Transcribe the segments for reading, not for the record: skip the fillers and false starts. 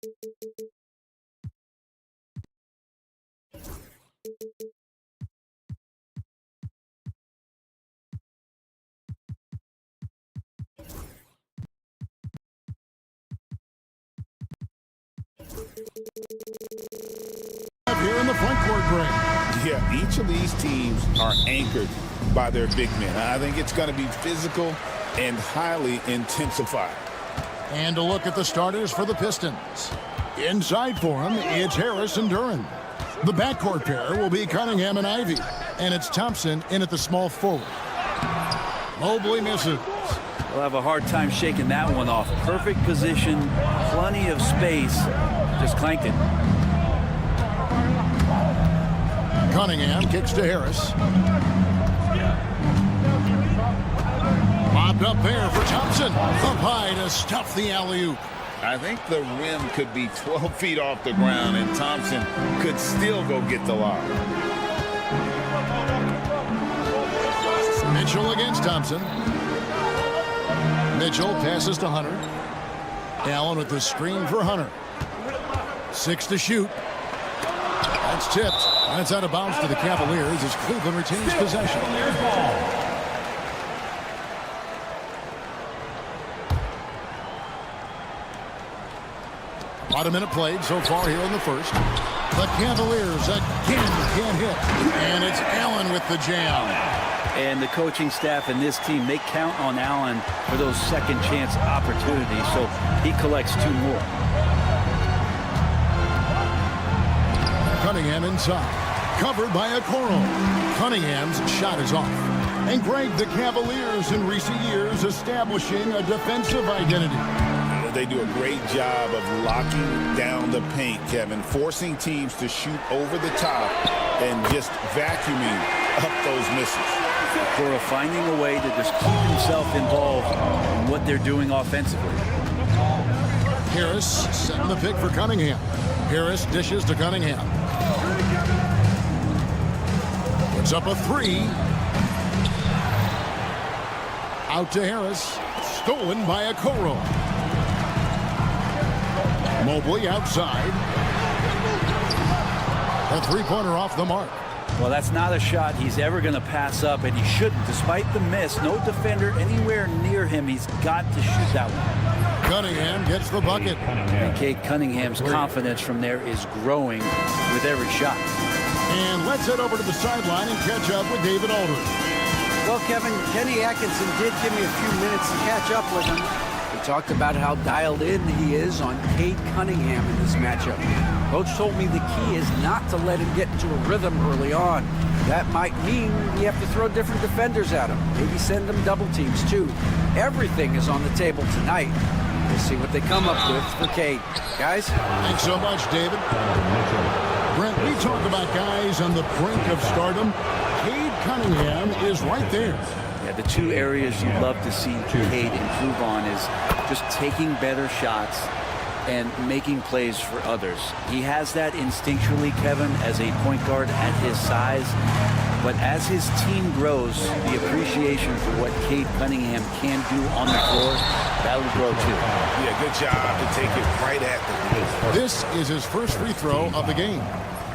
Here in the front court break. Yeah, each of these teams are anchored by their big men. I think it's going to be physical and highly intensified. And a look at the starters for the Pistons. Inside for him, it's Harris and Duran. The backcourt pair will be Cunningham and Ivy. And it's Thompson in at the small forward. Mobley misses. We'll have a hard time shaking that one off. Perfect position, plenty of space. Just clanked it. Cunningham kicks to Harris. Lobbed up there for Thompson. Up high to stuff the alley-oop. I think the rim could be 12 feet off the ground, and Thompson could still go get the lob. Mitchell against Thompson. Mitchell passes to Hunter. Allen with the screen for Hunter. 6 to shoot. That's tipped. And it's out of bounds to the Cavaliers as Cleveland retains possession. About a minute played so far here in the first. The Cavaliers again can't hit. And it's Allen with the jam. And the coaching staff and this team, they count on Allen for those second chance opportunities. So he collects 2 more. Cunningham inside. Covered by Okoro. Cunningham's shot is off. And Greg, the Cavaliers in recent years establishing a defensive identity. They do a great job of locking down the paint, Kevin, forcing teams to shoot over the top and just vacuuming up those misses. Okoro finding a way to just keep himself involved in what they're doing offensively. Harris setting the pick for Cunningham. Harris dishes to Cunningham. Puts up a 3. Out to Harris. Stolen by Okoro. Mobley outside. A 3-pointer off the mark. Well, that's not a shot he's ever going to pass up, and he shouldn't. Despite the miss, no defender anywhere near him. He's got to shoot that one. Cunningham gets the bucket. And Cade Cunningham's confidence from there is growing with every shot. And let's head over to the sideline and catch up with David Aldridge. Well, Kevin, Kenny Atkinson did give me a few minutes to catch up with him. He talked about how dialed in he is on Cade Cunningham in this matchup. Coach told me the key is not to let him get into a rhythm early on. That might mean you have to throw different defenders at him. Maybe send them double teams, too. Everything is on the table tonight. We'll see what they come up with for Cade. Guys? Thanks so much, David. Brent, we talk about guys on the brink of stardom. Cade Cunningham is right there. Yeah, the 2 areas you'd love to see Cade improve on is just taking better shots and making plays for others. He has that instinctually, Kevin, as a point guard at his size. But as his team grows, the appreciation for what Cade Cunningham can do on the floor, that will grow too. Yeah, good job to take it right at the This is his first free throw of the game.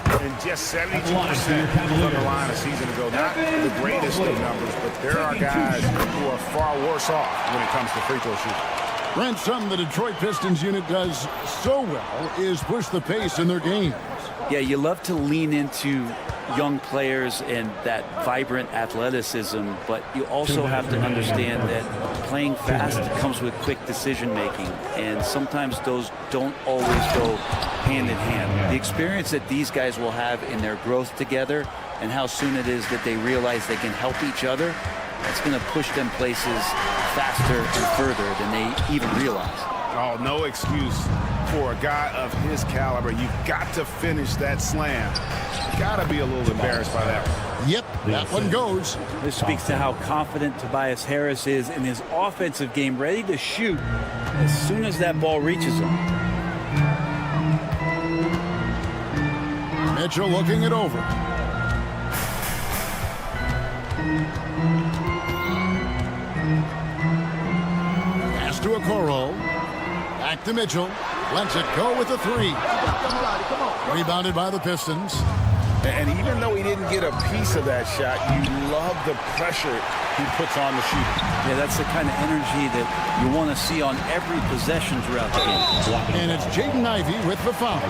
And just 72% from the line a season ago. Not the greatest of numbers, but there are guys who are far worse off when it comes to free throw shooting. Brent, something the Detroit Pistons unit does so well is push the pace in their games. Yeah, you love to lean into young players and that vibrant athleticism, but you also have to understand that playing fast comes with quick decision making, and sometimes those don't always go hand in hand. The experience that these guys will have in their growth together and how soon it is that they realize they can help each other, that's going to push them places faster and further than they even realize. Oh, no excuse for a guy of his caliber. You've got to finish that slam. Got to be a little embarrassed by that one. Yep, that one goes. This speaks to how confident Tobias Harris is in his offensive game, ready to shoot as soon as that ball reaches him. Mitchell looking it over. Pass to Okoro. Back to Mitchell. Lets it go with the three. Rebounded by the Pistons. And even though he didn't get a piece of that shot, you love the pressure he puts on the shooter. Yeah, that's the kind of energy that you want to see on every possession throughout the game. And it's Jaden Ivey with the foul.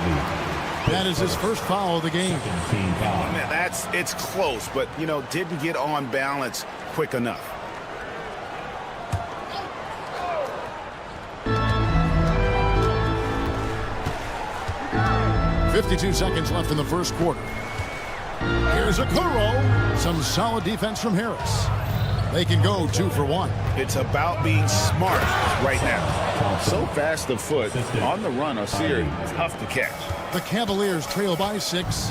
That is his first foul of the game. Man, it's close, but, you know, didn't get on balance quick enough. .52 seconds left in the first quarter. Here's a Kuro. Some solid defense from Harris. They can go 2 for 1. It's about being smart right now. So fast of foot, on the run or series, tough to catch. The Cavaliers trail by 6.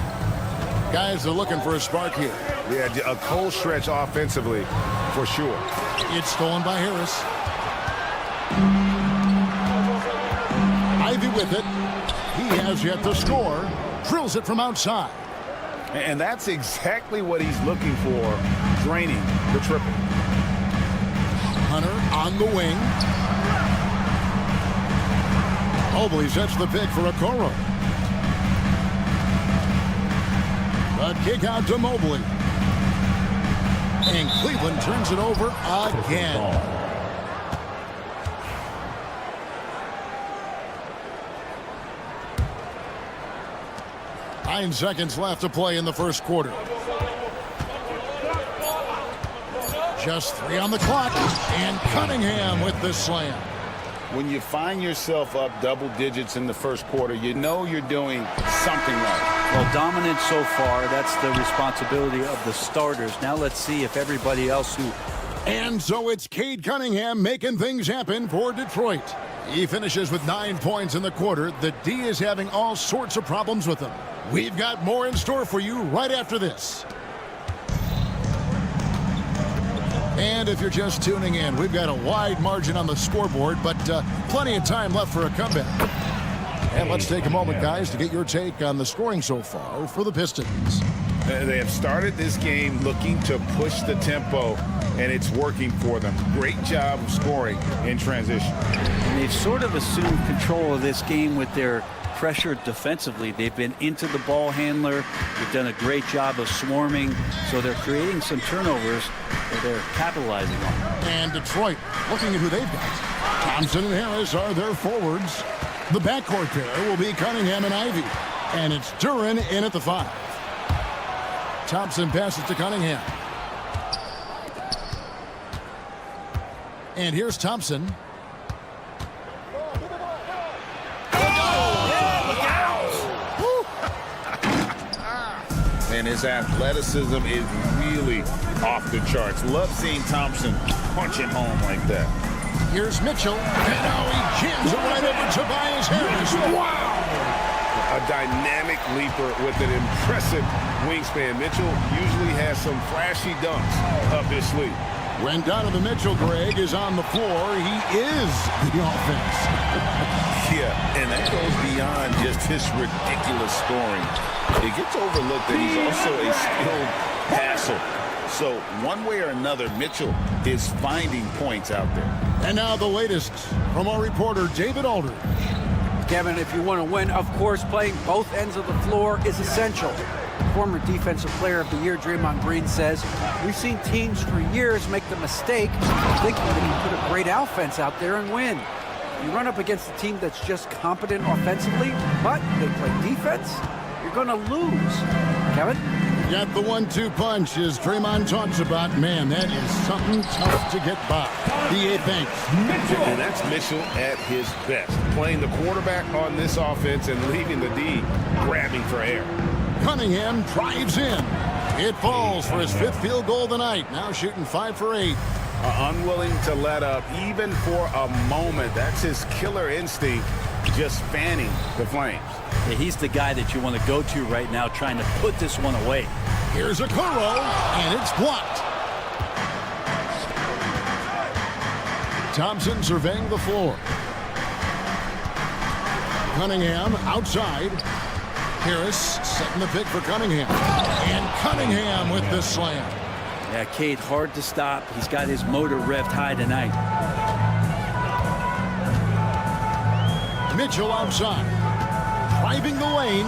Guys are looking for a spark here. Yeah, a cold stretch offensively, for sure. It's stolen by Harris. Ivey with it. He has yet to score. Drills it from outside. And that's exactly what he's looking for, draining the triple. Hunter on the wing. Mobley sets the pick for Okoro. The kick out to Mobley. And Cleveland turns it over again. 9 seconds left to play in the first quarter. Just 3 on the clock, and Cunningham with the slam. When you find yourself up double digits in the first quarter, you know you're doing something right. Well, dominant so far. That's the responsibility of the starters. Now let's see if everybody else who... And so it's Cade Cunningham making things happen for Detroit. He finishes with 9 points in the quarter. The D is having all sorts of problems with him. We've got more in store for you right after this. And if you're just tuning in, we've got a wide margin on the scoreboard, but plenty of time left for a comeback. And let's take a moment, guys, to get your take on the scoring so far for the Pistons. They have started this game looking to push the tempo, and it's working for them. Great job of scoring in transition. And they've sort of assumed control of this game with their pressure defensively. They've been into the ball handler. They've done a great job of swarming, so they're creating some turnovers that they're capitalizing on. And Detroit, looking at who they've got. Thompson and Harris are their forwards. The backcourt pair will be Cunningham and Ivey. And it's Duren in at the 5. Thompson passes to Cunningham. And here's Thompson. And his athleticism is really off the charts. Love seeing Thompson punching home like that. Here's Mitchell. And now he jams it right over Tobias Harris. Wow! A dynamic leaper with an impressive wingspan. Mitchell usually has some flashy dunks up his sleeve. When Donovan Mitchell, Greg, is on the floor, he is the offense. Yeah, and that goes beyond just his ridiculous scoring. It gets overlooked that he's also a skilled passer. So one way or another, Mitchell is finding points out there. And now the latest from our reporter, David Aldridge. Kevin, if you want to win, of course, playing both ends of the floor is essential. Former Defensive Player of the Year Draymond Green says, we've seen teams for years make the mistake of thinking they can put a great offense out there and win. You run up against a team that's just competent offensively, but they play defense, you're going to lose. Kevin? Got the 1-2 punch, as Draymond talks about. Man, that is something tough to get by. D.A. thanks. Mitchell. And that's Mitchell at his best. Playing the quarterback on this offense and leaving the D grabbing for air. Cunningham drives in. It falls for his 5th field goal of the night. Now shooting 5 for 8. Unwilling to let up even for a moment. That's his killer instinct, just fanning the flames. Yeah, he's the guy that you want to go to right now, trying to put this one away. Here's a Kuro, and it's blocked. Thompson surveying the floor. Cunningham outside. Harris setting the pick for Cunningham. And Cunningham with the slam. Yeah, Cade, hard to stop. He's got his motor revved high tonight. Mitchell outside. Driving the lane.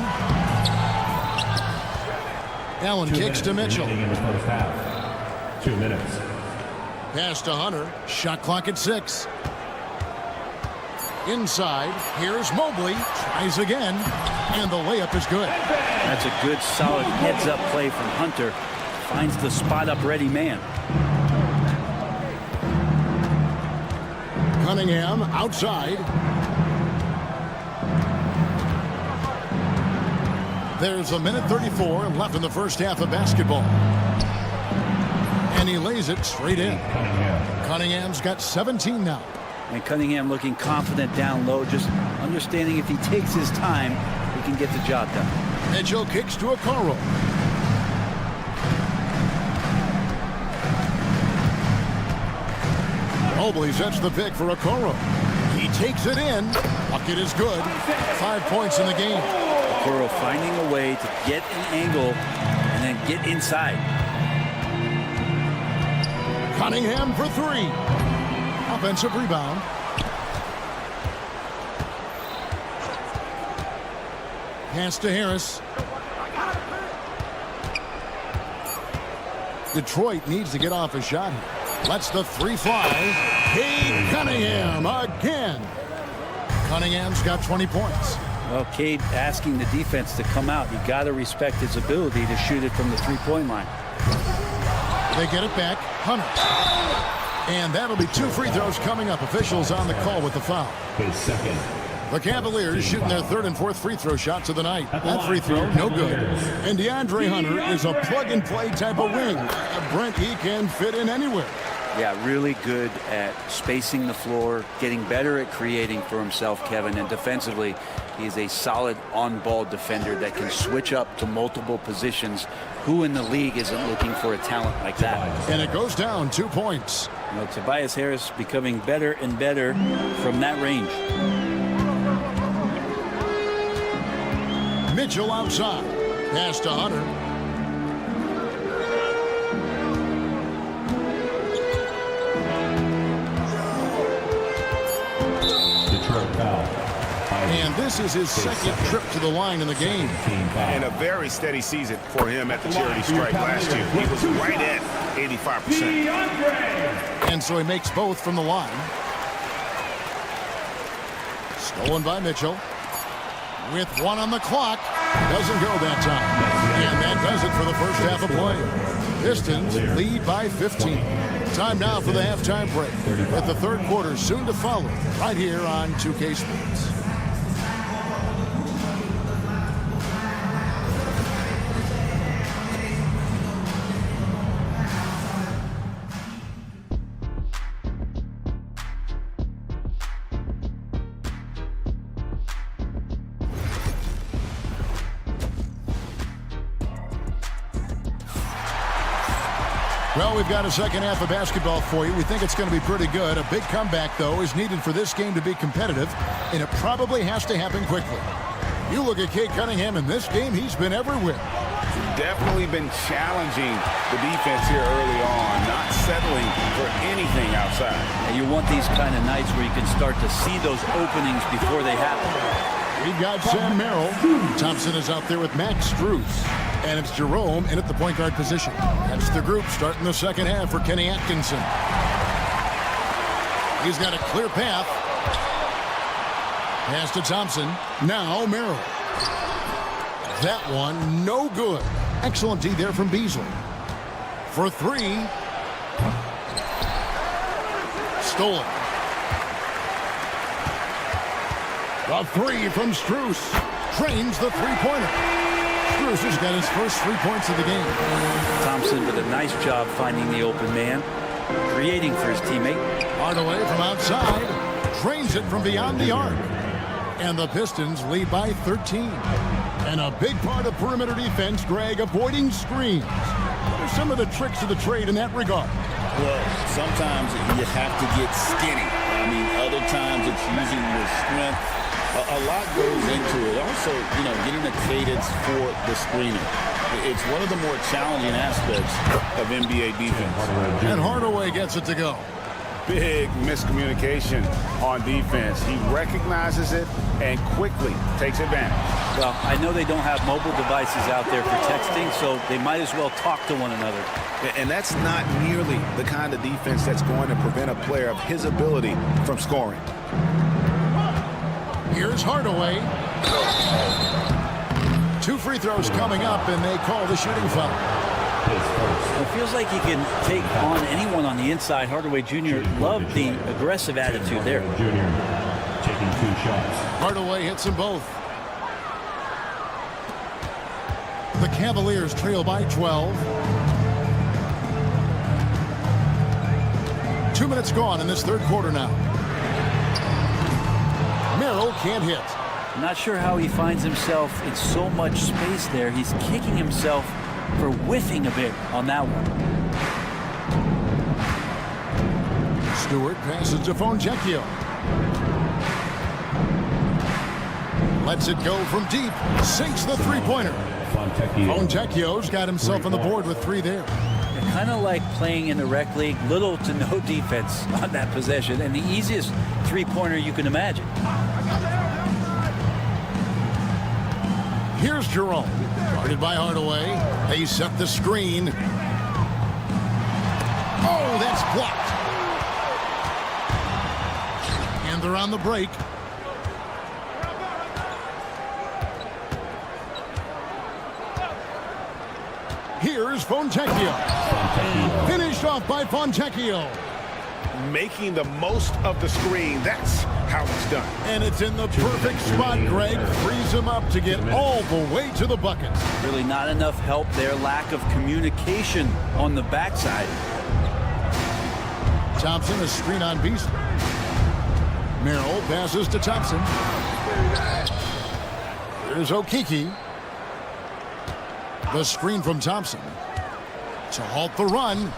Allen kicks to Mitchell. In the first half. 2 minutes. Pass to Hunter. Shot clock at 6. Inside. Here's Mobley. Tries again. And the layup is good. That's a good, solid heads-up play from Hunter. Finds the spot-up ready man. Cunningham outside. There's 1:34 left in the first half of basketball. And he lays it straight in. Cunningham's got 17 now. And Cunningham looking confident down low, just understanding if he takes his time, he can get the job done. Mitchell kicks to Okoro. Mobley sets the pick for Okoro. He takes it in. Bucket is good. 5 points in the game. Okoro finding a way to get an angle and then get inside. Cunningham for 3. Offensive rebound. Pass to Harris. Detroit needs to get off a shot here. Lets the 3 fly. Cade Cunningham again. Cunningham's got 20 points. Well, Cade asking the defense to come out. You got to respect his ability to shoot it from the three-point line. They get it back. Hunter. And that'll be 2 free throws coming up. Officials on the call with the foul. His second. The Cavaliers shooting their 3rd and 4th free throw shots of the night. That free throw, no good. And DeAndre Hunter is a plug-and-play type of wing. Brent, he can fit in anywhere. Yeah, really good at spacing the floor, getting better at creating for himself, Kevin. And defensively, he's a solid on-ball defender that can switch up to multiple positions. Who in the league isn't looking for a talent like that? And it goes down 2 points. You know, Tobias Harris becoming better and better from that range. Mitchell outside. Pass to Hunter. Detroit foul. And this is his second trip to the line in the game. And a very steady season for him at the charity stripe last year. He was right at 85%. And so he makes both from the line. Stolen by Mitchell. With 1 on the clock. Doesn't go that time. And that does it for the first half of play. Pistons lead by 15. Time now for the halftime break. With the 3rd quarter soon to follow. Right here on 2K Sports. Well, we've got a second half of basketball for you. We think it's going to be pretty good. A big comeback, though, is needed for this game to be competitive, and it probably has to happen quickly. You look at Cade Cunningham in this game, he's been everywhere. Definitely been challenging the defense here early on, not settling for anything outside. And you want these kind of nights where you can start to see those openings before they happen. We've got Sam Merrill. Thompson is out there with Max Strus. And it's Jerome in at the point guard position. That's the group starting the second half for Kenny Atkinson. He's got a clear path. Pass to Thompson. Now Merrill. That one, no good. Excellent D there from Beasley. For 3. Stolen. The 3 from Strus. Drains the three-pointer. Strus has got his first 3 points of the game. Thompson with a nice job finding the open man, creating for his teammate. Hardaway from outside. Drains it from beyond the arc. And the Pistons lead by 13. And a big part of perimeter defense, Greg, avoiding screens. What are some of the tricks of the trade in that regard? Well, sometimes you have to get skinny. I mean, other times it's using your strength. A lot goes into it. Also, you know, getting a cadence for the screener. It's one of the more challenging aspects of NBA defense. And Hardaway gets it to go. big miscommunication on defense. He recognizes it and quickly takes advantage. Well, I know they don't have mobile devices out there for texting, so they might as well talk to one another. And that's not nearly the kind of defense that's going to prevent a player of his ability from scoring. Here's Hardaway. 2 free throws coming up, and they call the shooting foul. It feels like he can take on anyone on the inside. Hardaway Jr. loved the aggressive attitude there. Jr. taking 2 shots. Hardaway hits them both. The Cavaliers trail by 12. 2 minutes gone in this third quarter now. Merrill can't hit. I'm not sure how he finds himself in so much space there. He's kicking himself for whiffing a bit on that one. Stewart passes to Fontecchio. Lets it go from deep. Sinks the three-pointer. Fontecchio's got himself on the board with 3 there. Kind of like playing in the rec league, little to no defense on that possession, and the easiest three-pointer you can imagine. Here's Jerome, guarded by Hardaway. They set the screen. Oh, that's blocked. And they're on the break. Here's Fontecchio. Finished off by Fontecchio. Making the most of the screen. That's how it's done. And it's in the perfect spot, Greg. Frees him up to get all the way to the bucket. Really not enough help there. Lack of communication on the backside. Thompson, a screen on Beasley. Merrill passes to Thompson. Here's Okeke. The screen from Thompson to halt the run.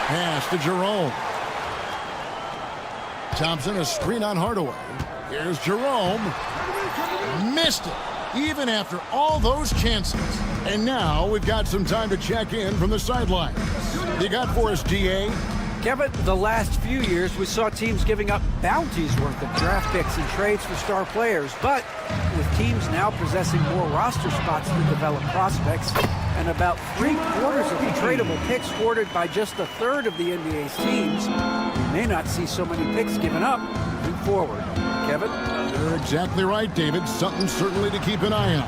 Pass to Jerome. Thompson, a screen on Hardaway. Here's Jerome. Missed it, even after all those chances. And now we've got some time to check in from the sideline. You got for us, GA? Kevin, the last few years we saw teams giving up bounties worth of draft picks and trades for star players, but with teams now possessing more roster spots to develop prospects and about 3/4 of the tradable picks hoarded by just a third of the NBA's teams, we may not see so many picks given up moving forward. Kevin? You're exactly right, David. Something certainly to keep an eye on.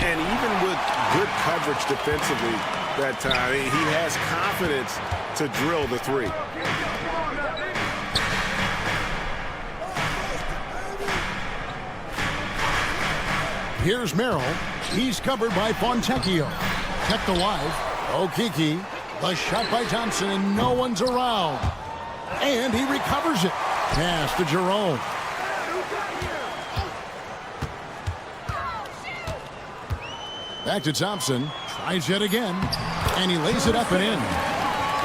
And even with good coverage defensively that time, he has confidence to drill the 3. Here's Merrill. He's covered by Fontecchio. Kept alive. Okeke. The shot by Thompson, and no one's around. And he recovers it. Pass to Jerome. Back to Thompson. Tries yet again. And he lays it up and in.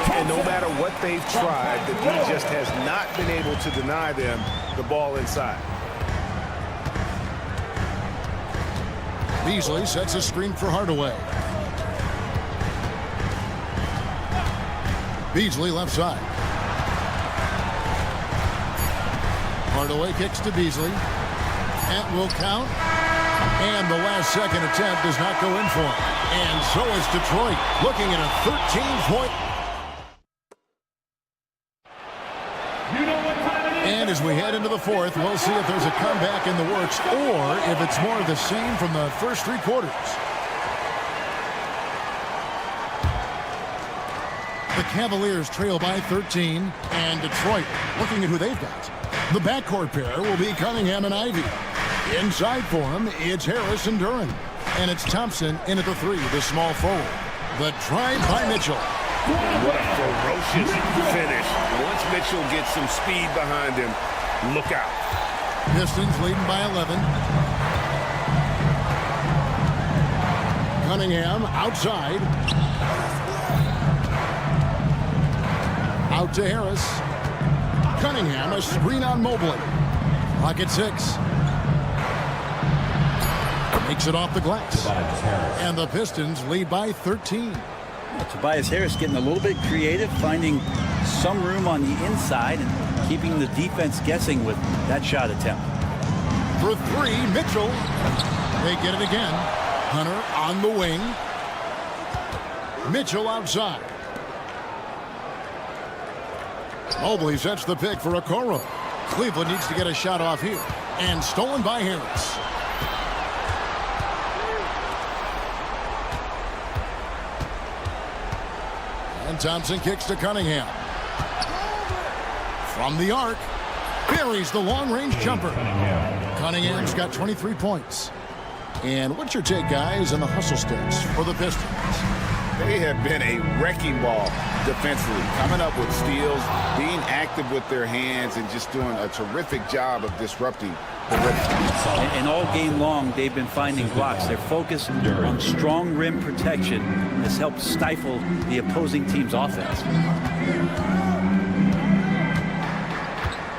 And no matter what they've tried, the D just has not been able to deny them the ball inside. Beasley sets a screen for Hardaway. Beasley left side. Hardaway kicks to Beasley. That will count. And the last second attempt does not go in for him. And so is Detroit, looking at a 13-point. And as we head into the fourth, we'll see if there's a comeback in the works or if it's more of the same from the first 3 quarters. The Cavaliers trail by 13, and Detroit looking at who they've got. The backcourt pair will be Cunningham and Ivy. Inside for him, it's Harris and Duren. And it's Thompson in at the 3, the small forward. The drive by Mitchell. What a ferocious finish. Once Mitchell gets some speed behind him, look out. Pistons leading by 11. Cunningham outside. Out to Harris. Cunningham, a screen on Mobley. Clock at 6. Makes it off the glass. And the Pistons lead by 13. Tobias Harris getting a little bit creative, finding some room on the inside and keeping the defense guessing with that shot attempt. For three, Mitchell. They get it again. Hunter on the wing. Mitchell outside. Mobley sets the pick for Okoro. Cleveland needs to get a shot off here. And stolen by Harris. And Thompson kicks to Cunningham. From the arc. Buries the long-range jumper. Cunningham's got 23 points. And what's your take, guys, on the hustle sticks for the Pistons? They have been a wrecking ball defensively, coming up with steals, being active with their hands, and just doing a terrific job of disrupting the rim. And all game long, they've been finding blocks. Their focus on strong rim protection has helped stifle the opposing team's offense.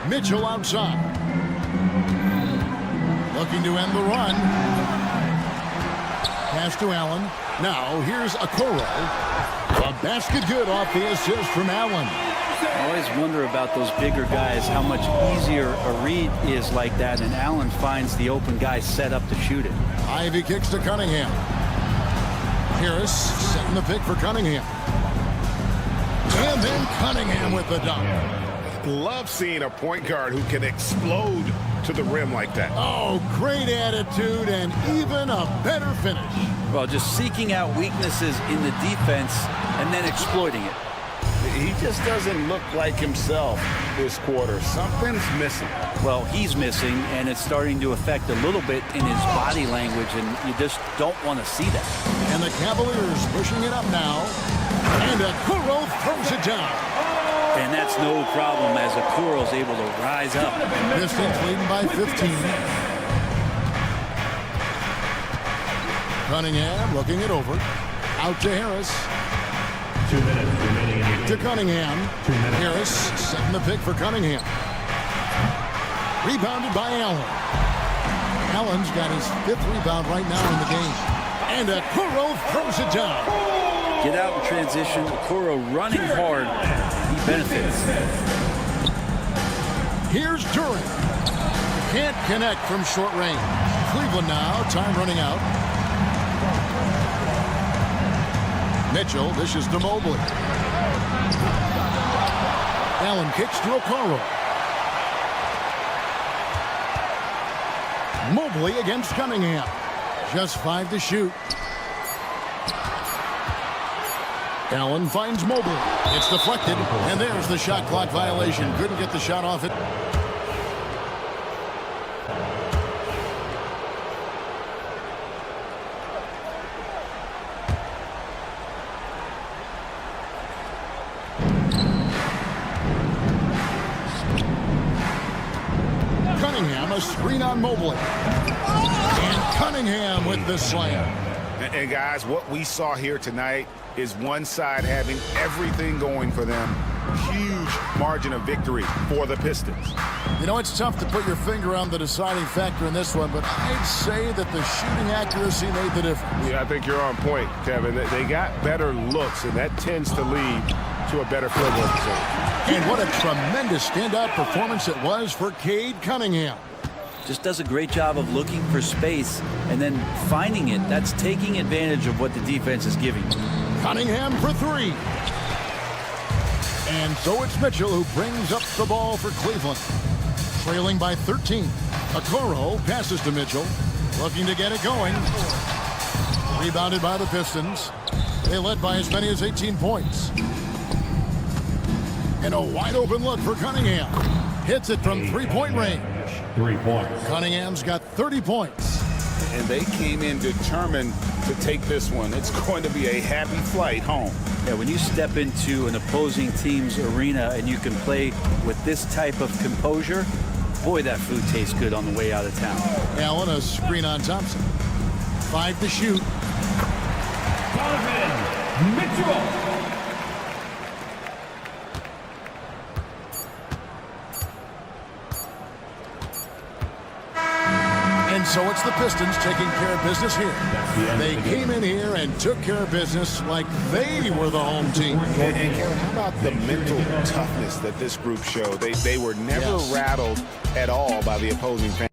Mitchell outside. Looking to end the run. Pass to Allen. Now here's Okoro. A basket good off the assist from Allen. I always wonder about those bigger guys, how much easier a read is like that, and Allen finds the open guy set up to shoot it. Ivy kicks to Cunningham. Harris setting the pick for Cunningham. And then Cunningham with the dunk. Love seeing a point guard who can explode to the rim like that. Oh, great attitude and even a better finish. Well, just seeking out weaknesses in the defense and then exploiting it. He just doesn't look like himself this quarter. Something's missing. Well, he's missing, and it's starting to affect a little bit in his body language, and you just don't want to see that. And the Cavaliers pushing it up now. And Okoro throws it down. And that's no problem as Okoro's able to rise up. Pistons leading by 15. Cunningham looking it over. Out to Harris. 2 minutes remaining in the To game. Cunningham. 2 minutes. Harris setting the pick for Cunningham. Rebounded by Allen. Allen's got his 5th rebound right now in the game. And Okoro throws it down. Get out in transition. Okoro running hard. He benefits. Here's Durant. Can't connect from short range. Cleveland now. Time running out. Mitchell dishes to Mobley. Allen kicks to Okoro. Mobley against Cunningham. Just 5 to shoot. Allen finds Mobley. It's deflected, and there's the shot clock violation. Couldn't get the shot off it. Cunningham, a screen on Mobley. And Cunningham with the slam. And guys, what we saw here tonight is one side having everything going for them. Huge margin of victory for the Pistons. You know, it's tough to put your finger on the deciding factor in this one, but I'd say that the shooting accuracy made the difference. Yeah, I think you're on point, Kevin. They got better looks, and that tends to lead to a better field goal percentage. And what a tremendous standout performance it was for Cade Cunningham. Just does a great job of looking for space and then finding it. That's taking advantage of what the defense is giving. Cunningham for 3. And so it's Mitchell who brings up the ball for Cleveland. Trailing by 13. Okoro passes to Mitchell. Looking to get it going. Rebounded by the Pistons. They led by as many as 18 points. And a wide open look for Cunningham. Hits it from 3-point range. 3 points. Cunningham's got 30 points. And they came in determined to take this one. It's going to be a happy flight home. Yeah, when you step into an opposing team's arena and you can play with this type of composure, boy, that food tastes good on the way out of town. Allen, a screen on Thompson. 5 to shoot. Donovan Mitchell. So it's the Pistons taking care of business here. the end They of the game. came in here and took care of business like they were the home team. And Kevin, how about the mental toughness that this group showed? They were never Yes. rattled at all by the opposing fans.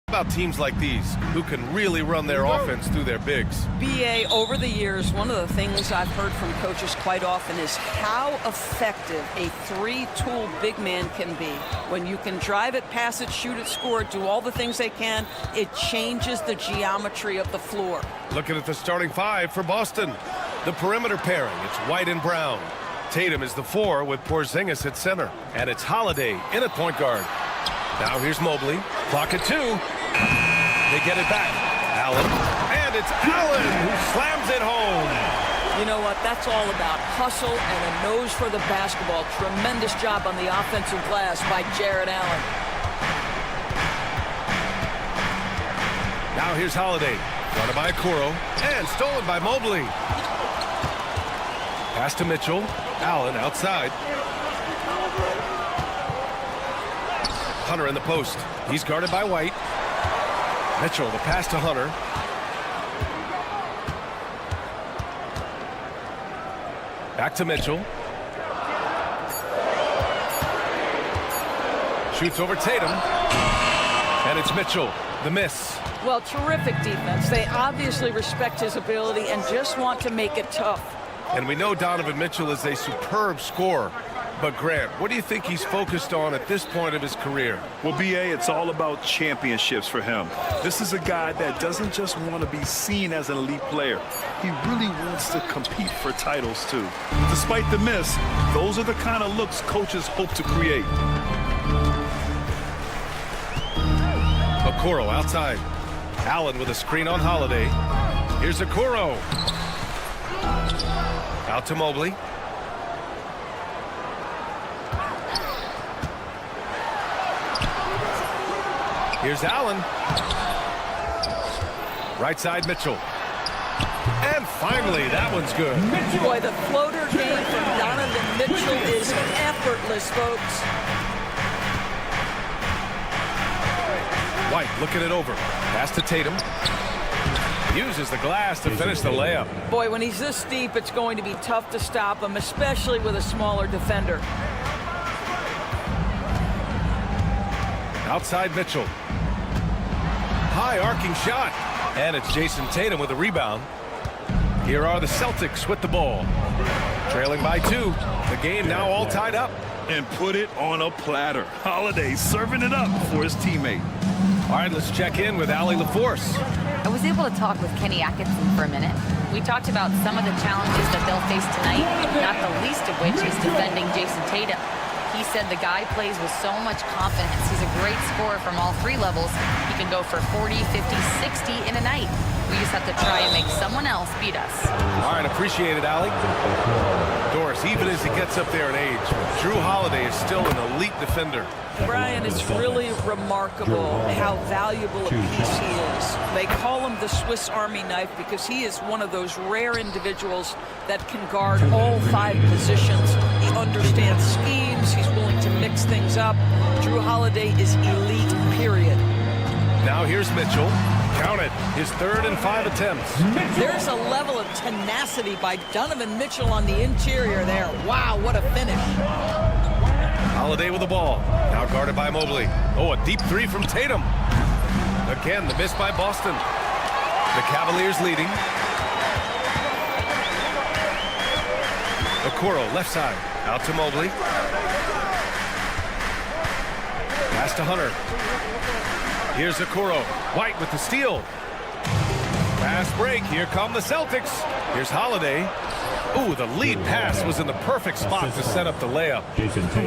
About teams like these who can really run their offense through their bigs. BA, over the years, one of the things I've heard from coaches quite often is how effective a three-tool big man can be. When you can drive it, pass it, shoot it, score it, do all the things they can, it changes the geometry of the floor. Looking at the starting five for Boston. The perimeter pairing, it's White and Brown. Tatum is the 4 with Porzingis at center. And it's Holiday in at point guard. Now here's Mobley. Clock at 2. They get it back. Allen. And it's Allen who slams it home. You know what? That's all about hustle and a nose for the basketball. Tremendous job on the offensive glass by Jared Allen. Now here's Holiday. Run by Okoro. And stolen by Mobley. Pass to Mitchell. Allen outside. Hunter in the post. He's guarded by White. Mitchell, the pass to Hunter. Back to Mitchell. Shoots over Tatum. And it's Mitchell, the miss. Well, terrific defense. They obviously respect his ability and just want to make it tough. And we know Donovan Mitchell is a superb scorer. But Grant, what do you think he's focused on at this point of his career? Well, BA, it's all about championships for him. This is a guy that doesn't just want to be seen as an elite player. He really wants to compete for titles, too. Despite the miss, those are the kind of looks coaches hope to create. Okoro outside. Allen with a screen on Holiday. Here's Okoro. Out to Mobley. Here's Allen. Right side, Mitchell. And finally, that one's good. Boy, the floater game from Donovan Mitchell is effortless, folks. White looking it over. Pass to Tatum. Uses the glass to finish the layup. Boy, when he's this deep, it's going to be tough to stop him, especially with a smaller defender. Outside Mitchell. High arcing shot. And it's Jason Tatum with a rebound. Here are the Celtics with the ball. Trailing by 2. The game now all tied up. And put it on a platter. Holiday serving it up for his teammate. All right, let's check in with Allie LaForce. I was able to talk with Kenny Atkinson for a minute. We talked about some of the challenges that they'll face tonight, not the least of which is defending Jason Tatum. He said the guy plays with so much confidence. He's a great scorer from all 3 levels. He can go for 40, 50, 60 in a night. We just have to try and make someone else beat us. All right, appreciate it, Allie. Doris, even as he gets up there in age, Drew Holiday is still an elite defender. Brian, it's really remarkable how valuable a piece he is. They call him the Swiss Army knife because he is one of those rare individuals that can guard all 5 positions. He understands schemes. He's willing to mix things up. Drew Holiday is elite, period. Now here's Mitchell. Count it. His 3rd and 5 attempts. There's a level of tenacity by Donovan Mitchell on the interior there. Wow, what a finish. Holiday with the ball. Now guarded by Mobley. Oh, a deep 3 from Tatum. Again, the miss by Boston. The Cavaliers leading. Okoro, left side. Out to Mobley. Pass to Hunter. Here's Okoro. White with the steal. Fast break. Here come the Celtics. Here's Holiday. Ooh, the lead pass was in the perfect spot to set up the layup.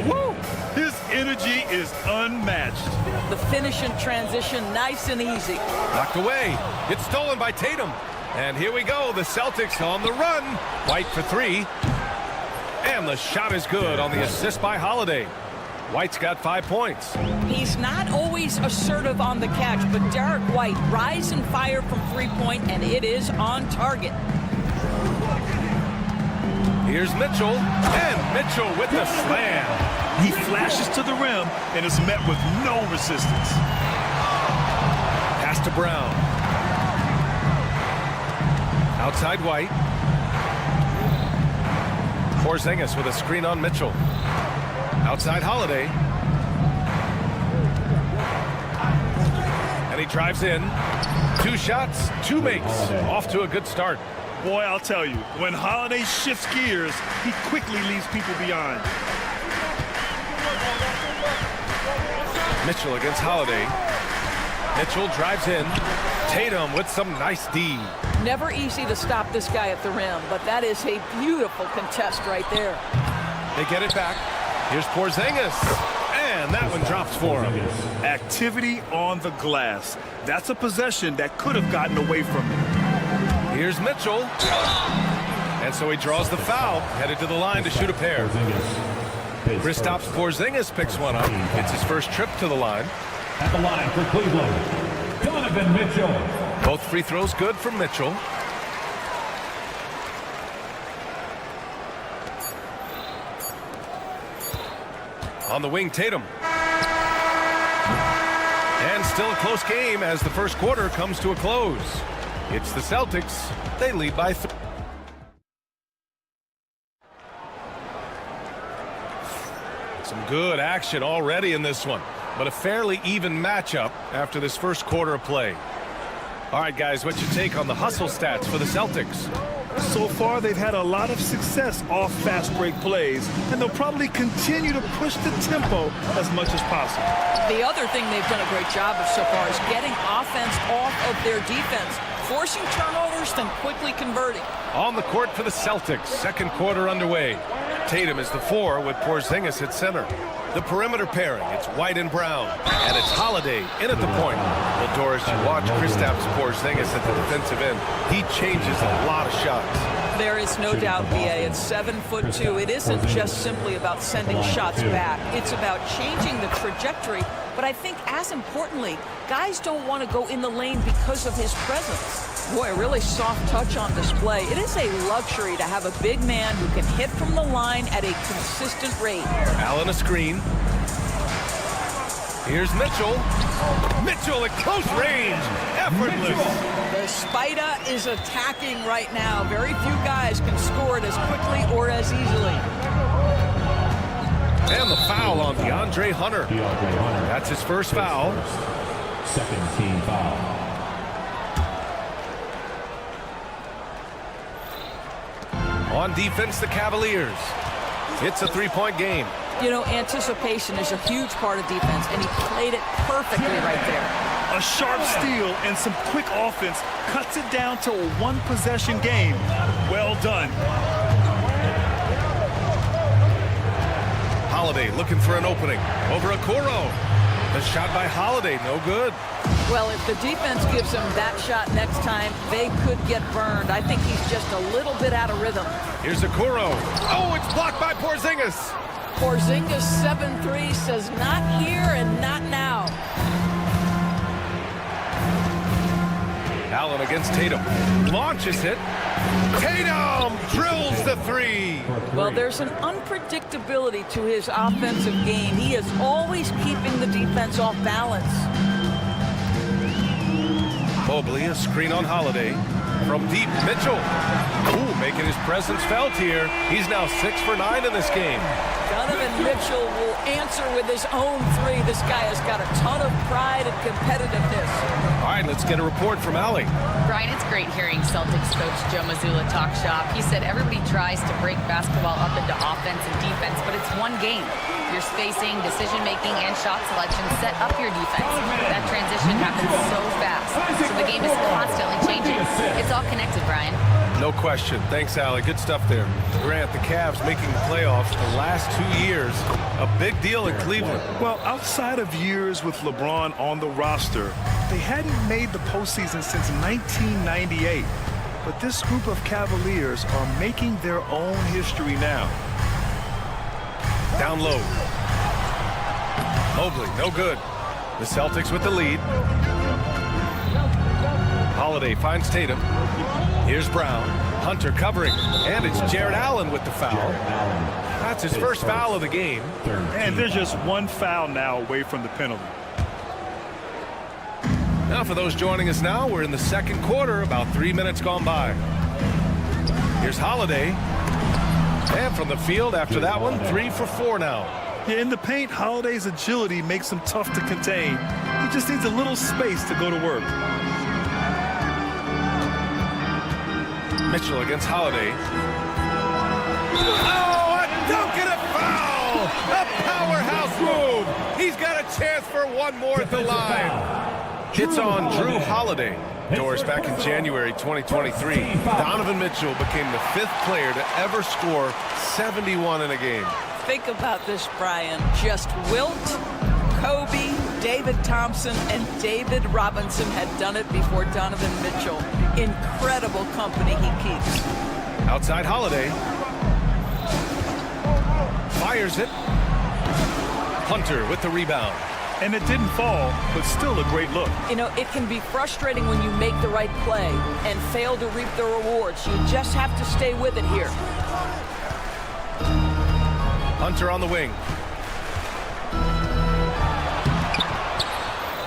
Woo! His energy is unmatched. The finish in transition, nice and easy. Knocked away. It's stolen by Tatum. And here we go. The Celtics on the run. White for 3. And the shot is good on the assist by Holiday. White's got 5 points. He's not always assertive on the catch, but Derek White rise and fire from 3-point, and it is on target. Here's Mitchell, and Mitchell with the slam. He flashes to the rim and is met with no resistance. Pass to Brown. Outside White. Porzingis with a screen on Mitchell. Outside Holiday. And he drives in. 2 shots, 2 makes. Off to a good start. Boy, I'll tell you, when Holiday shifts gears, he quickly leaves people behind. Mitchell against Holiday. Mitchell drives in. Tatum with some nice D. Never easy to stop this guy at the rim, but that is a beautiful contest right there. They get it back. Here's Porzingis. And that one drops for him. Activity on the glass. That's a possession that could have gotten away from him. Here's Mitchell. And so he draws the foul. Headed to the line to shoot a pair. Kristaps Porzingis picks one up. It's his first trip to the line. At the line for Cleveland, Donovan Mitchell. Both free throws good for Mitchell. On the wing, Tatum. And still a close game as the first quarter comes to a close. It's the Celtics. They lead by 3. Some good action already in this one, but a fairly even matchup after this first quarter of play. All right, guys, what's your take on the hustle stats for the Celtics? So far, they've had a lot of success off fast break plays, and they'll probably continue to push the tempo as much as possible. The other thing they've done a great job of so far is getting offense off of their defense, forcing turnovers, then quickly converting. On the court for the Celtics, second quarter underway. Tatum is the 4 with Porzingis at center. The perimeter pairing, it's White and Brown, and it's Holiday in at the point. Well, Doris, you watch Kristaps Porzingis at the defensive end. He changes a lot of shots. There is no doubt, BA. It's 7'2". It isn't just simply about sending shots back. It's about changing the trajectory. But I think, as importantly, guys don't want to go in the lane because of his presence. Boy, a really soft touch on display. It is a luxury to have a big man who can hit from the line at a consistent rate. Allen a screen. Here's Mitchell. Mitchell at close range. Effortless. The Spider is attacking right now. Very few guys can score it as quickly or as easily. And the foul on DeAndre Hunter. That's his first foul. Second team foul. On defense, the Cavaliers. It's a 3-point game. You know, anticipation is a huge part of defense, and he played it perfectly right there. A sharp steal and some quick offense cuts it down to a one-possession game. Well done. Holiday looking for an opening. Over Okoro. The shot by Holiday, no good. Well, if the defense gives him that shot next time, they could get burned. I think he's just a little bit out of rhythm. Here's Okoro. Oh, it's blocked by Porzingis. Porzingis 7'3" says not here and not now. Allen against Tatum. Launches it. Tatum drills the 3. Well, there's an unpredictability to his offensive game. He is always keeping the defense off balance. Mobley, a screen on Holiday. From deep, Mitchell. Ooh, making his presence felt here. He's now 6 for 9 in this game. Donovan Mitchell will answer with his own 3. This guy has got a ton of pride and competitiveness. All right, let's get a report from Allie. Brian, it's great hearing Celtics coach Joe Mazzulla talk shop. He said everybody tries to break basketball up into offense and defense, but it's one game. Your spacing, decision-making, and shot selection set up your defense. That transition happens so fast, so the game is constantly changing. It's all connected, Brian. No question. Thanks, Allie. Good stuff there. Grant, the Cavs making the playoffs the last 2 years. A big deal in Cleveland. Well, outside of years with LeBron on the roster, they hadn't made the postseason since 1998. But this group of Cavaliers are making their own history now. Down low. Mobley, no good. The Celtics with the lead. Holiday finds Tatum. Here's Brown. Hunter covering. And it's Jared Allen with the foul. That's his first foul of the game. And they're just one foul now away from the penalty. Now for those joining us now, we're in the second quarter, about 3 minutes gone by. Here's Holiday. And from the field after that one, 3 for 4 now. Yeah, in the paint, Holiday's agility makes him tough to contain. He just needs a little space to go to work. Mitchell against Holiday. Oh, a dunk and a foul! A powerhouse move! He's got a chance for one more at the line. It's on Drew Holiday. Doris, back in January 2023, Donovan Mitchell became the 5th player to ever score 71 in a game. Think about this, Brian. Just Wilt, Kobe, David Thompson, and David Robinson had done it before Donovan Mitchell. Incredible company he keeps. Outside Holiday. Fires it. Hunter with the rebound. And it didn't fall, but still a great look. You know, it can be frustrating when you make the right play and fail to reap the rewards. You just have to stay with it here. Hunter on the wing.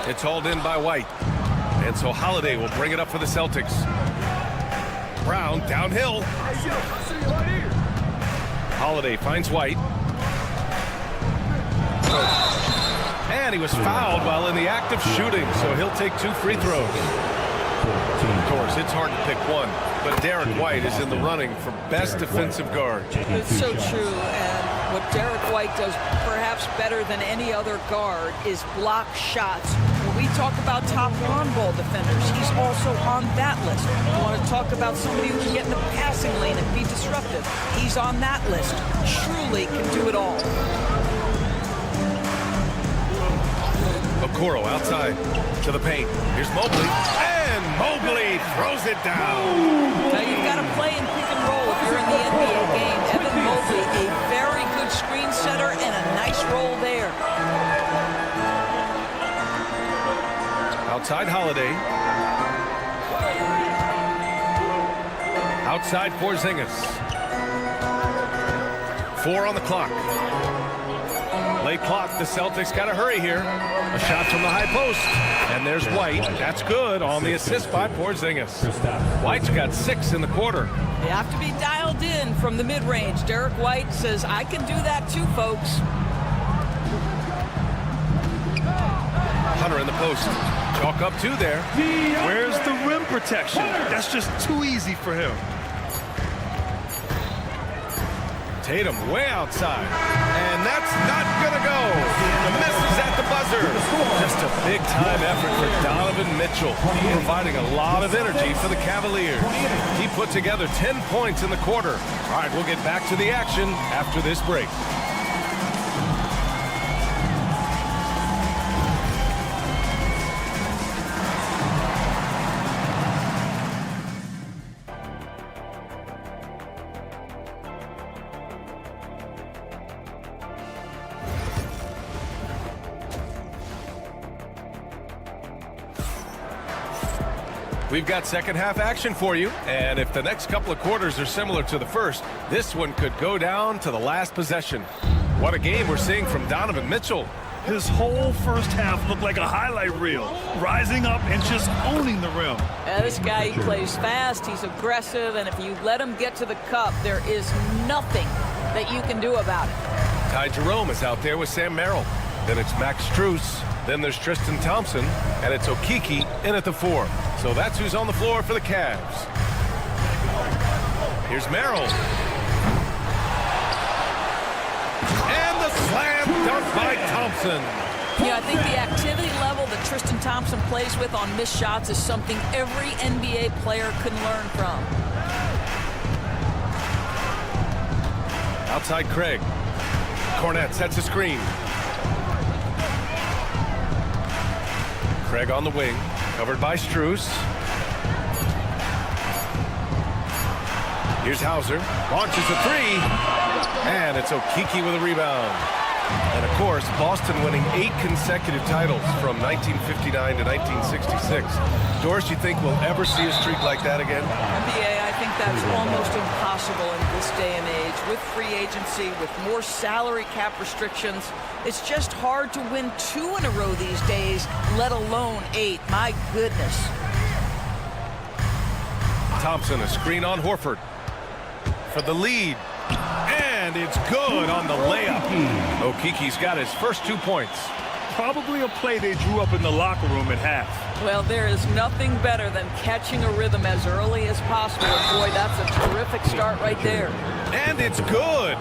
It's hauled in by White. And so Holiday will bring it up for the Celtics. Brown downhill. Holiday finds White. And he was fouled while in the act of shooting, so he'll take 2 free throws. Of course, it's hard to pick one, but Derek White is in the running for best defensive guard. It's so true, and what Derek White does perhaps better than any other guard is block shots. When we talk about top on-ball defenders, he's also on that list. You want to talk about somebody who can get in the passing lane and be disruptive. He's on that list. Truly can do it all. Okoro outside to the paint. Here's Mobley. And Mobley throws it down. Now you've got to play in pick and roll if you're in the NBA game. Evan Mobley, a very good screen setter and a nice roll there. Outside Holiday. Outside Porzingis. 4 on the clock. Late clock, the Celtics got to hurry here. A shot from the high post. And there's White. That's good on the assist by Porzingis. White's got 6 in the quarter. You have to be dialed in from the mid-range. Derek White says, I can do that too, folks. Hunter in the post. Chalk up 2 there. Where's the rim protection? That's just too easy for him. Tatum way outside. And that's not going to go. The miss is at the buzzer. Just a big-time effort for Donovan Mitchell, providing a lot of energy for the Cavaliers. He put together 10 points in the quarter. All right, we'll get back to the action after this break. We've got second half action for you, and if the next couple of quarters are similar to the first, this one could go down to the last possession. What a game we're seeing from Donovan Mitchell. His whole first half looked like a highlight reel, rising up and just owning the rim. Yeah, this guy, he plays fast, he's aggressive, and if you let him get to the cup, there is nothing that you can do about it. Ty Jerome is out there with Sam Merrill. Then it's Max Strus. Then there's Tristan Thompson, and it's Okiki in at the 4. So that's who's on the floor for the Cavs. Here's Merrill. And the slam dunk by Thompson. Yeah, I think the activity level that Tristan Thompson plays with on missed shots is something every NBA player can learn from. Outside Craig. Cornette sets a screen. Craig on the wing, covered by Strus. Here's Hauser, launches a 3, and it's Okiki with a rebound. And of course, Boston winning 8 consecutive titles from 1959 to 1966. Doris, you think we'll ever see a streak like that again? NBA, I think that's almost impossible in this day and age. With free agency, with more salary cap restrictions, it's just hard to win 2 in a row these days, let alone 8. My goodness. Thompson, a screen on Horford for the lead. And it's good on the layup. Okiki's got his first 2 points. probably a play they drew up in the locker room at half. Well, there is nothing better than catching a rhythm as early as possible. And boy, that's a terrific start right there. And it's good.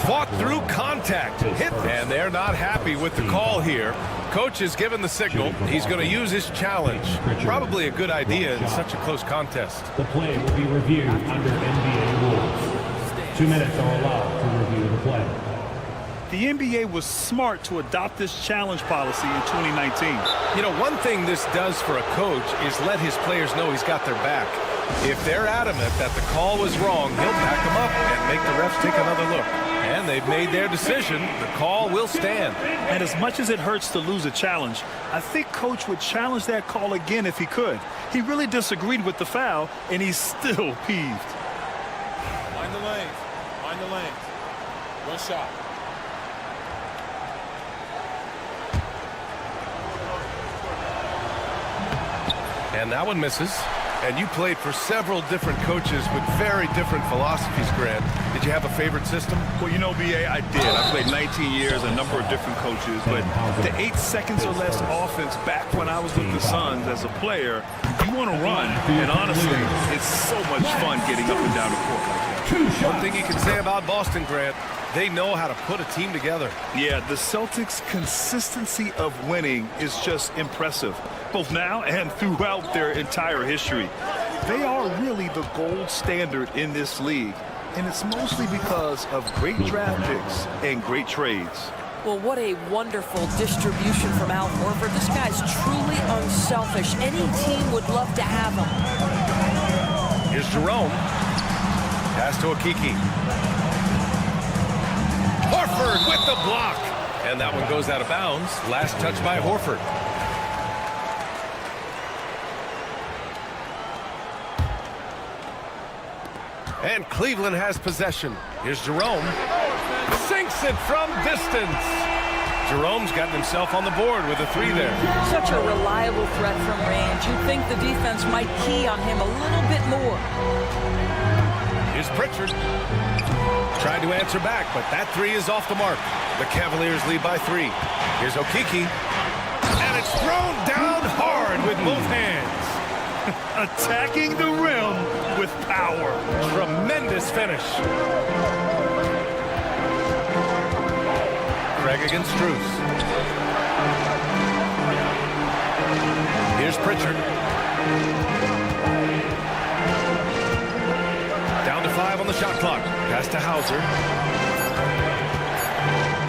Fought through contact. Hit. And they're not happy with the call here. Coach has given the signal. He's going to use his challenge. Probably a good idea in such a close contest. The play will be reviewed under NBA rules. 2 minutes are allowed to review the play. The NBA was smart to adopt this challenge policy in 2019. You know, one thing this does for a coach is let his players know he's got their back. If they're adamant that the call was wrong, he'll back them up and make the refs take another look. And they've made their decision. The call will stand. And as much as it hurts to lose a challenge, I think Coach would challenge that call again if he could. He really disagreed with the foul, and he's still peeved. Mind the lanes. Mind the lanes. One shot. And that one misses. And you played for several different coaches with very different philosophies, Grant. Did you have a favorite system? Well, you know, B.A., I did. I played 19 years, a number of different coaches. But the 8 seconds or less offense back when I was with the Suns as a player, you want to run. And honestly, it's so much fun getting up and down the court like that. One thing you can say about Boston, Grant, they know how to put a team together. Yeah, the Celtics' consistency of winning is just impressive, both now and throughout their entire history. They are really the gold standard in this league, and it's mostly because of great draft picks and great trades. Well, what a wonderful distribution from Al Horford. This guy's truly unselfish. Any team would love to have him. Here's Jerome. Pass to Okiki. Horford with the block. And that one goes out of bounds. Last touch by Horford. And Cleveland has possession. Here's Jerome. Sinks it from distance. Jerome's gotten himself on the board with a 3 there. Such a reliable threat from range. You'd think the defense might key on him a little bit more. Here's Pritchard. Tried to answer back, but that 3 is off the mark. The Cavaliers lead by 3. Here's Okiki. And it's thrown down hard with both hands. Attacking the rim with power. Tremendous finish. Craig against Strus. Here's Pritchard. Down to 5 on the shot clock. Pass to Hauser.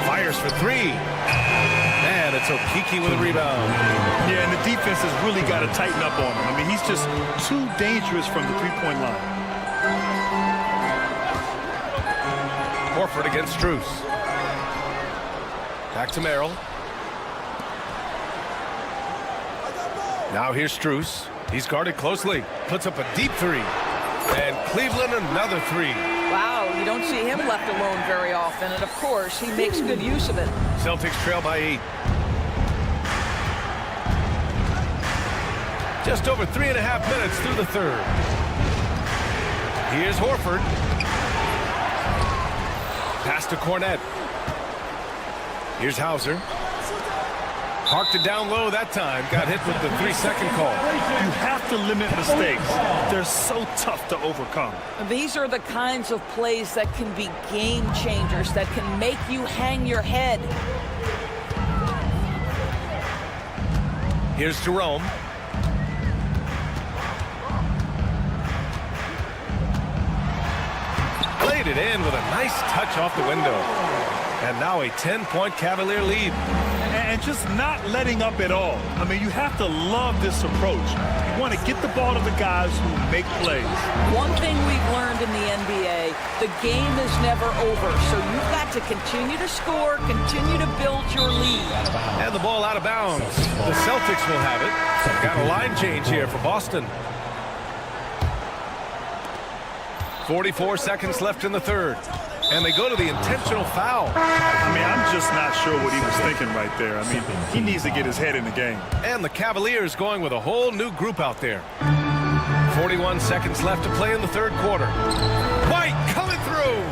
Fires for 3. And it's Okiki with a rebound. Yeah, and the defense has really got to tighten up on him. I mean, he's just too dangerous from the three-point line. Horford against Strus. Back to Merrill. Now here's Strus. He's guarded closely. Puts up a deep 3. And Cleveland another 3. Wow, you don't see him left alone very often. And of course, he makes good use of it. Celtics trail by 8. Just over 3.5 minutes through the third. Here's Horford. Pass to Cornette. Here's Hauser. Parked it down low that time. Got hit with the 3-second call. You have to limit mistakes. They're so tough to overcome. These are the kinds of plays that can be game changers, that can make you hang your head. Here's Jerome. Played it in with a nice touch off the window. And now a 10-point Cavalier lead. And just not letting up at all. I mean, you have to love this approach. You want to get the ball to the guys who make plays. One thing we've learned in the NBA, the game is never over. So you've got to continue to score, continue to build your lead. And the ball out of bounds. The Celtics will have it. Got a line change here for Boston. 44 seconds left in the third. And they go to the intentional foul. I mean, I'm just not sure what he was thinking right there. I mean, he needs to get his head in the game. And the Cavaliers going with a whole new group out there. 41 seconds left to play in the third quarter. White coming through.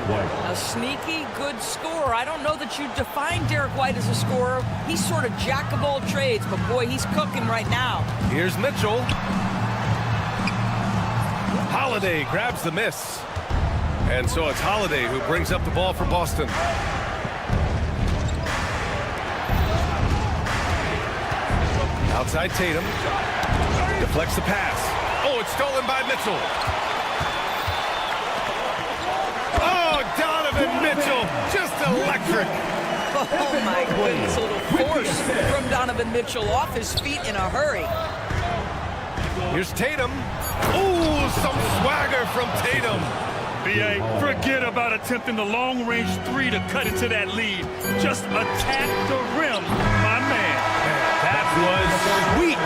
A sneaky good scorer. I don't know that you define Derek White as a scorer. He's sort of jack of all trades, but boy, he's cooking right now. Here's Mitchell. Holiday grabs the miss. And so it's Holiday who brings up the ball for Boston. Outside Tatum. Deflects the pass. Oh, it's stolen by Mitchell. Oh, Donovan Mitchell, just electric. Oh, my goodness. A little force from Donovan Mitchell off his feet in a hurry. Here's Tatum. Ooh, some swagger from Tatum. B.A., forget about attempting the long-range three to cut into that lead. Just attack the rim, my man. That was sweet.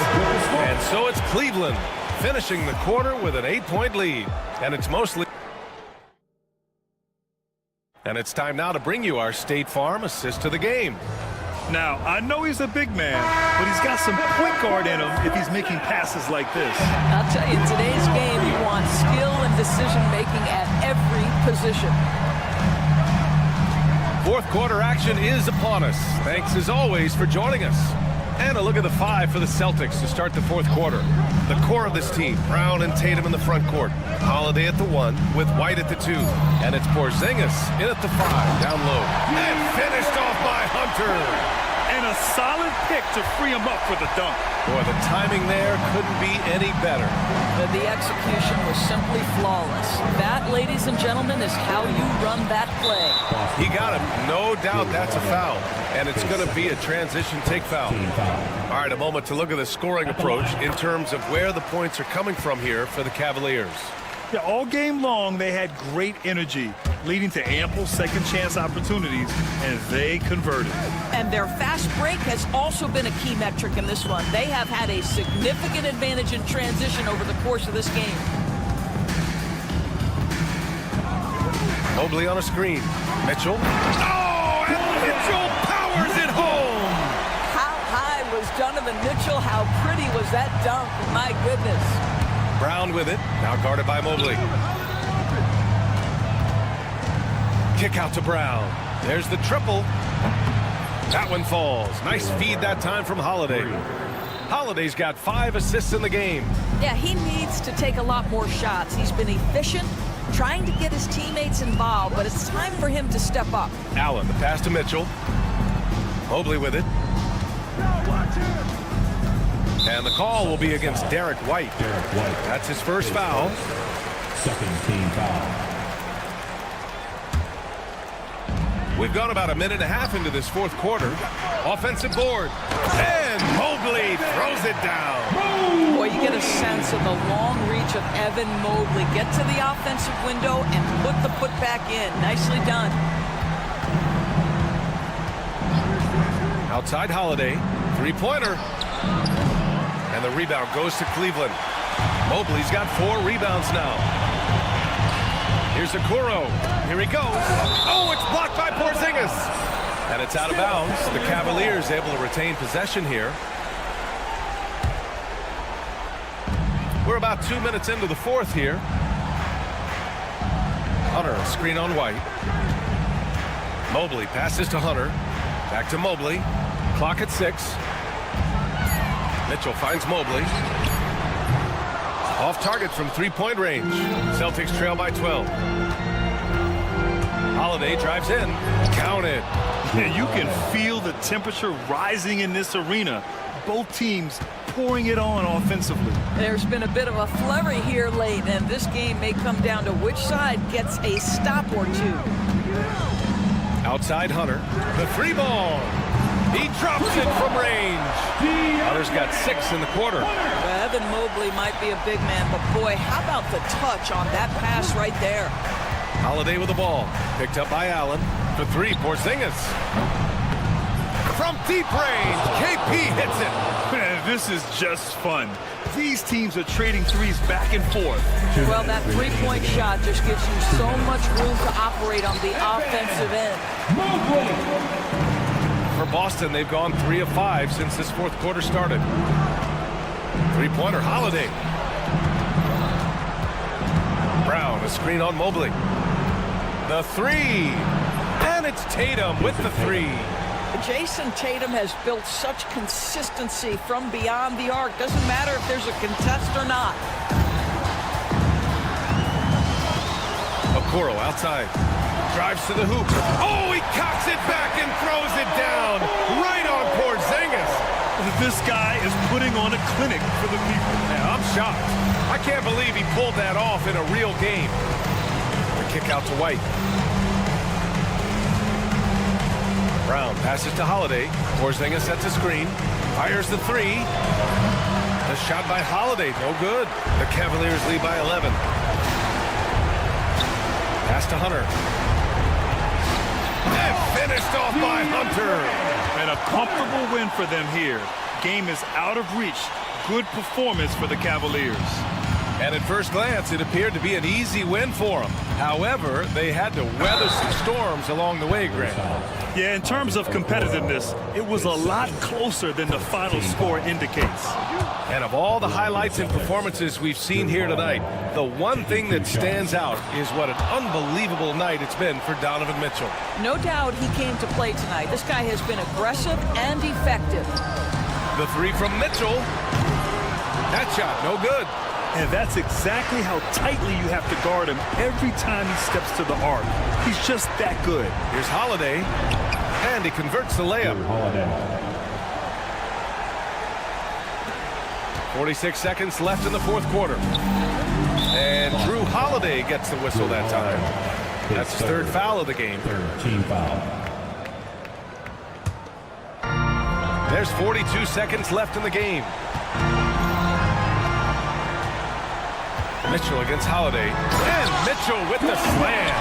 And so it's Cleveland finishing the quarter with an 8-point lead. And it's time now to bring you our State Farm assist to the game. Now, I know he's a big man, but he's got some point guard in him if he's making passes like this. I'll tell you, in today's game, you want skill and decision-making at every position. Fourth quarter action is upon us. Thanks, as always, for joining us. And a look at the 5 for the Celtics to start the fourth quarter. The core of this team, Brown and Tatum in the front court. Holiday at the 1 with White at the 2. And it's Porzingis in at the 5, down low. And finished off by Hunter. And a solid pick to free him up for the dunk. Boy, the timing there couldn't be any better. The execution was simply flawless. That, ladies and gentlemen, is how you run that play. He got him. No doubt that's a foul. And it's going to be a transition take foul. All right, a moment to look at the scoring approach in terms of where the points are coming from here for the Cavaliers. Yeah, all game long, they had great energy, leading to ample second-chance opportunities, and they converted. And their fast break has also been a key metric in this one. They have had a significant advantage in transition over the course of this game. Mobley on a screen. Mitchell. Oh, and Mitchell powers it home. How high was Donovan Mitchell? How pretty was that dunk? My goodness. Brown with it, now guarded by Mobley. Kick out to Brown. There's the triple. That one falls. Nice feed that time from Holiday. Holiday's got 5 assists in the game. Yeah, he needs to take a lot more shots. He's been efficient, trying to get his teammates involved, but it's time for him to step up. Allen, the pass to Mitchell. Mobley with it. And the call will be against Derek White. That's his first foul. Second team foul. We've gone about a minute and a half into this fourth quarter. Offensive board. And Mobley throws it down. Boy, you get a sense of the long reach of Evan Mobley. Get to the offensive window and put the putback in. Nicely done. Outside Holiday. Three-pointer. And the rebound goes to Cleveland. Mobley's got 4 rebounds now. Here's Okoro. Here he goes. Oh, it's blocked by Porzingis. And it's out of bounds. The Cavaliers able to retain possession here. We're about 2 minutes into the fourth here. Hunter, screen on White. Mobley passes to Hunter. Back to Mobley. Clock at 6. Mitchell finds Mobley. Off target from three-point range. Celtics trail by 12. Holiday drives in. Counted. Yeah, you can feel the temperature rising in this arena. Both teams pouring it on offensively. There's been a bit of a flurry here late, and this game may come down to which side gets a stop or two. Outside Hunter. The 3-ball. He drops it from range. Hunter's got 6 in the quarter. Well, Evan Mobley might be a big man, but boy, how about the touch on that pass right there? Holiday with the ball. Picked up by Allen. For 3, Porzingis. From deep range, KP hits it. Man, this is just fun. These teams are trading threes back and forth. Well, that three-point shot just gives you so much room to operate on the offensive end. For Boston, they've gone 3 of 5 since this fourth quarter started. Three-pointer, Holiday. Brown, a screen on Mobley. The three. And it's Tatum with the three. Jason Tatum has built such consistency from beyond the arc. Doesn't matter if there's a contest or not. Okoro outside. Drives to the hoop. Oh, he cocks it back and throws it down. Right on Porzingis. This guy is putting on a clinic for the people. Yeah, I'm shocked. I can't believe he pulled that off in a real game. The kick out to White. Brown passes to Holiday. Porzingis sets a screen. Fires the three. The shot by Holiday, no good. The Cavaliers lead by 11. Pass to Hunter. And finished off by Hunter. And a comfortable win for them here. Game is out of reach. Good performance for the Cavaliers. And at first glance, it appeared to be an easy win for them. However, they had to weather some storms along the way, Grant. Yeah, in terms of competitiveness, it was a lot closer than the final score indicates. And of all the highlights and performances we've seen here tonight, the one thing that stands out is what an unbelievable night it's been for Donovan Mitchell. No doubt he came to play tonight. This guy has been aggressive and effective. The three from Mitchell. That shot, no good. And that's exactly how tightly you have to guard him every time he steps to the arc. He's just that good. Here's Holiday. And he converts the layup. 46 seconds left in the fourth quarter. And Drew Holiday gets the whistle that time. That's his third foul of the game. Team foul. There's 42 seconds left in the game. Mitchell against Holiday. And Mitchell with the slam.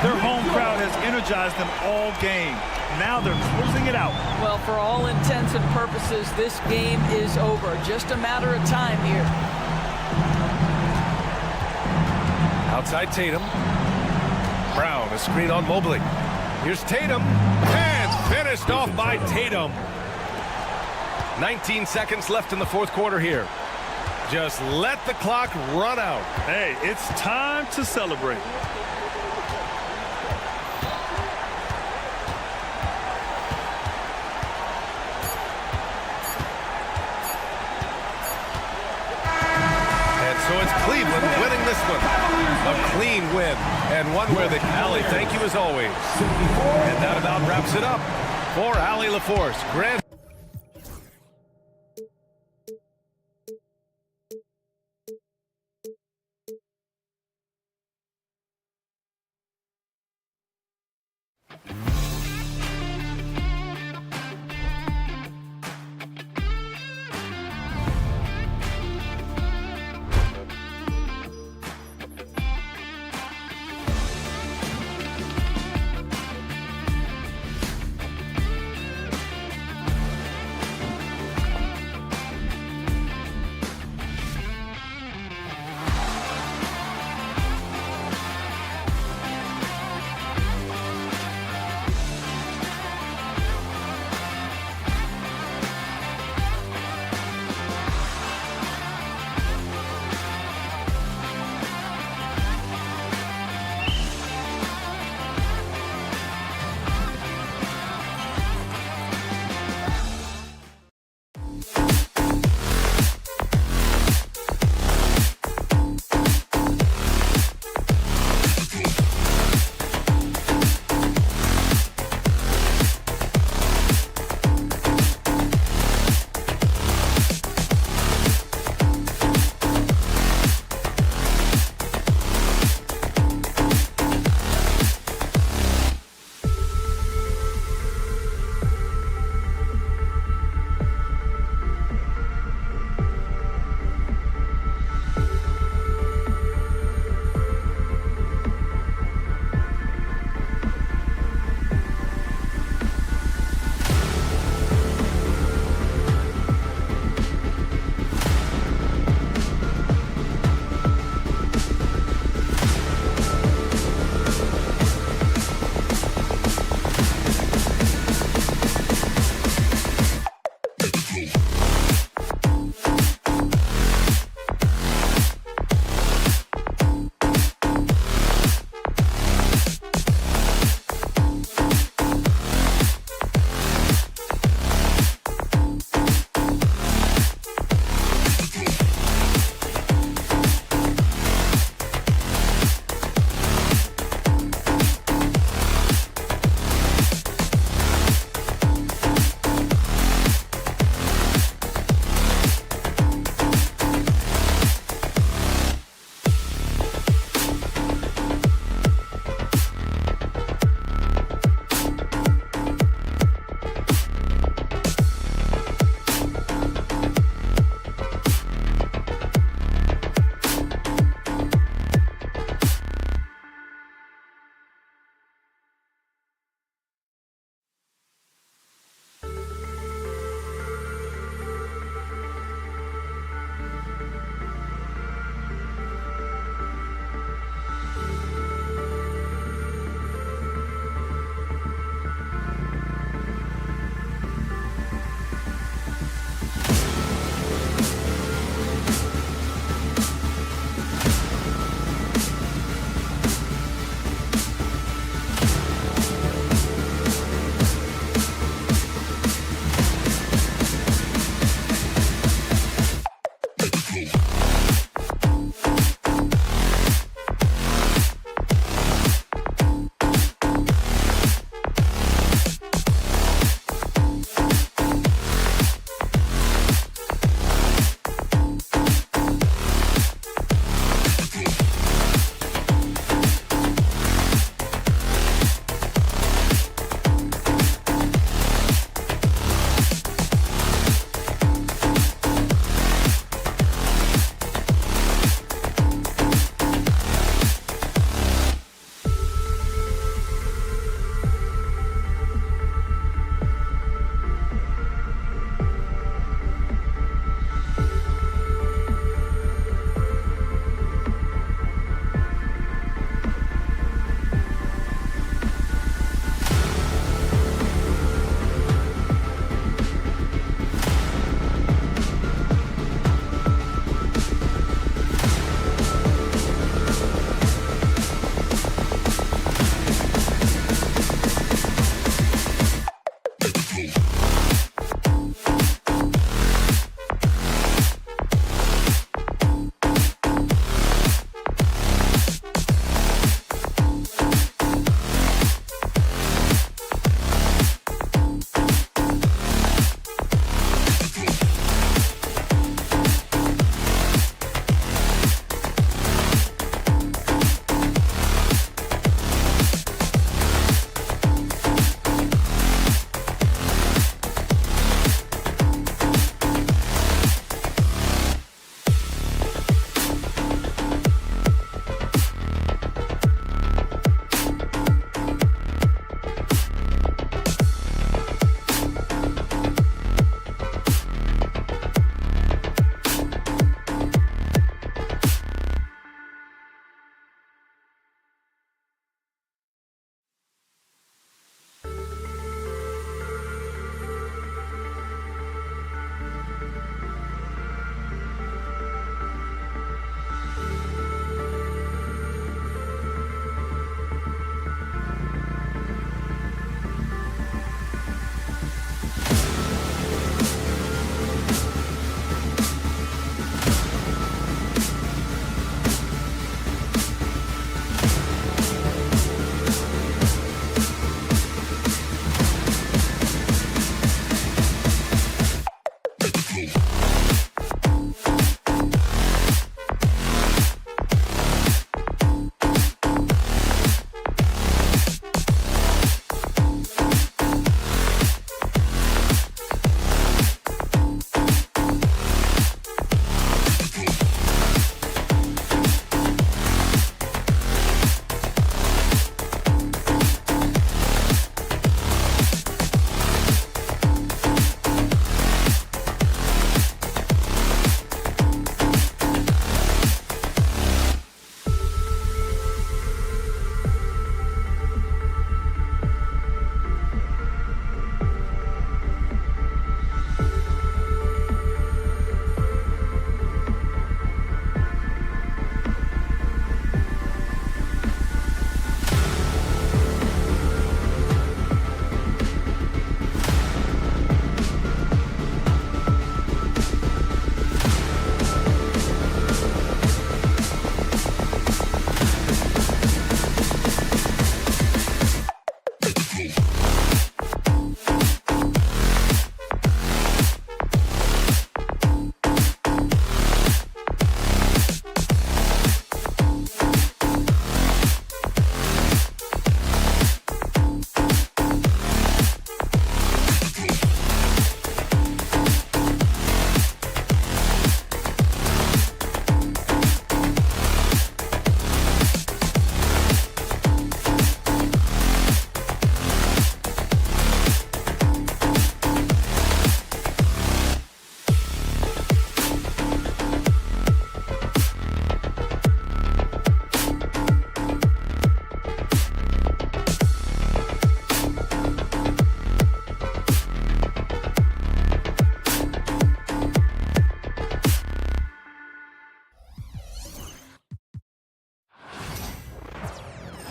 Their home crowd has energized them all game. Now they're closing it out. Well, for all intents and purposes, this game is over. Just a matter of time here. Outside Tatum. Brown, a screen on Mobley. Here's Tatum. And finished off by Tatum. 19 seconds left in the fourth quarter here. Just let the clock run out. Hey, it's time to celebrate. And so it's Cleveland winning this one. A clean win, and one where the Allie, thank you as always. And that about wraps it up for Allie LaForce. Grand.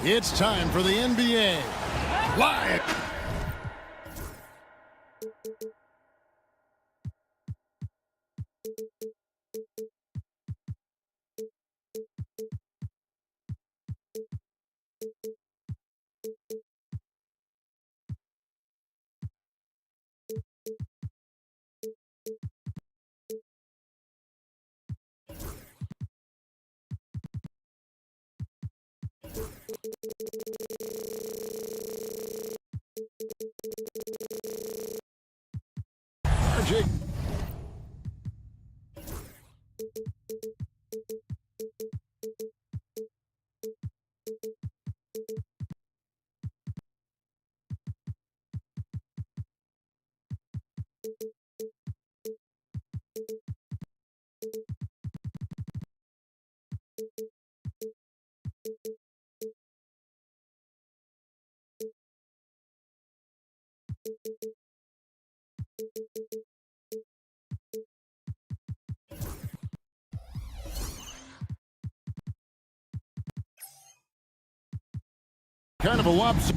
It's time for the NBA Live. RJ. Kind of a lopsided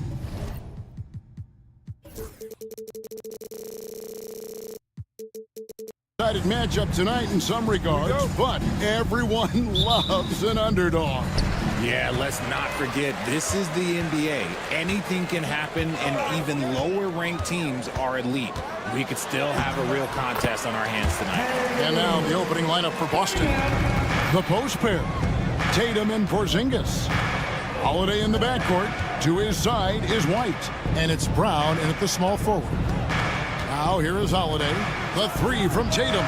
matchup tonight in some regards, but everyone loves an underdog. Yeah, let's not forget, this is the NBA. Anything can happen, and even lower-ranked teams are elite. We could still have a real contest on our hands tonight. And now the opening lineup for Boston. The post pair, Tatum and Porzingis. Holiday in the backcourt. To his side is White, and it's Brown in at the small forward. Now here is Holiday. The three from Tatum.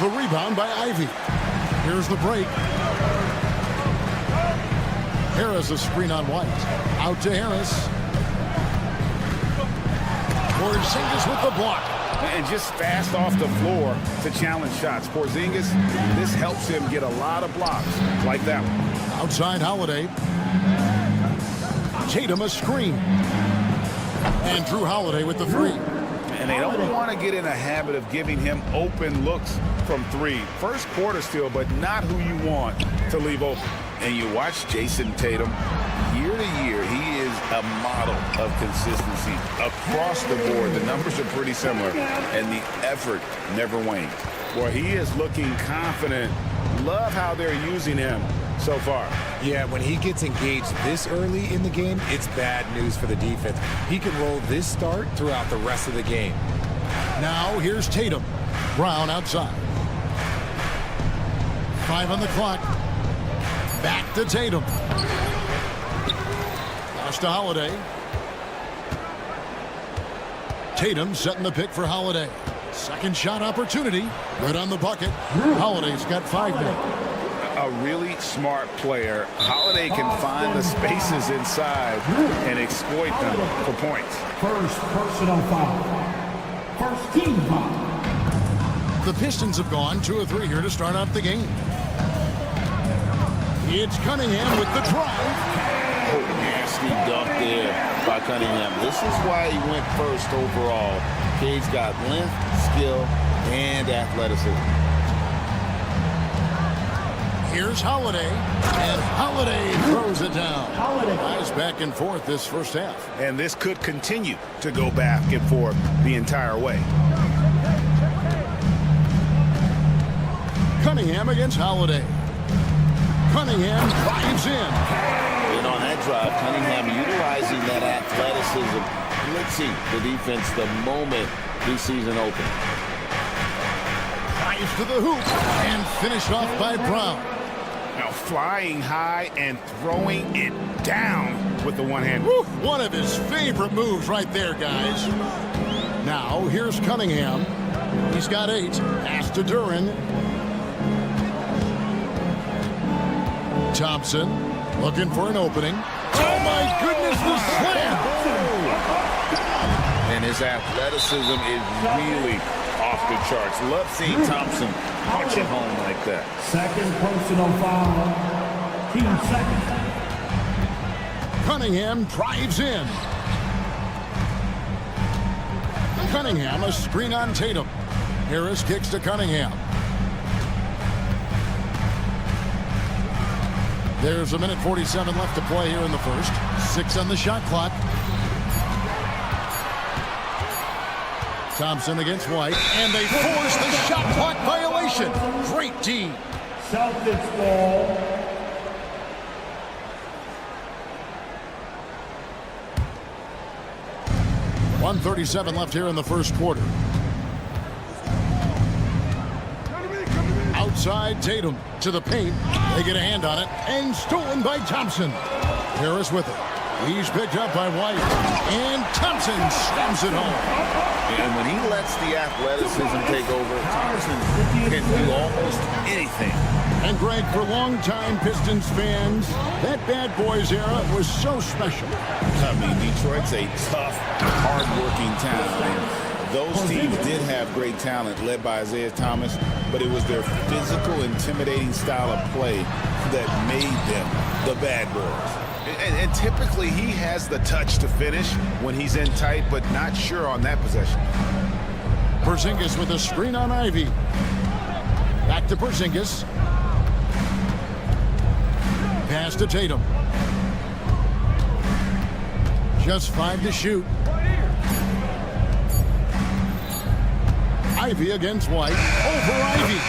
The rebound by Ivy. Here's the break. Harris a screen on White. Out to Harris. Porzingis with the block. And just fast off the floor to challenge shots. Porzingis, this helps him get a lot of blocks like that one. Outside Holiday. Tatum a screen. And Drew Holiday with the three. And they don't want to get in a habit of giving him open looks from three. First quarter still, but not who you want to leave open. And you watch Jason Tatum, year to year, he is a model of consistency across the board. The numbers are pretty similar, and the effort never wanes. Well, he is looking confident. Love how they're using him so far. Yeah, when he gets engaged this early in the game, it's bad news for the defense. He can roll this start throughout the rest of the game. Now here's Tatum. Brown outside. 5 on the clock. Back to Tatum. Pass to Holiday. Tatum setting the pick for Holiday. Second shot opportunity. Good on the bucket. Holiday's got 5 now. A really smart player. Holiday can find the spaces inside and exploit them for points. First personal foul. First team foul. The Pistons have gone 2 of 3 here to start off the game. It's Cunningham with the drive. Oh, nasty dunk there by Cunningham. This is why he went first overall. Cade's got length, skill, and athleticism. Here's Holiday, and Holiday throws it down. Nice back and forth this first half. And this could continue to go back and forth the entire way. Cunningham against Holiday. Cunningham drives in. And on that drive, Cunningham utilizing that athleticism, blitzing the defense the moment he sees an open. Drives to the hoop, and finished off by Brown. Now flying high and throwing it down with the one hand. Woo, one of his favorite moves right there, guys. Now, here's Cunningham. He's got 8. Pass to Duren. Thompson looking for an opening. Oh, my goodness, the slam! And his athleticism is really off the charts. Love seeing Thompson punch it home like that. Second personal foul. Team second. Cunningham drives in. Cunningham, a screen on Tatum. Harris kicks to Cunningham. There's a minute 47 left to play here in the first. 6 on the shot clock. Thompson against White, and they force the shot clock violation. Great team. Celtics ball. .137 left here in the first quarter. Outside Tatum to the paint. They get a hand on it, and stolen by Thompson. Harris with it. He's picked up by White, and Thompson slams it home. And when he lets the athleticism take over, Thompson can do almost anything. And Greg, for longtime Pistons fans, that Bad Boys era was so special. I mean, Detroit's a tough, hard-working town. And those teams did have great talent led by Isaiah Thomas, but it was their physical, intimidating style of play that made them the Bad Boys. And typically he has the touch to finish when he's in tight, but not sure on that possession. Porzingis with a screen on Ivy. Back to Porzingis. Pass to Tatum. Just 5 to shoot. Ivy against White. Over Ivy.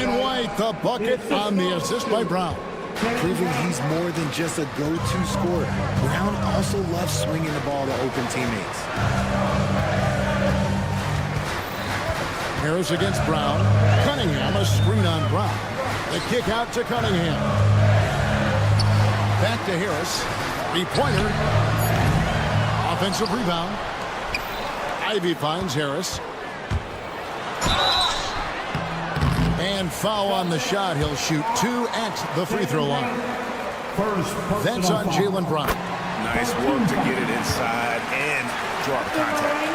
And White, the bucket on the assist by Brown. Proving he's more than just a go-to scorer. Brown also loves swinging the ball to open teammates. Harris against Brown. Cunningham, a screen on Brown. The kick out to Cunningham. Back to Harris. 3-pointer. Offensive rebound. Ivy finds Harris. And foul on the shot. He'll shoot 2 at the free throw line. That's on Jaylen Brown. Nice work to get it inside and draw the contact.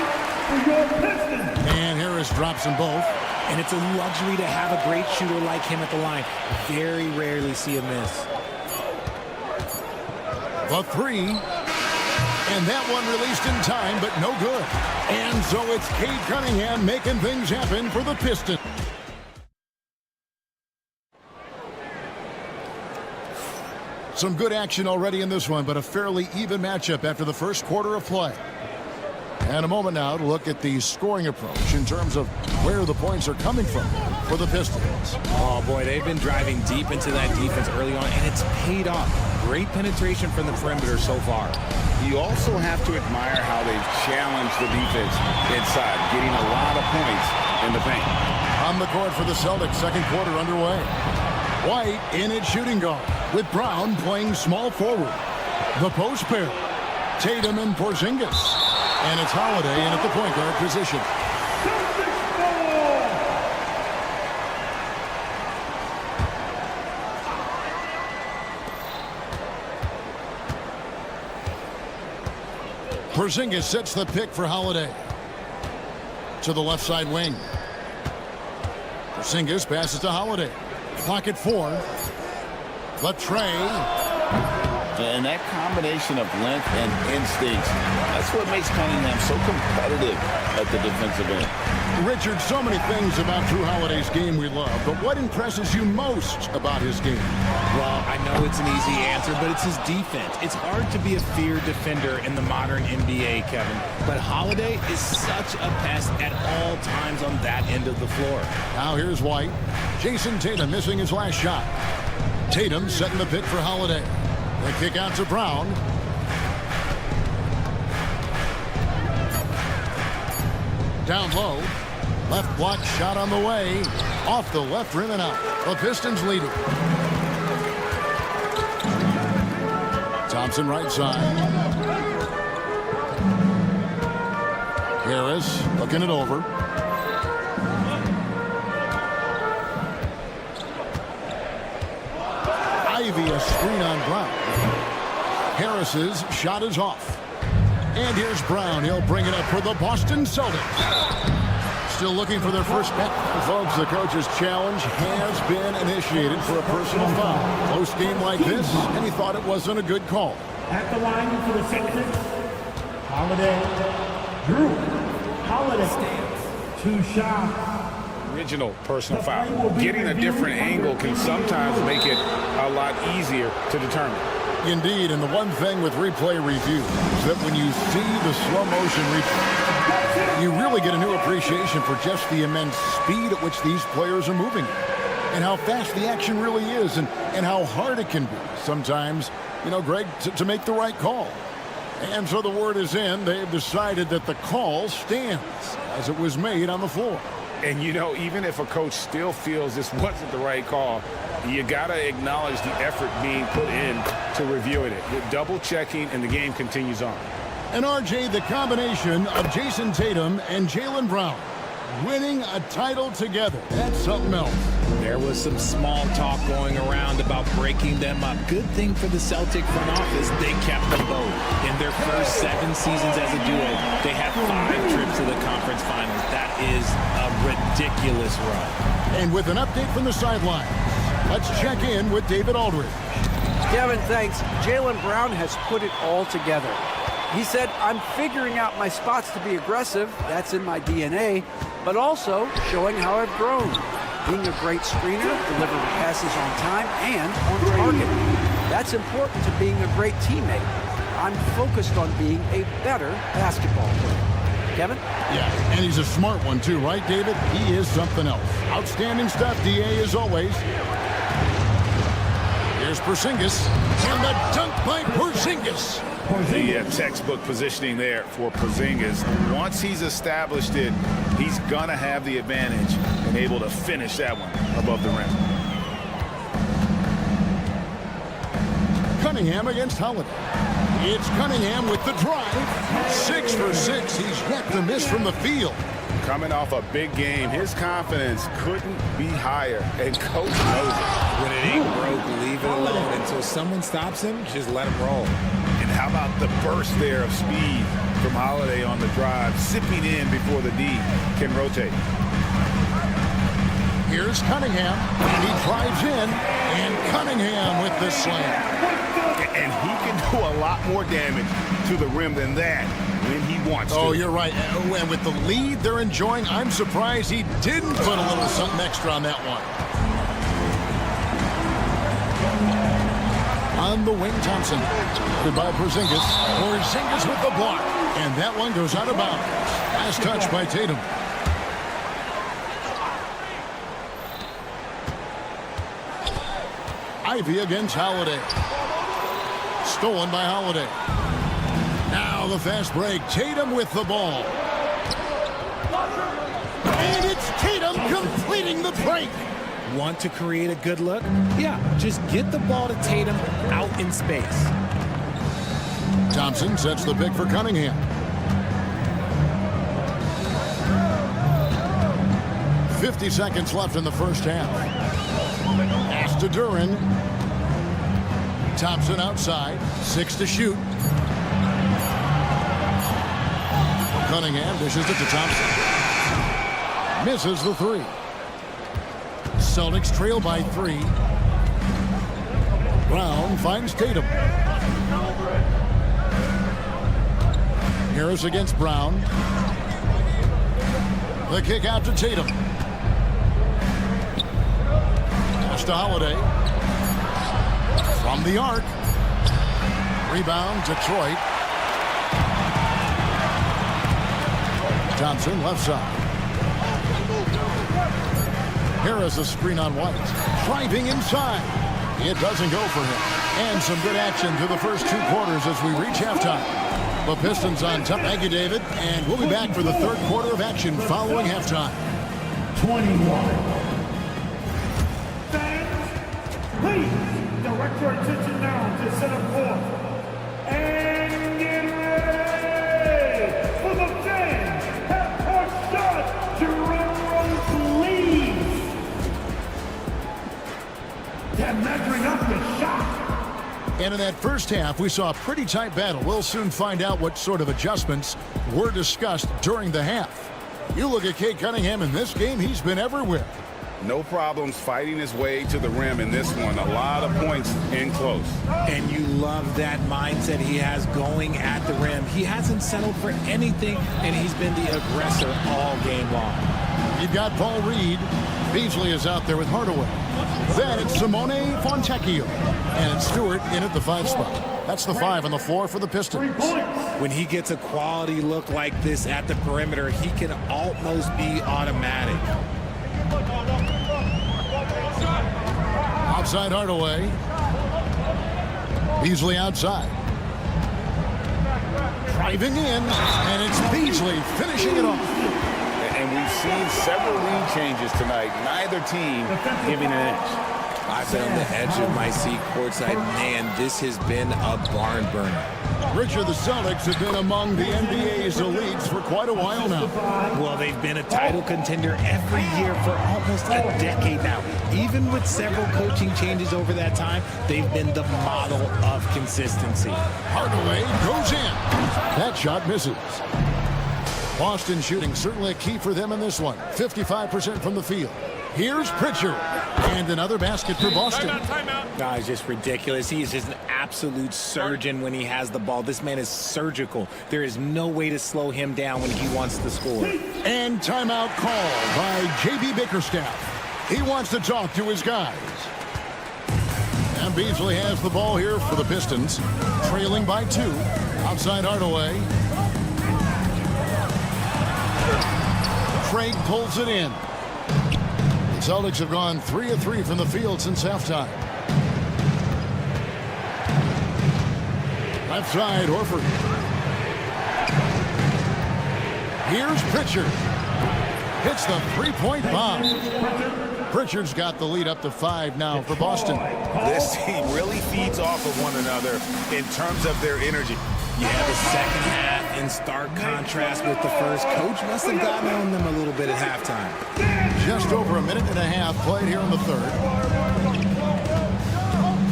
And Harris drops them both. And it's a luxury to have a great shooter like him at the line. Very rarely see a miss. The 3. And that one released in time, but no good. And so it's Cade Cunningham making things happen for the Pistons. Some good action already in this one, but a fairly even matchup after the first quarter of play. And a moment now to look at the scoring approach in terms of where the points are coming from for the Pistons. Oh, boy, they've been driving deep into that defense early on, and it's paid off. Great penetration from the perimeter so far. You also have to admire how they've challenged the defense inside, getting a lot of points in the paint. On the court for the Celtics, second quarter underway. White in at shooting guard, with Brown playing small forward. The post pair, Tatum and Porzingis. And it's Holiday in at the point guard position. Porzingis sets the pick for Holiday. To the left side wing. Porzingis passes to Holiday. Pocket 4. Latrey. And that combination of length and instincts, that's what makes Cunningham so competitive at the defensive end. Richard, so many things about Drew Holiday's game we love, but what impresses you most about his game? Well, I know it's an easy answer, but it's his defense. It's hard to be a feared defender in the modern NBA, Kevin. But Holiday is such a pest at all times on that end of the floor. Now here's White. Jason Tatum missing his last shot. Tatum setting the pick for Holiday. The kick out to Brown. Down low. Left block shot on the way. Off the left rim and out. The Pistons leading. Thompson right side. Harris looking it over. Ivy a screen on Brown. Harris's shot is off. And here's Brown. He'll bring it up for the Boston Celtics. Still looking for their first bet. Folks, the coach's challenge has been initiated for a personal foul. Close game like this, and he thought it wasn't a good call. At the line for the Celtics, Holiday, Drew Holiday. 2 shots. Original personal foul. Getting a different angle can sometimes make it a lot easier to determine. Indeed, and the one thing with replay review is that when you see the slow motion replay, you really get a new appreciation for just the immense speed at which these players are moving and how fast the action really is and how hard it can be sometimes, you know, Greg, to make the right call. And so the word is in. They've decided that the call stands as it was made on the floor. And, you know, even if a coach still feels this wasn't the right call, you got to acknowledge the effort being put in to reviewing it. You're double checking, and the game continues on. And RJ, the combination of Jason Tatum and Jaylen Brown winning a title together. That's something else. There was some small talk going around about breaking them up. Good thing for the Celtic front office, they kept them both. In their first 7 seasons as a duo, they had 5 trips to the conference finals. That is a ridiculous run. And with an update from the sideline, let's check in with David Aldridge. Kevin, thanks. Jaylen Brown has put it all together. He said, I'm figuring out my spots to be aggressive. That's in my DNA. But also showing how I've grown. Being a great screener, delivering passes on time and on target. That's important to being a great teammate. I'm focused on being a better basketball player. Kevin? Yeah, and he's a smart one too, right, David? He is something else. Outstanding stuff, DA, as always. Here's Porzingis, and the dunk by Porzingis. The textbook positioning there for Porzingis. Once he's established it, he's going to have the advantage and able to finish that one above the rim. Cunningham against Holiday. It's Cunningham with the drive. 6 for 6. He's yet to miss from the field. Coming off a big game, his confidence couldn't be higher, and coach knows it. When it ain't broke, leave it alone. Until someone stops him, just let him roll. And how about the burst there of speed from Holiday on the drive, zipping in before the D can rotate. Here's Cunningham, and he drives in, and Cunningham with the slam. And he can do a lot more damage to the rim than that when he wants to. Oh, you're right. And with the lead they're enjoying, I'm surprised he didn't put a little something extra on that one. On the wing, Thompson. Goodbye, Porzingis. Porzingis with the block. And that one goes out of bounds. Last touch by Tatum. Ivy against Holiday. Stolen by Holiday. Now the fast break. Tatum with the ball. And it's Tatum completing the break. Want to create a good look? Yeah, just get the ball to Tatum out in space. Thompson sets the pick for Cunningham. 50 seconds left in the first half. Pass to Duren. Thompson outside. 6 to shoot. Cunningham dishes it to Thompson. Misses the 3. Celtics trail by 3. Brown finds Tatum. Harris against Brown. The kick out to Tatum. Pass to Holiday. From the arc. Rebound, Detroit. Thompson left side. Harris a screen on White. Driving inside. It doesn't go for him. And some good action through the first 2 quarters as we reach halftime. The Pistons on top. Thank you, David. And we'll be back for the third quarter of action following halftime. 21. Fans, please direct your attention now to center court. And get ready for the fans. Half-court shot. Drum roll, please. They're measuring up the shot. And in that first half, we saw a pretty tight battle. We'll soon find out what sort of adjustments were discussed during the half. You look at Cade Cunningham in this game, he's been everywhere. No problems fighting his way to the rim in this one. A lot of points in close. And you love that mindset he has going at the rim. He hasn't settled for anything, and he's been the aggressor all game long. You've got Paul Reed. Beasley is out there with Hardaway. Then it's Simone Fontecchio. And it's Stewart in at the 5 spot. That's the 5 on the floor for the Pistons. When he gets a quality look like this at the perimeter, he can almost be automatic. Outside Hardaway. Beasley outside. Driving in, and it's Beasley finishing it off. And we've seen several lead changes tonight. Neither team giving an inch. I've been on the edge of my seat courtside. Man, this has been a barn burner. Richard, the Celtics have been among the NBA's elites for quite a while now. Well, they've been a title contender every year for almost a decade now. Even with several coaching changes over that time, they've been the model of consistency. Hardaway goes in. That shot misses. Boston shooting certainly a key for them in this one. 55% from the field. Here's Pritchard. And another basket for Boston. No, it's just ridiculous. He is just an absolute surgeon when he has the ball. This man is surgical. There is no way to slow him down when he wants to score. And timeout call by J.B. Bickerstaff. He wants to talk to his guys. And Beasley has the ball here for the Pistons. Trailing by 2. Outside Hardaway. Craig pulls it in. The Celtics have gone 3 of 3 from the field since halftime. Left side, Horford. Here's Pritchard. Hits the 3-point bomb. Pritchard's got the lead up to 5 now for Boston. This team really feeds off of one another in terms of their energy. Yeah, the second half in stark contrast with the first. Coach must have gotten on them a little bit at halftime. Just over a minute and a half played here in the third.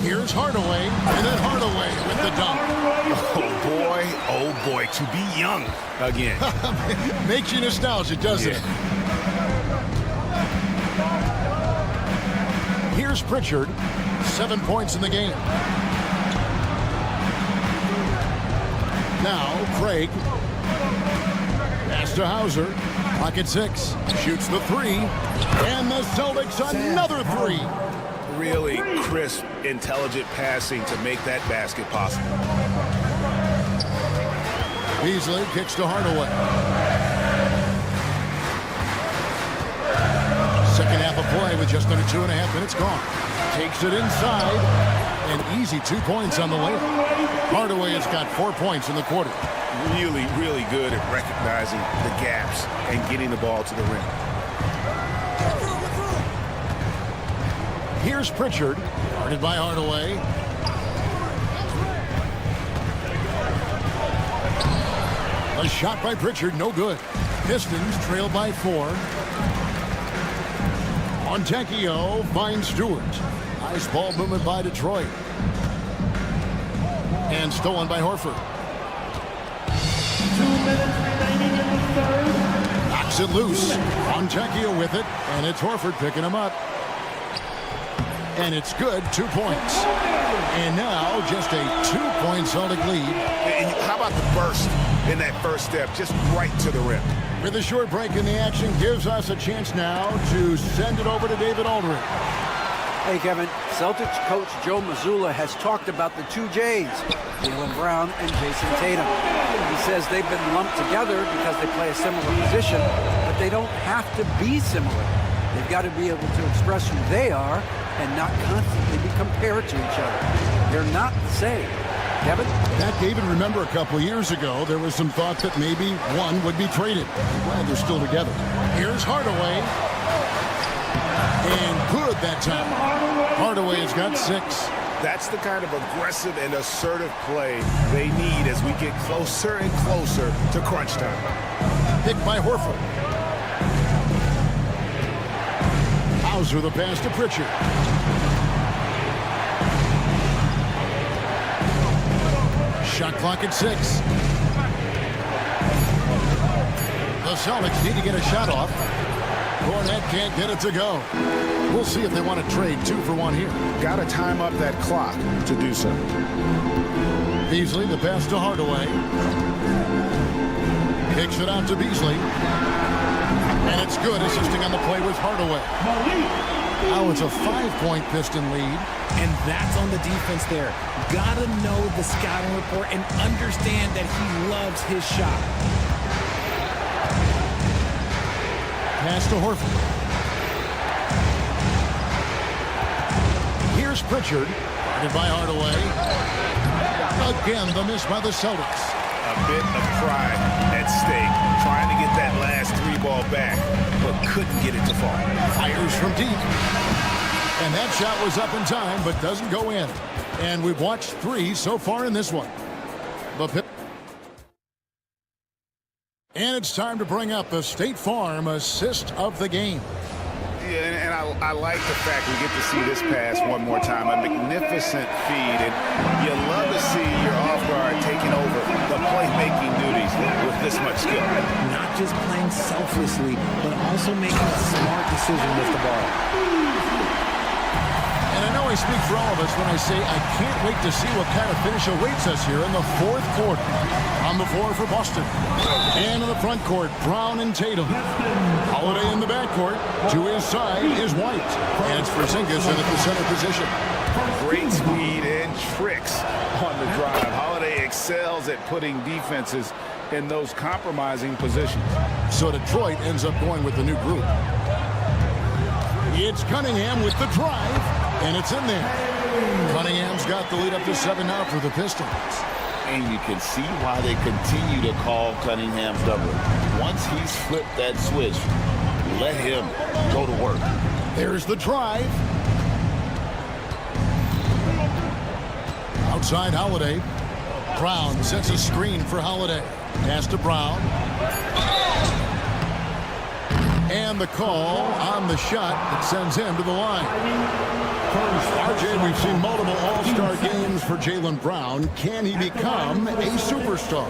Here's Hardaway, and then Hardaway with the dunk. Oh boy, to be young again. Makes you nostalgic, doesn't it? Here's Pritchard, 7 points in the game. Now, Craig. Pass to Hauser. Pocket 6. Shoots the 3. And the Celtics another 3. Really crisp, intelligent passing to make that basket possible. Beasley kicks to Hardaway. Second half of play with just under 2.5 minutes gone. Takes it inside. An easy 2 points on the layup. Hardaway has got 4 points in the quarter. Really, really good at recognizing the gaps and getting the ball to the rim. Here's Pritchard, guarded by Hardaway. A shot by Pritchard, no good. Pistons trail by 4. Montecchio finds Stewart. Nice ball movement by Detroit. And stolen by Horford. 2 minutes remaining in the third. Knocks it loose. Montecchio with it, and it's Horford picking him up. And it's good, 2 points. And now just a 2-point Celtic lead. And how about the burst in that first step, just right to the rim? With a short break in the action, gives us a chance now to send it over to David Aldridge. Hey, Kevin. Celtics coach Joe Mazzulla has talked about the two J's, Jaylen Brown and Jason Tatum. He says they've been lumped together because they play a similar position, but they don't have to be similar. They've got to be able to express who they are and not constantly be compared to each other. They're not the same. Kevin? That, David, remember a couple of years ago, there was some thought that maybe one would be traded. Glad they're still together. Here's Hardaway. And good that time. Hardaway has got 6. That's the kind of aggressive and assertive play they need as we get closer and closer to crunch time. Picked by Horford. Hauser the pass to Pritchard. Shot clock at 6. The Celtics need to get a shot off. Cornette can't get it to go. We'll see if they want to trade 2 for 1 here. Got to time up that clock to do so. Beasley, the pass to Hardaway. Kicks it out to Beasley. And it's good, assisting on the play with Hardaway. Now it's a 5-point Piston lead. And that's on the defense there. Gotta know the scouting report and understand that he loves his shot. Pass to Horford. Here's Pritchard, guarded by Hardaway. Again, the miss by the Celtics. A bit of pride at stake, trying to get that last 3 ball back, but couldn't get it to fall. Fires from deep. And that shot was up in time, but doesn't go in. And we've watched 3 so far in this one. And it's time to bring up the State Farm assist of the game. Yeah, and I like the fact we get to see this pass one more time. A magnificent feed, and you love to see your off guard taking over the playmaking duties with this much skill. Not just playing selflessly, but also making a smart decision with the ball. And I know I speak for all of us when I say I can't wait to see what kind of finish awaits us here in the 4th quarter. On the floor for Boston. And in the front court, Brown and Tatum. Holiday in the backcourt. To his side is White. And it's Porzingis in at the center position. Great speed and tricks on the drive. Holiday excels at putting defenses in those compromising positions. So Detroit ends up going with the new group. It's Cunningham with the drive, and it's in there. Cunningham's got the lead up to 7 now for the Pistons. And you can see why they continue to call Cunningham double. Once he's flipped that switch, let him go to work. There's the drive. Outside Holiday. Brown sets a screen for Holiday. Pass to Brown. And the call on the shot that sends him to the line. RJ, we've seen multiple all-star games for Jaylen Brown. Can he become a superstar?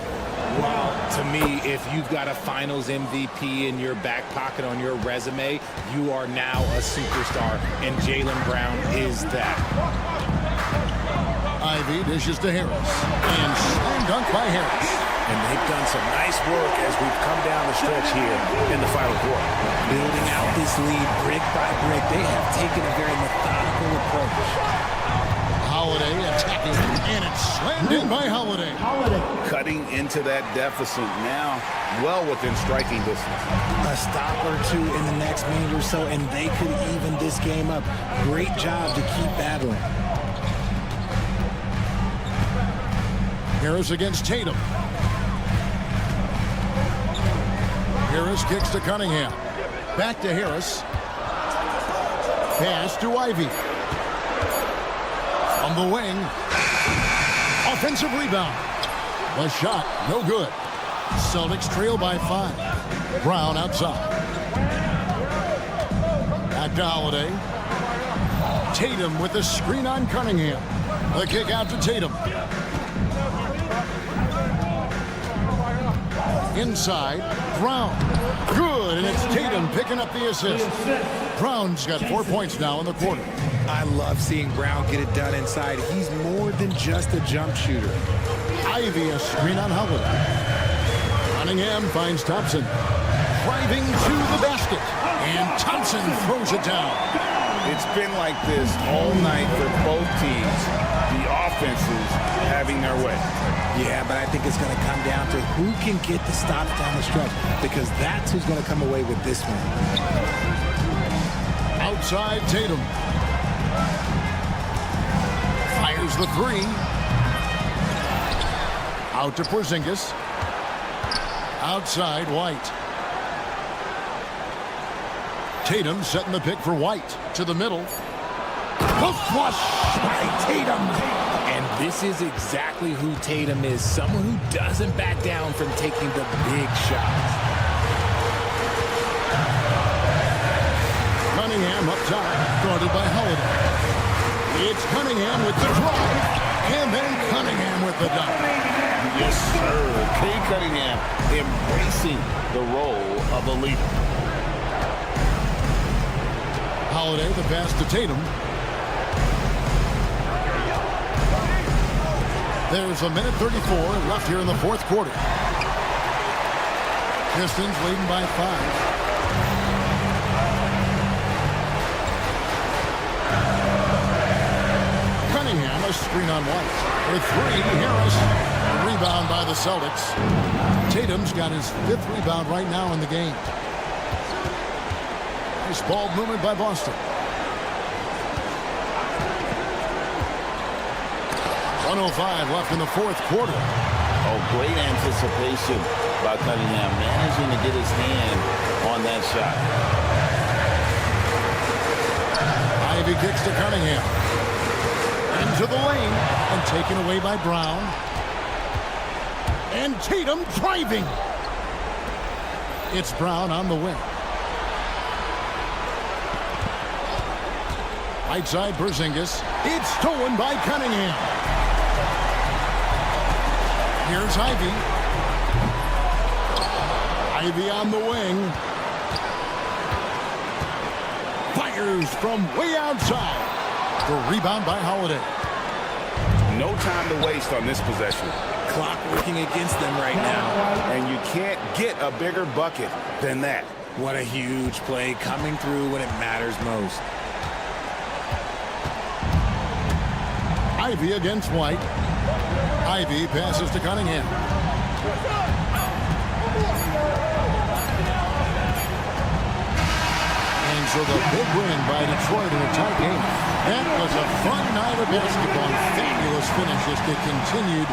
Well, to me, if you've got a finals MVP in your back pocket on your resume, you are now a superstar, and Jaylen Brown is that. Ivy dishes to Harris. And slam dunk by Harris. And they've done some nice work as we've come down the stretch here in the final quarter. Building out this lead brick by brick, they have taken a very methodical approach. Holiday Holiday attacking, and it's slammed in by Holiday. Cutting into that deficit now, well within striking distance. A stop or two in the next minute or so, and they could even this game up. Great job to keep battling. Harris against Tatum. Harris kicks to Cunningham. Back to Harris. Pass to Ivy. On the wing. Offensive rebound. The shot, no good. Celtics trail by 5. Brown outside. Back to Holiday. Tatum with the screen on Cunningham. The kick out to Tatum. Inside, Brown. Good, and it's Tatum picking up the assist. Brown's got 4 points now in the quarter. I love seeing Brown get it done inside. He's more than just a jump shooter. Ivy a screen on Holiday. Cunningham finds Thompson. Driving to the basket. And Thompson throws it down. It's been like this all night for both teams. The offenses having their way. Yeah, but I think it's going to come down to who can get the stops down the stretch, because that's who's going to come away with this one. Outside Tatum. Fires the 3. Out to Porzingis. Outside White. Tatum setting the pick for White. To the middle. The flush by Tatum. And this is exactly who Tatum is. Someone who doesn't back down from taking the big shots. Cunningham up top, guarded by Holiday. It's Cunningham with the drive, and then Cunningham with the dunk. Yes, sir. Cade Cunningham embracing the role of a leader. Holiday, the pass to Tatum. There's a minute 34 left here in the fourth quarter. Pistons leading by 5. Cunningham, a screen on White. With 3, Harris. A rebound by the Celtics. Tatum's got his 5th rebound right now in the game. Nice ball movement by Boston. 1:05 left in the fourth quarter. Oh, great anticipation by Cunningham, managing to get his hand on that shot. Ivy kicks to Cunningham. Into the lane and taken away by Brown. And Tatum driving. It's Brown on the wing. Right side Porzingis. It's stolen by Cunningham. Here's Ivy. Ivy on the wing. Fires from way outside. The rebound by Holiday. No time to waste on this possession. Clock working against them right now. And you can't get a bigger bucket than that. What a huge play, coming through when it matters most. Ivy against White. Ivy passes to Cunningham. And so the big win by Detroit in a tight game. That was a fun night of basketball. Fabulous finish as they continued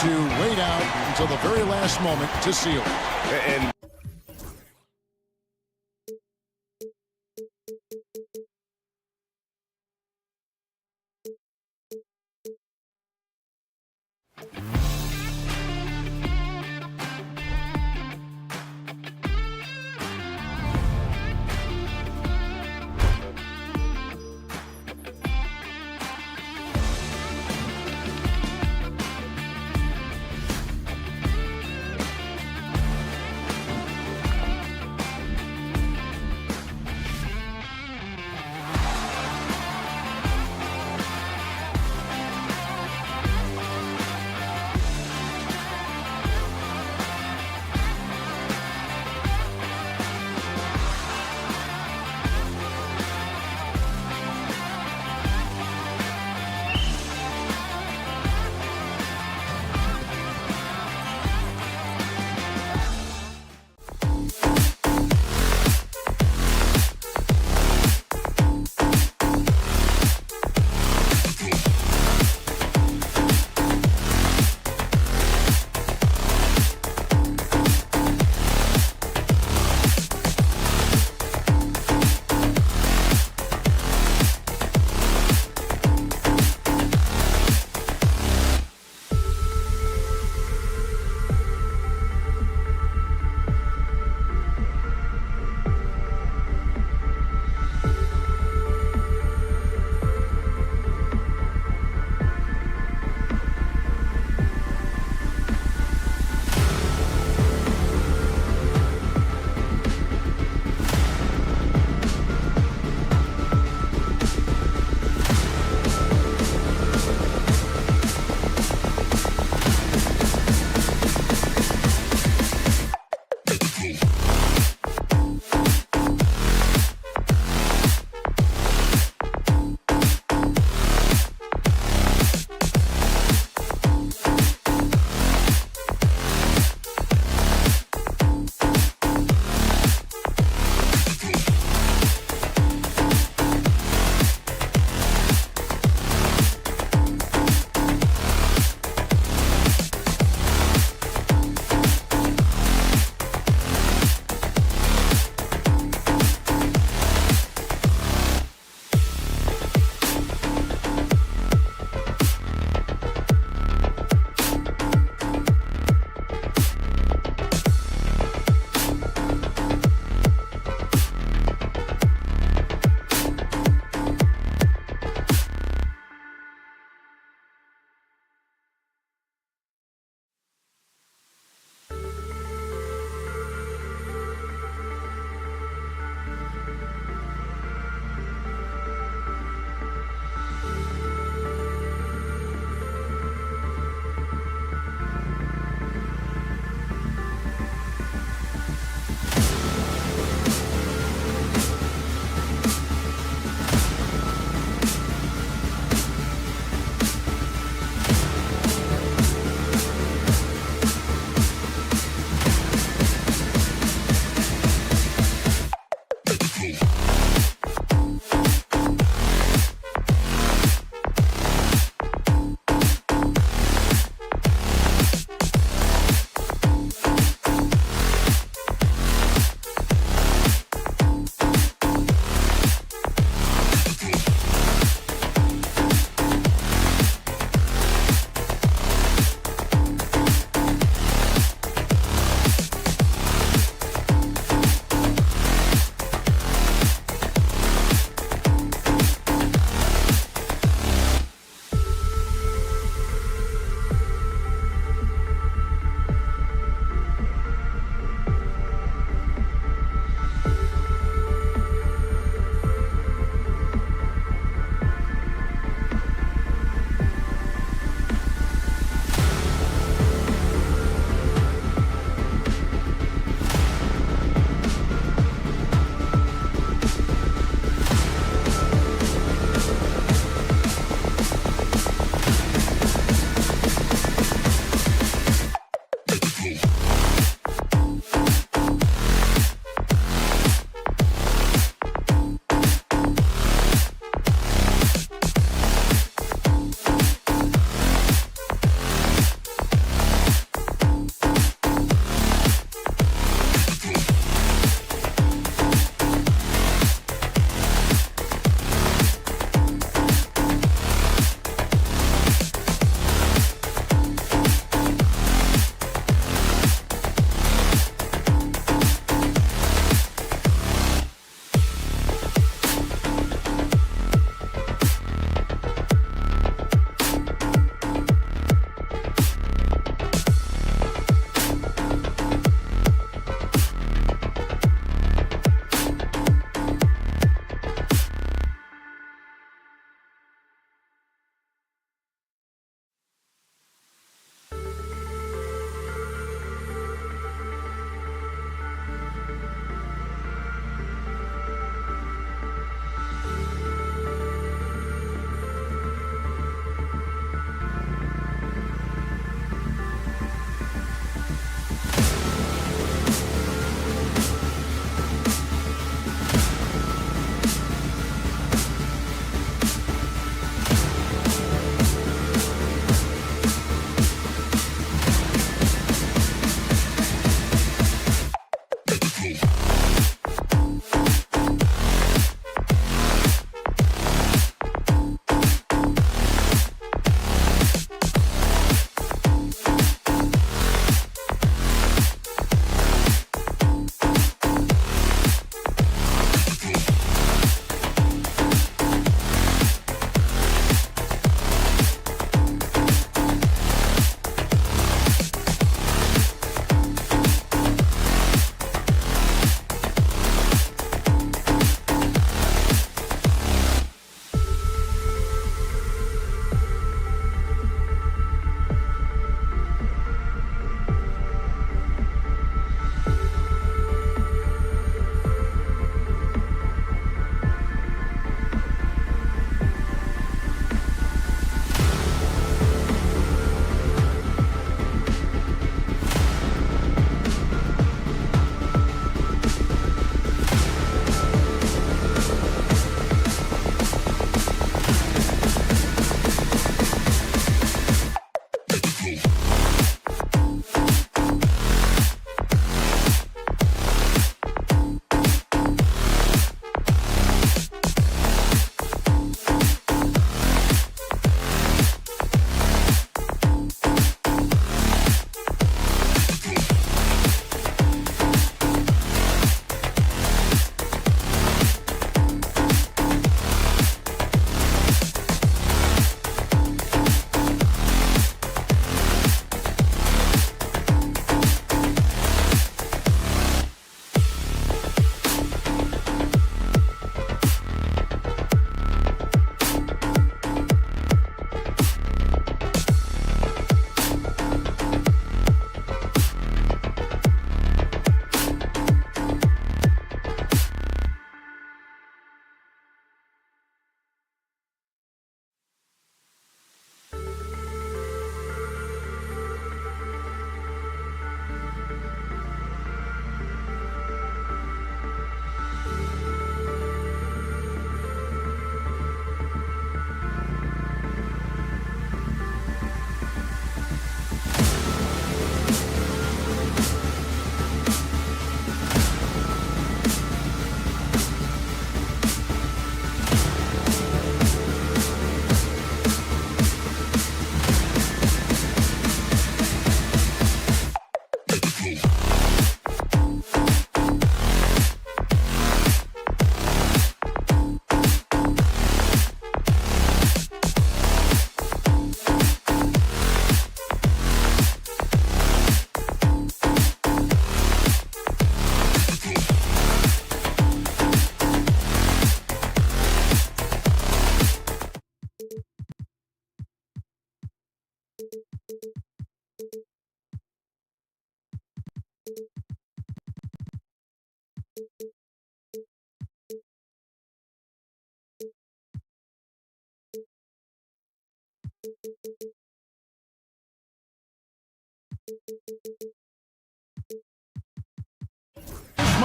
to wait out until the very last moment to seal it. And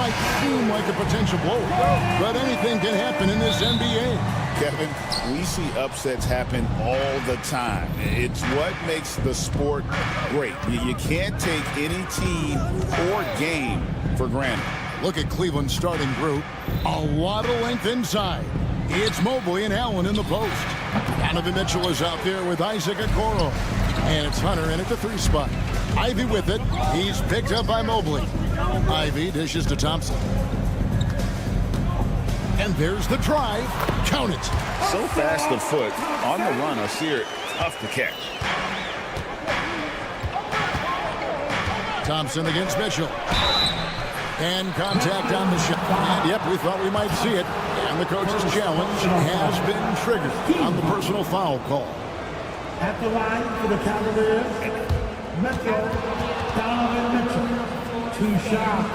might seem like a potential blowout, but anything can happen in this NBA. Kevin, we see upsets happen all the time. It's what makes the sport great. You can't take any team or game for granted. Look at Cleveland's starting group. A lot of length inside. It's Mobley and Allen in the post. Donovan Mitchell is out there with Isaac Okoro. And it's Hunter in at the 3 spot. Ivy with it. He's picked up by Mobley. Ivy dishes to Thompson. And there's the drive. Count it. So fast of foot, on the run, Asir, tough to catch. Thompson against Mitchell. And contact on the shot. And yep, we thought we might see it. And the coach's challenge has been triggered on the personal foul call. At the line for the Cavaliers, Donovan Mitchell. 2 shots.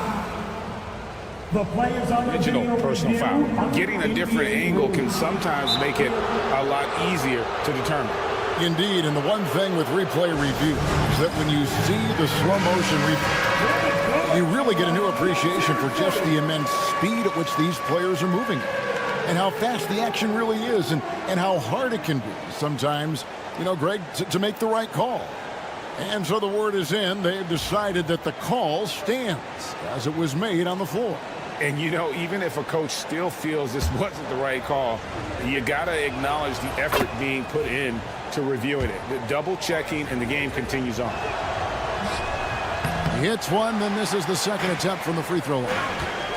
The players on the Original personal foul. Getting a different angle can sometimes make it a lot easier to determine. Indeed, and the one thing with replay review is that when you see the slow motion replay, you really get a new appreciation for just the immense speed at which these players are moving and how fast the action really is and how hard it can be sometimes, you know, Greg, to make the right call. And so the word is in. They've decided that the call stands as it was made on the floor. And, you know, even if a coach still feels this wasn't the right call, you got to acknowledge the effort being put in to reviewing it. The double checking, and the game continues on. He hits one, then this is the second attempt from the free throw line.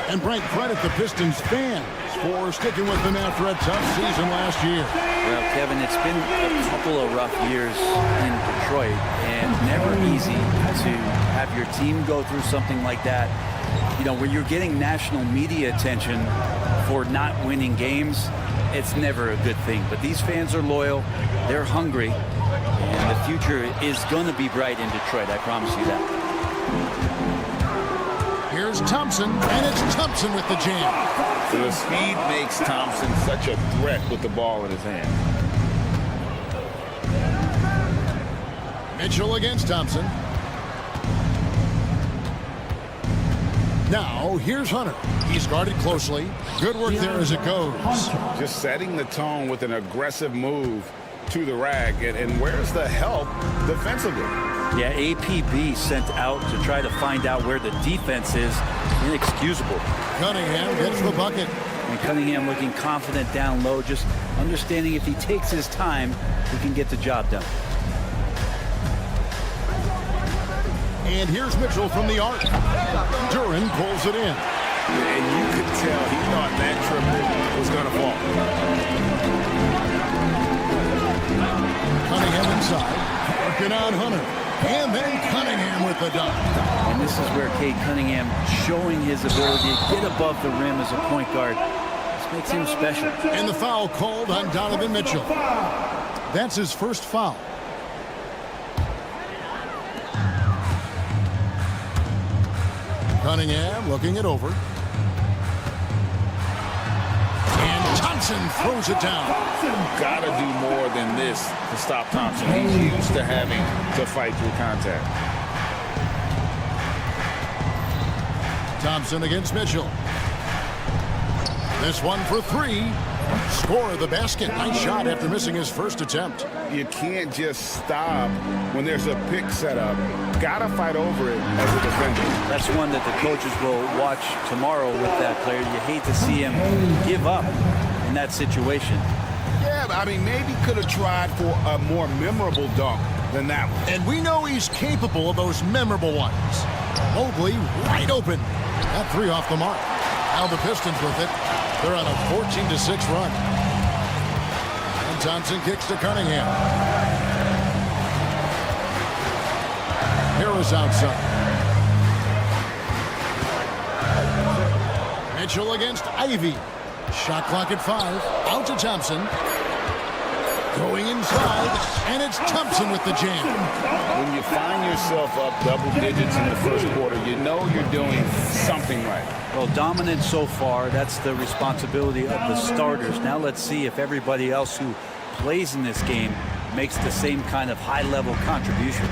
And Brent, credit the Pistons fans for sticking with them after a tough season last year. Well, Kevin, it's been a couple of rough years in Detroit, and never easy to have your team go through something like that. You know, when you're getting national media attention for not winning games, it's never a good thing. But these fans are loyal, they're hungry, and the future is going to be bright in Detroit, I promise you that. Here's Thompson, and it's Thompson with the jam. The speed makes Thompson such a threat with the ball in his hand. Mitchell against Thompson. Now, here's Hunter. He's guarded closely. Good work there as it goes. Just setting the tone with an aggressive move to the rack. And where's the help defensively? Yeah, APB sent out to try to find out where the defense is. Inexcusable. Cunningham gets the bucket. And Cunningham looking confident down low, just understanding if he takes his time, he can get the job done. And here's Mitchell from the arc. Duran pulls it in. And you could tell he thought that triple was going to fall. Cunningham inside. Working on Hunter. And then Cunningham with the dunk. And this is where Cade Cunningham showing his ability to get above the rim as a point guard. This makes him special. And the foul called on Donovan Mitchell. That's his first foul. Cunningham looking it over. And Thompson throws it down. Got to do more than this to stop Thompson. He's used to having to fight through contact. Thompson against Mitchell. This one for 3. Score the basket. Nice shot after missing his first attempt. You can't just stop when there's a pick set up. Gotta fight over it as a defender. That's one that the coaches will watch tomorrow with that player. You hate to see him give up in that situation. Yeah, I mean, maybe could have tried for a more memorable dunk than that one. And we know he's capable of those memorable ones. Mobley wide open. That 3 off the mark. Now the Pistons with it. They're on a 14-6 run. And Thompson kicks to Cunningham. Harris outside. Mitchell against Ivy. Shot clock at 5. Out to Thompson. Going inside, and it's Thompson with the jam. When you find yourself up double digits in the first quarter, you know you're doing something right. Well, dominant so far. That's the responsibility of the starters. Now let's see if everybody else who plays in this game makes the same kind of high-level contributions.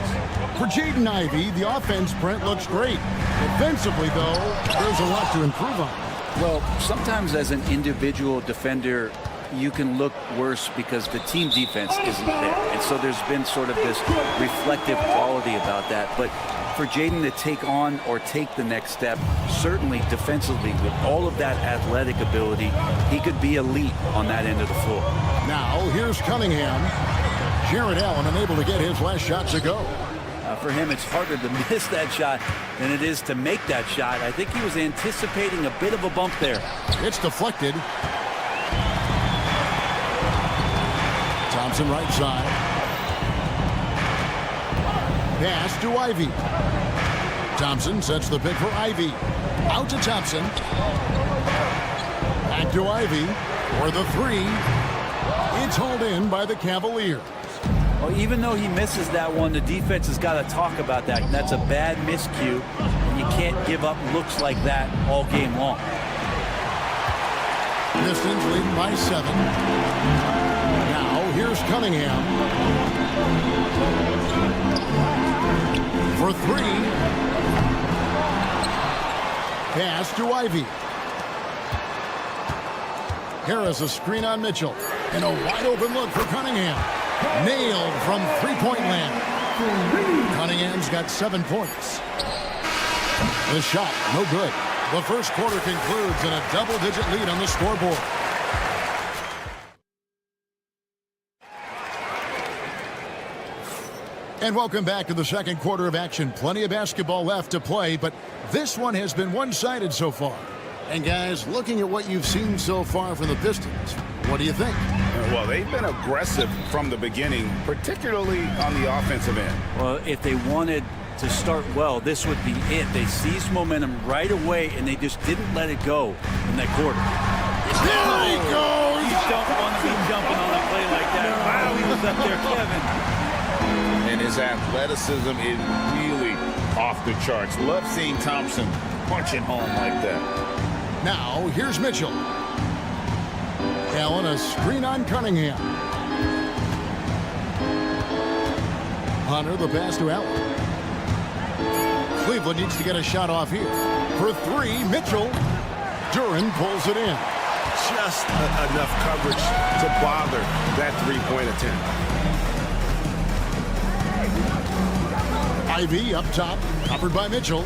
For Jaden Ivey, the offense print looks great. Defensively, though, there's a lot to improve on. Well, sometimes as an individual defender, you can look worse because the team defense isn't there. And so there's been sort of this reflective quality about that. But for Jaden to take on or take the next step, certainly defensively, with all of that athletic ability, he could be elite on that end of the floor. Now, here's Cunningham. Jared Allen unable to get his last shot to go. For him, it's harder to miss that shot than it is to make that shot. I think he was anticipating a bit of a bump there. It's deflected. Thompson right side. Pass to Ivey. Thompson sets the pick for Ivey. Out to Thompson. Back to Ivey for the three. It's hauled in by the Cavaliers. Well, even though he misses that one, the defense has got to talk about that. And that's a bad miscue. And you can't give up looks like that all game long. Pistons leading by 7. Now, here's Cunningham. For 3. Pass to Ivey. Harris a screen on Mitchell. And a wide open look for Cunningham. Nailed from three-point land. Cunningham's got 7 points. The shot, no good. The first quarter concludes in a double-digit lead on the scoreboard. And welcome back to the second quarter of action. Plenty of basketball left to play, but this one has been one-sided so far. And guys, looking at what you've seen so far from the Pistons, what do you think? Well, they've been aggressive from the beginning, particularly on the offensive end. Well, if they wanted to start well, this would be it. They seized momentum right away, and they just didn't let it go in that quarter. There he goes! You don't want to be jumping on a play like that. Wow, he was up there, Kevin. And his athleticism is really off the charts. Love seeing Thompson punching home like that. Now, here's Mitchell. Allen a screen on Cunningham. Hunter the pass to Allen. Cleveland needs to get a shot off here. For 3, Mitchell. Duren pulls it in. Just enough coverage to bother that three-point attempt. Ivey up top, covered by Mitchell.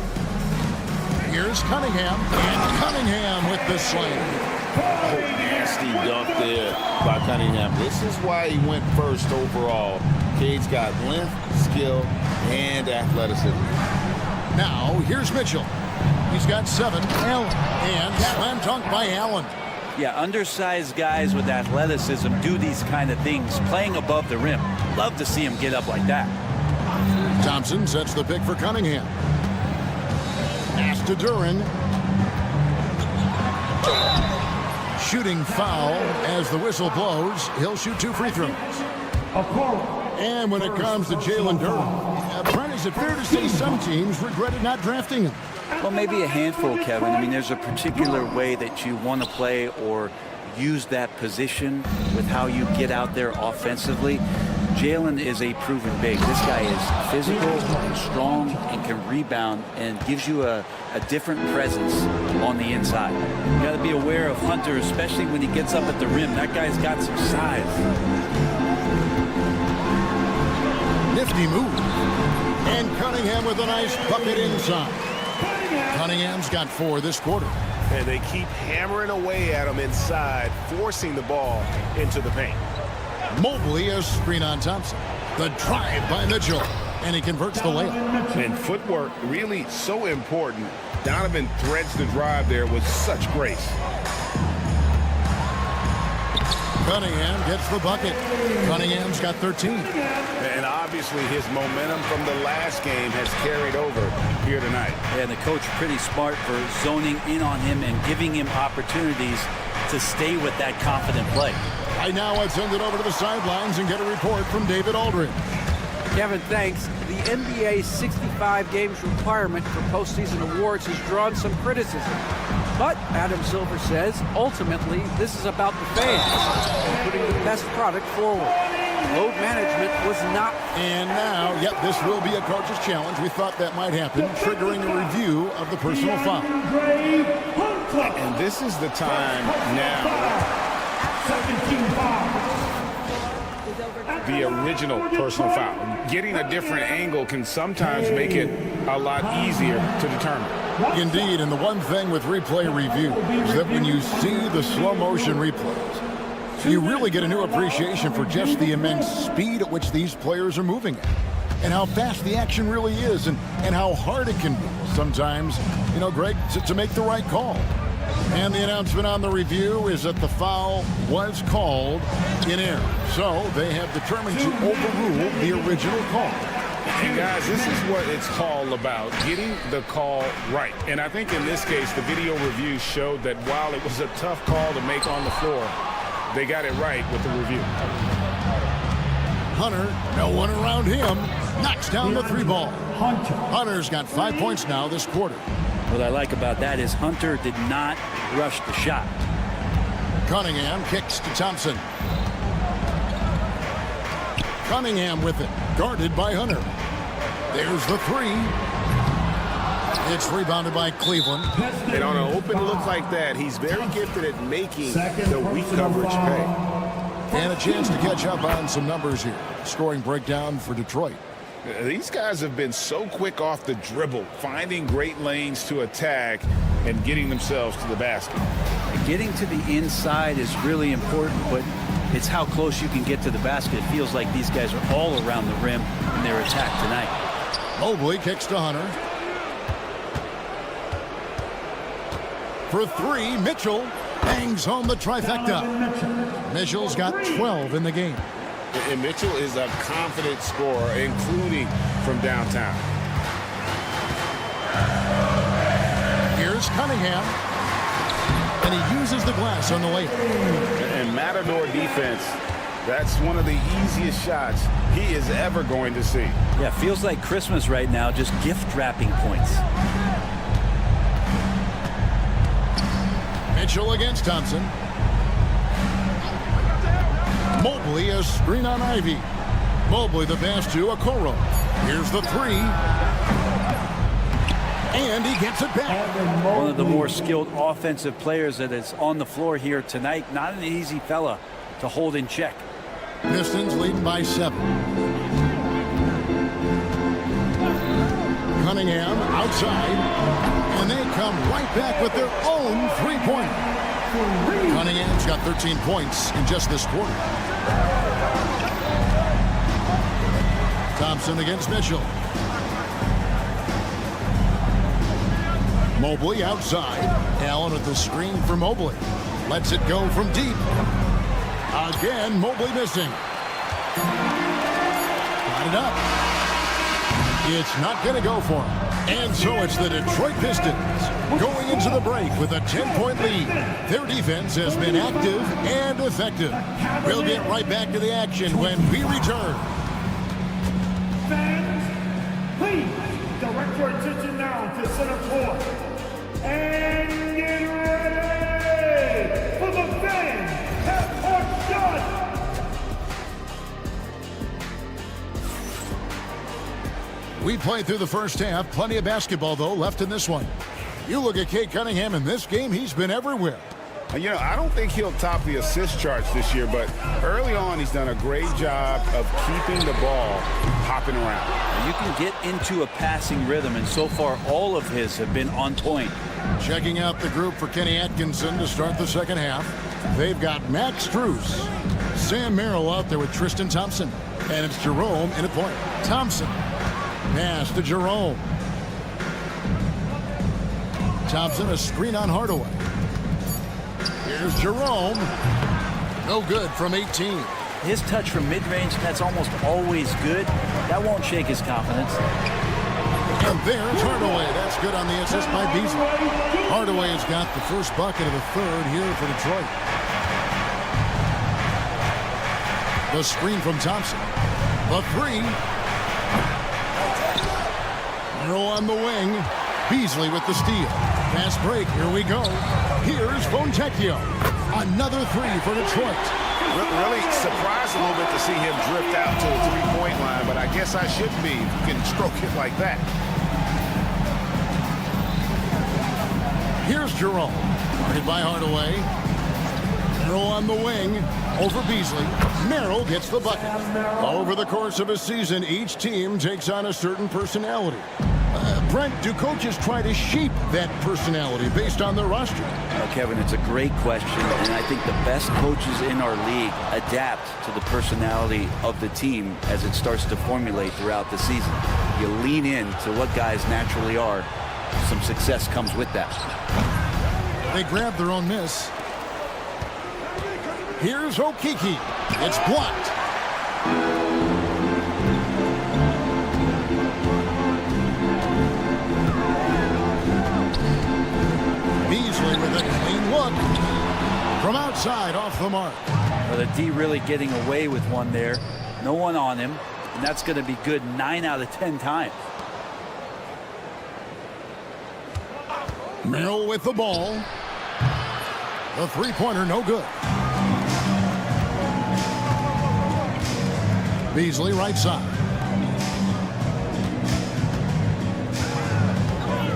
Here's Cunningham, and Cunningham with the slam. Oh, nasty dunk there by Cunningham. This is why he went first overall. Cade's got length, skill, and athleticism. Now, here's Mitchell. He's got 7. Allen, and slam dunk by Allen. Yeah, undersized guys with athleticism do these kind of things, playing above the rim. Love to see him get up like that. Thompson sets the pick for Cunningham. Pass to Duren. Shooting foul as the whistle blows. He'll shoot 2 free throws. And when it comes to Jalen Duren, Brent, is it fair to say some teams regretted not drafting him? Well, maybe a handful, Kevin. I mean, there's a particular way that you want to play or use that position with how you get out there offensively. Jalen is a proven big. This guy is physical and strong and can rebound and gives you a different presence on the inside. You got to be aware of Hunter, especially when he gets up at the rim. That guy's got some size. Nifty move. And Cunningham with a nice bucket inside. Cunningham's got 4 this quarter. And they keep hammering away at him inside, forcing the ball into the paint. Mobley a screen on Thompson. The drive by Mitchell. And he converts the layup. And footwork really so important. Donovan threads the drive there with such grace. Cunningham gets the bucket. Cunningham's got 13. And obviously his momentum from the last game has carried over here tonight. And the coach pretty smart for zoning in on him and giving him opportunities to stay with that confident play. Right now, I'd send it over to the sidelines and get a report from David Aldridge. Kevin, thanks. The NBA's 65 games requirement for postseason awards has drawn some criticism. But, Adam Silver says, ultimately, this is about the fans putting the best product forward. Load management was not. And now, yep, this will be a coach's challenge. We thought that might happen, triggering a review of the personal foul. And this is the time now. 17 fouls. The original personal foul. Getting a different angle can sometimes make it a lot easier to determine. Indeed, and the one thing with replay review is that when you see the slow motion replays, you really get a new appreciation for just the immense speed at which these players are moving at, and how fast the action really is, and how hard it can be sometimes, you know, Greg, to make the right call. And the announcement on the review is that the foul was called in error. So they have determined to overrule the original call. And guys, this is what it's all about, getting the call right. And I think in this case, the video review showed that while it was a tough call to make on the floor, they got it right with the review. Hunter, no one around him, knocks down the three ball. Hunter's got 5 points now this quarter. What I like about that is Hunter did not rush the shot. Cunningham kicks to Thompson. Cunningham with it, guarded by Hunter. There's the three. It's rebounded by Cleveland. And on an open look like that, he's very gifted at making the weak coverage pay. And a chance to catch up on some numbers here. Scoring breakdown for Detroit. These guys have been so quick off the dribble, finding great lanes to attack and getting themselves to the basket. Getting to the inside is really important, but it's how close you can get to the basket. It feels like these guys are all around the rim in their attack tonight. Mobley kicks to Hunter. For three, Mitchell bangs home the trifecta. Mitchell's got 12 in the game. And Mitchell is a confident scorer, including from downtown. Here's Cunningham. And he uses the glass on the layup. And Matador defense, that's one of the easiest shots he is ever going to see. Yeah, feels like Christmas right now, just gift wrapping points. Mitchell against Thompson. Mobley, a screen on Ivy. Mobley the pass to Okoro. Here's the three. And he gets it back. One of the more skilled offensive players that is on the floor here tonight. Not an easy fella to hold in check. Pistons leading by 7. Cunningham outside. And they come right back with their own three-pointer. Cunningham's got 13 points in just this quarter. Thompson against Mitchell. Mobley outside. Allen with the screen for Mobley. Lets it go from deep. Again, Mobley missing. Got it up. It's not going to go for him. And so it's the Detroit Pistons going into the break with a 10-point lead. Their defense has been active and effective. We'll get right back to the action when we return. Fans, please direct your attention now to center court. And get ready for the fans half-court shot. We played through the first half. Plenty of basketball, though, left in this one. You look at Cade Cunningham in this game, he's been everywhere. You know, I don't think he'll top the assist charts this year, but early on he's done a great job of keeping the ball hopping around. You can get into a passing rhythm, and so far all of his have been on point. Checking out the group for Kenny Atkinson to start the second half. They've got Max Strus, Sam Merrill out there with Tristan Thompson, and it's Jerome in a point. Thompson. Pass to Jerome. Thompson, a screen on Hardaway. Here's Jerome. No good from 18. His touch from mid-range, that's almost always good. That won't shake his confidence. And there's Hardaway. That's good on the assist by Beasley. Hardaway has got the first bucket of the third here for Detroit. The screen from Thompson. The three. Arrow on the wing. Beasley with the steal. Fast break. Here we go. Here's Fontecchio. Another three for Detroit. Really surprised a little bit to see him drift out to the three-point line, but I guess I shouldn't be. You can stroke it like that. Here's Jerome. Guarded by Hardaway. Merrill on the wing. Over Beasley. Merrill gets the bucket. Over the course of a season, each team takes on a certain personality. Brent, do coaches try to shape that personality based on their roster? Kevin, it's a great question, and I think the best coaches in our league adapt to the personality of the team as it starts to formulate throughout the season. You lean in to what guys naturally are. Some success comes with that. They grab their own miss. Here's Okeke. It's blocked. Beasley with a clean look. From outside, off the mark. Well, the D really getting away with one there. No one on him, and that's going to be good 9 out of 10 times. Merrill with the ball. The three-pointer, no good. Beasley right side.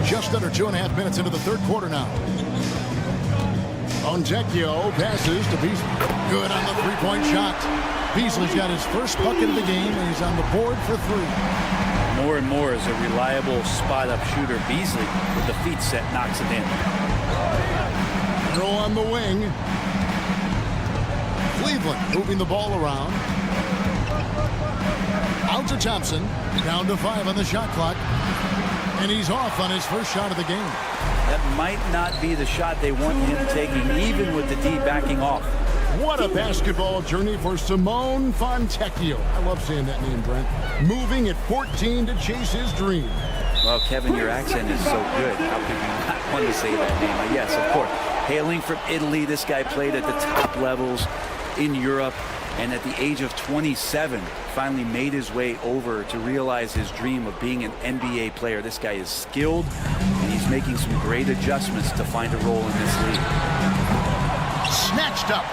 Just under 2.5 minutes into the third quarter now. Fontecchio passes to Beasley. Good on the three-point shot. Beasley's got his first bucket of the game, and he's on the board for three. More and more as a reliable spot-up shooter, Beasley, with the feet set, knocks it in. Throw on the wing. Cleveland moving the ball around. Out to Thompson. Down to 5 on the shot clock. And he's off on his first shot of the game. That might not be the shot they want him taking, even with the D backing off. What a basketball journey for Simone Fontecchio. I love saying that name, Brent. Moving at 14 to chase his dream. Well, Kevin, your accent is so good. How could you not want to say that name? Yes, of course. Hailing from Italy, this guy played at the top levels in Europe, and at the age of 27, finally made his way over to realize his dream of being an NBA player. This guy is skilled, and he's making some great adjustments to find a role in this league. Snatched up.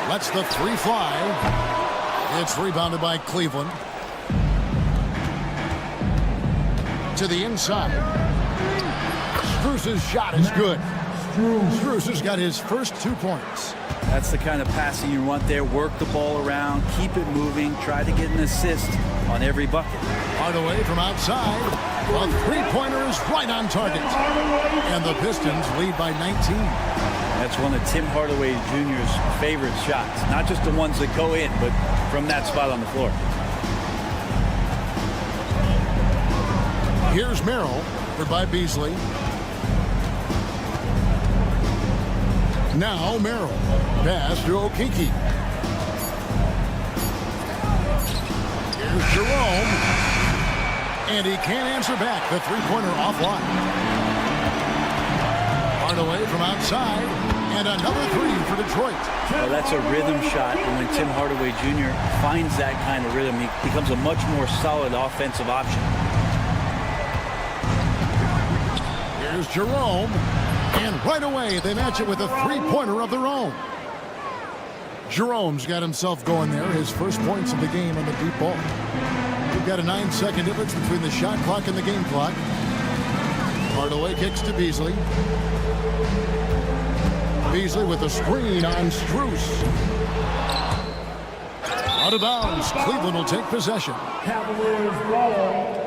Lets the three fly. It's rebounded by Cleveland. To the inside. Strus's shot is good. Strus has got his first 2 points. That's the kind of passing you want there. Work the ball around, keep it moving, try to get an assist on every bucket. Hardaway from outside. A three-pointer is right on target. And the Pistons lead by 19. That's one of Tim Hardaway Jr.'s favorite shots. Not just the ones that go in, but from that spot on the floor. Here's Merrill, covered by Beasley. Now Merrill. Pass to Okeke. Here's Jerome. And he can't answer back. The three-pointer offline. Hardaway from outside. And another three for Detroit. Well, that's a rhythm shot. And when Tim Hardaway Jr. finds that kind of rhythm, he becomes a much more solid offensive option. Here's Jerome. And right away, they match it with a three-pointer of their own. Jerome's got himself going there. His first points of the game on the deep ball. We've got a 9-second difference between the shot clock and the game clock. Hardaway kicks to Beasley. Beasley with a screen on Strus. Out of bounds. Cleveland will take possession. Cavaliers ball.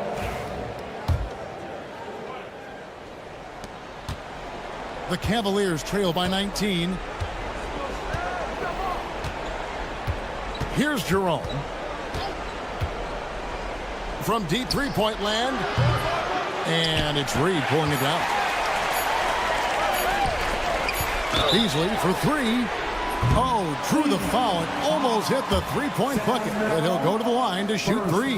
The Cavaliers trail by 19. Here's Jerome. From deep three-point land. And it's Reed pulling it down. Beasley for three. Oh, drew the foul and almost hit the three-point bucket. But he'll go to the line to shoot three.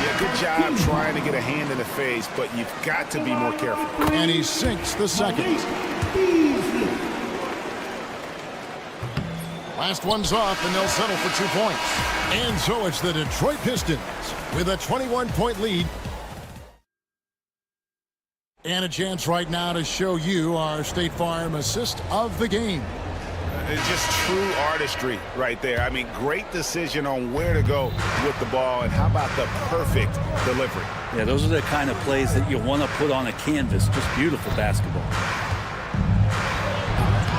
Yeah, good job trying to get a hand in the face, but you've got to be more careful. And he sinks the second. Last one's off, and they'll settle for 2 points. And so it's the Detroit Pistons with a 21-point lead And a chance right now to show you our State Farm assist of the game. It's just true artistry right there. I mean, great decision on where to go with the ball, and how about the perfect delivery? Yeah, those are the kind of plays that you want to put on a canvas. Just beautiful basketball.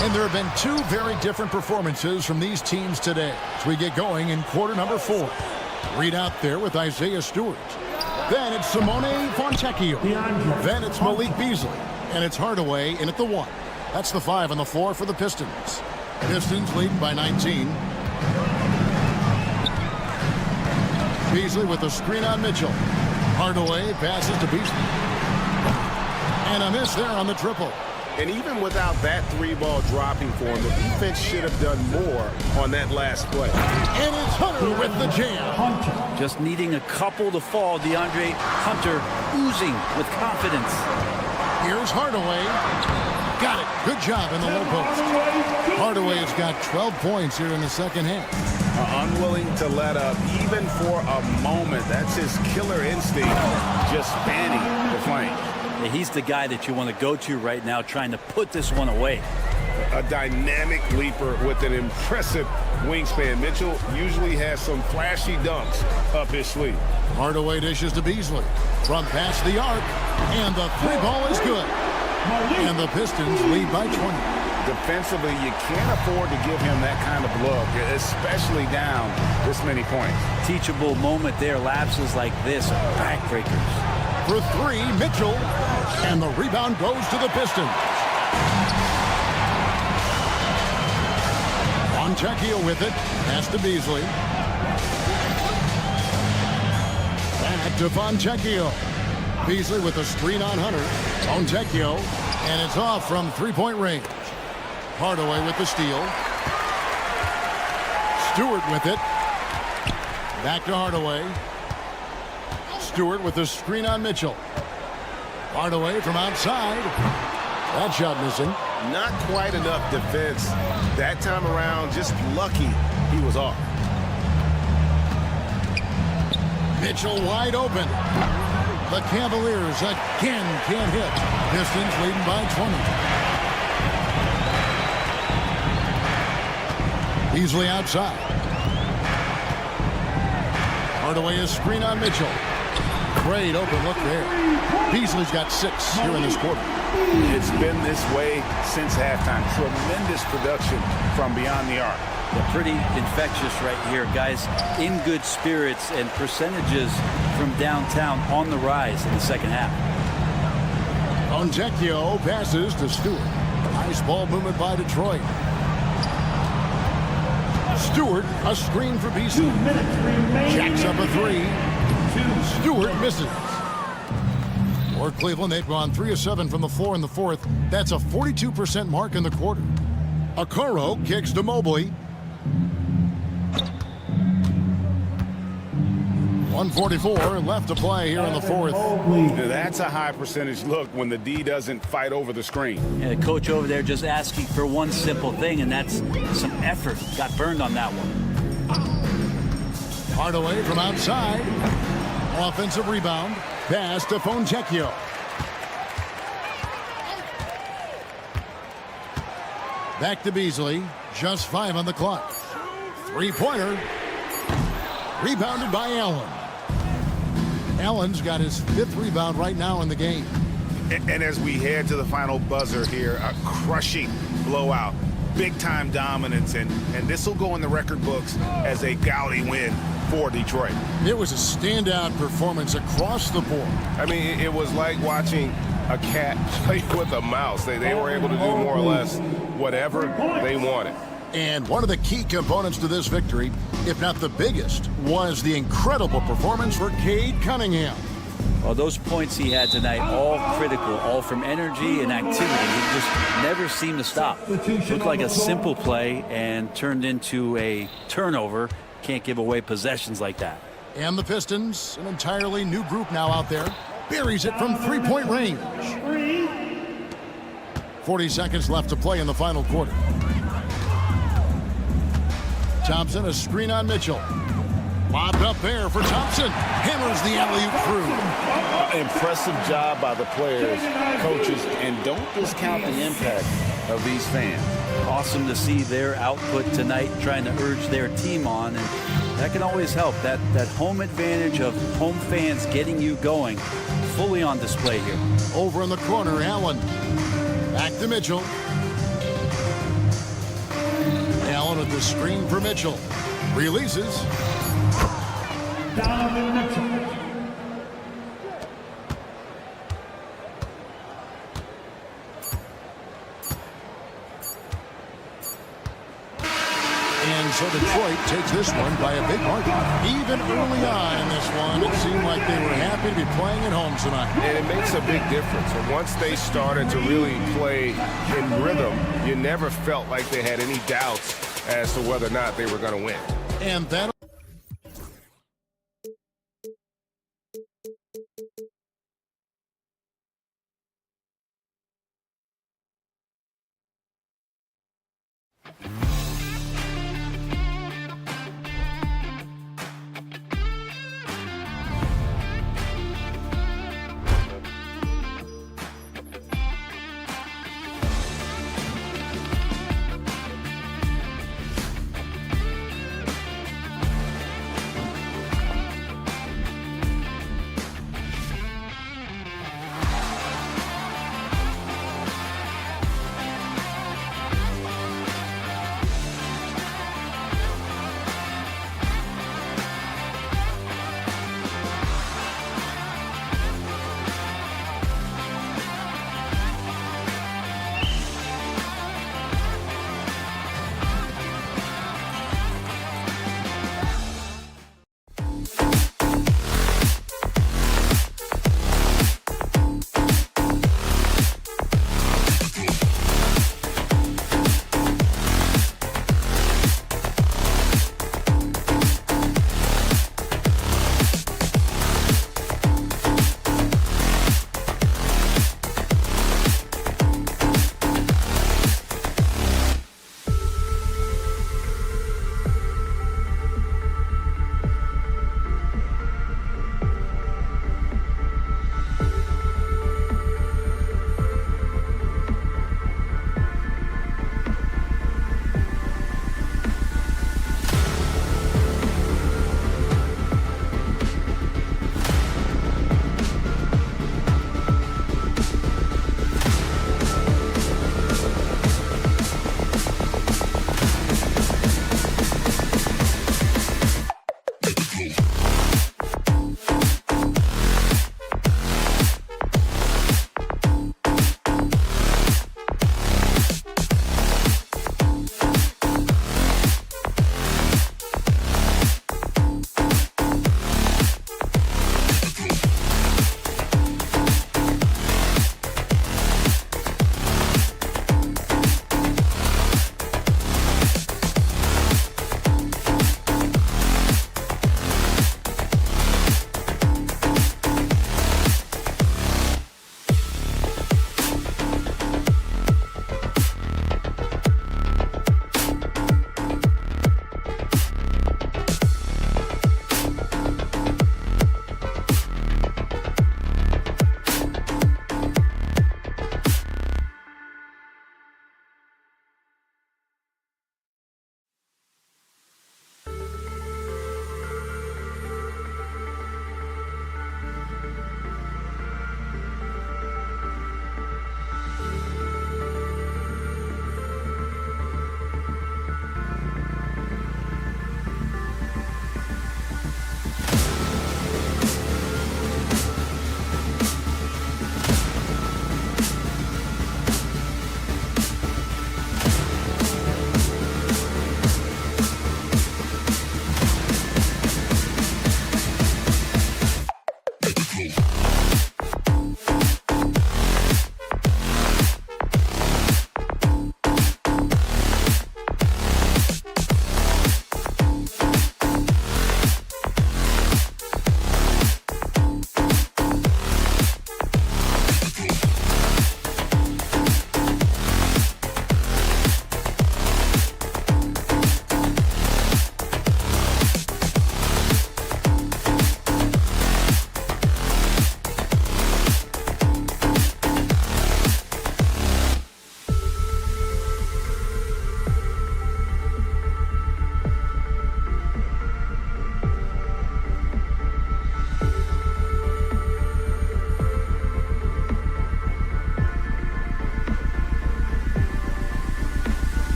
And there have been two very different performances from these teams today as we get going in quarter number 4. Read out there with Isaiah Stewart. Then it's Simone Fontecchio. Then it's Malik Beasley. And it's Hardaway in at the 1. That's the 5 on the floor for the Pistons. Pistons leading by 19. Beasley with the screen on Mitchell. Hardaway passes to Beasley. And a miss there on the triple. And even without that 3-ball dropping for him, the defense should have done more on that last play. And it's Hunter with the jam. Just needing a couple to fall. DeAndre Hunter oozing with confidence. Here's Hardaway. Got it. Good job in the low post. Hardaway's got 12 points here in the second half. Unwilling to let up even for a moment. That's his killer instinct, just spanning the flame. Yeah, he's the guy that you want to go to right now, trying to put this one away. A dynamic leaper with an impressive wingspan. Mitchell usually has some flashy dunks up his sleeve. Hardaway dishes to Beasley. From past the arc. And the 3-ball is good. And the Pistons lead by 20. Defensively, you can't afford to give him that kind of look, especially down this many points. Teachable moment there. Lapses like this are backbreakers. For 3, Mitchell. And the rebound goes to the Pistons. Fontecchio with it. Pass to Beasley. Back to Fontecchio. Beasley with a screen on Hunter. Fontecchio. And it's off from 3-point range. Hardaway with the steal. Stewart with it. Back to Hardaway. Stewart with the screen on Mitchell. Hardaway from outside. That shot missing. Not quite enough defense that time around. Just lucky he was off. Mitchell wide open. The Cavaliers again can't hit. Pistons leading by 20. Beasley outside. Hardaway is screen on Mitchell. Great open look there. Beasley's got 6 here in this quarter. It's been this way since halftime. Tremendous production from beyond the arc. Yeah, pretty infectious right here. Guys in good spirits, and percentages from downtown on the rise in the second half. Fontecchio passes to Stewart. Nice ball movement by Detroit. Stewart, a screen for Beasley. Jacks up a 3. Stewart misses. For Cleveland, they've gone 3 of 7 from the floor in the 4th. That's a 42% mark in the quarter. Okoro kicks to Mobley. 1:44 left to play here in the 4th. That's a high percentage look when the D doesn't fight over the screen. And the coach over there just asking for one simple thing, and that's some effort. Got burned on that one. Hardaway from outside. Offensive rebound. Pass to Fontecchio. Back to Beasley. Just 5 on the clock. 3-pointer. Rebounded by Allen. Allen's got his 5th rebound right now in the game. And as we head to the final buzzer here, a crushing blowout. Big-time dominance, and this will go in the record books as a gaudy win for Detroit. It was a standout performance across the board. I mean, it was like watching a cat play with a mouse. They were able to do more or less whatever they wanted. And one of the key components to this victory, if not the biggest, was the incredible performance for Cade Cunningham. Well, those points he had tonight, all critical, all from energy and activity. He just never seemed to stop. Looked like a simple play and turned into a turnover. Can't give away possessions like that. And the Pistons, an entirely new group now out there, buries it from 3-point range. 40 seconds left to play in the final quarter. Thompson, a screen on Mitchell. Lobbed up there for Thompson. Hammers the alley-oop through. Impressive job by the players, coaches, and don't discount the impact of these fans. Awesome to see their output tonight, trying to urge their team on, and that can always help. That home advantage of home fans getting you going, fully on display here. Over in the corner, Allen. Back to Mitchell. Allen with the screen for Mitchell. Releases. Donovan Mitchell. And so Detroit takes this one by a big margin. Even early on in this one, it seemed like they were happy to be playing at home tonight. And it makes a big difference. And once they started to really play in rhythm, you never felt like they had any doubts as to whether or not they were going to win. And that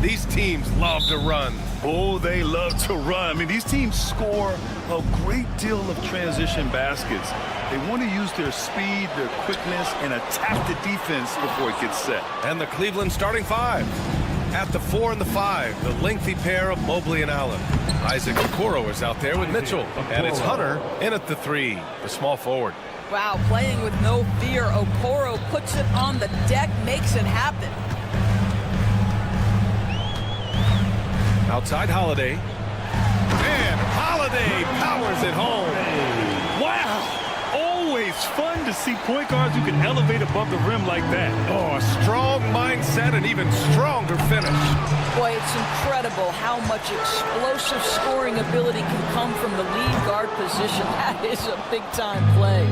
These teams love to run. Oh, they love to run. I mean, these teams score a great deal of transition baskets. They want to use their speed, their quickness, and attack the defense before it gets set. And the Cleveland starting five. At the 4 and the 5, the lengthy pair of Mobley and Allen. Isaac Okoro is out there with Mitchell. And it's Hunter in at the 3, the small forward. Wow, playing with no fear. Okoro puts it on the deck, makes it happen. Outside Holiday. And Holiday powers it home. Wow! Always fun to see point guards who can elevate above the rim like that. Oh, a strong mindset and even stronger finish. Boy, it's incredible how much explosive scoring ability can come from the lead guard position. That is a big-time play.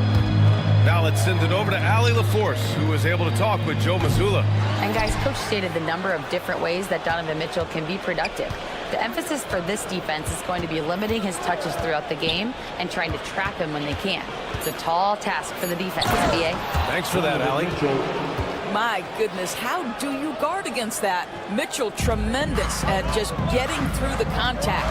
Now let's send it over to Allie LaForce, who was able to talk with Joe Mazzulla. And guys, Coach stated the number of different ways that Donovan Mitchell can be productive. The emphasis for this defense is going to be limiting his touches throughout the game and trying to trap him when they can. It's a tall task for the defense, NBA. Thanks for that, Allie. My goodness, how do you guard against that? Mitchell tremendous at just getting through the contact.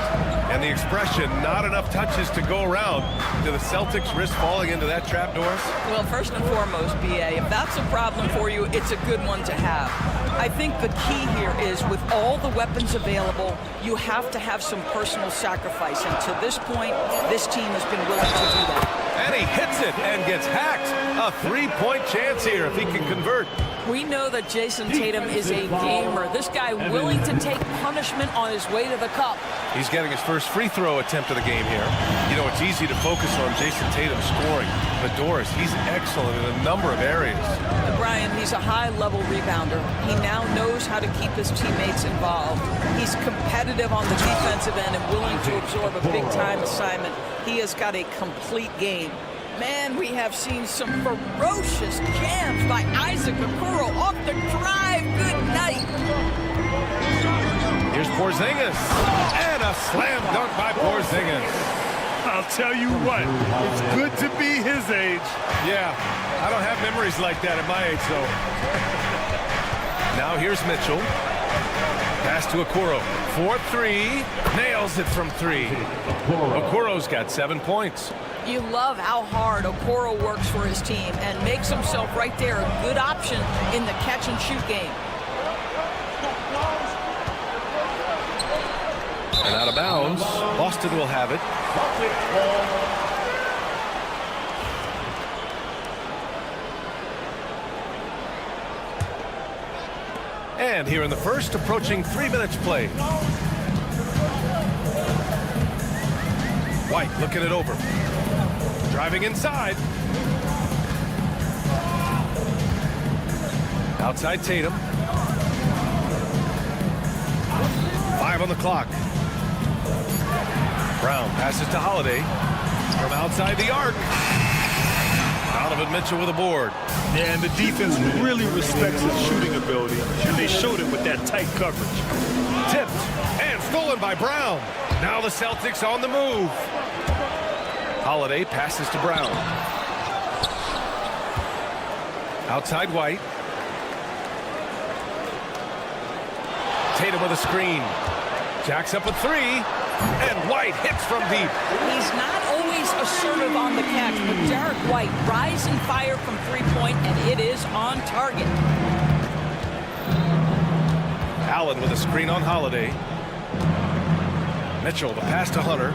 And the expression, not enough touches to go around. Do the Celtics risk falling into that trap, Doris? Well, first and foremost, BA, if that's a problem for you, it's a good one to have. I think the key here is with all the weapons available, you have to have some personal sacrifice. And to this point, this team has been willing to do that. And he hits it and gets hacked. A 3-point chance here if he can convert. We know that Jason Tatum is a gamer. This guy willing to take punishment on his way to the cup. He's getting his first free throw attempt of the game here. You know, it's easy to focus on Jason Tatum scoring. But Doris, he's excellent in a number of areas. And Brian, he's a high-level rebounder. He now knows how to keep his teammates involved. He's competitive on the defensive end and willing to absorb a big-time assignment. He has got a complete game. Man, we have seen some ferocious jams by Isaac Okoro off the drive. Good night. Here's Porzingis. And a slam dunk by Porzingis. I'll tell you what, it's good to be his age. Yeah, I don't have memories like that at my age, though. Now here's Mitchell. Pass to Okoro. 4-3. Nails it from 3. Okoro's got 7 points. You love how hard Okoro works for his team and makes himself right there a good option in the catch-and-shoot game. And out of bounds, Boston will have it. And here in the first, approaching 3 minutes played. White looking it over. Driving inside. Outside Tatum. 5 on the clock. Brown passes to Holiday. From outside the arc. Donovan Mitchell with a board. Yeah, and the defense really respects his shooting ability, and they showed it with that tight coverage. Tipped and stolen by Brown. Now the Celtics on the move. Holiday passes to Brown. Outside White. Tatum with a screen. Jacks up a 3. And White hits from deep. He's not always assertive on the catch, but Derek White rise and fire from three-point, and it is on target. Allen with a screen on Holiday. Mitchell, the pass to Hunter.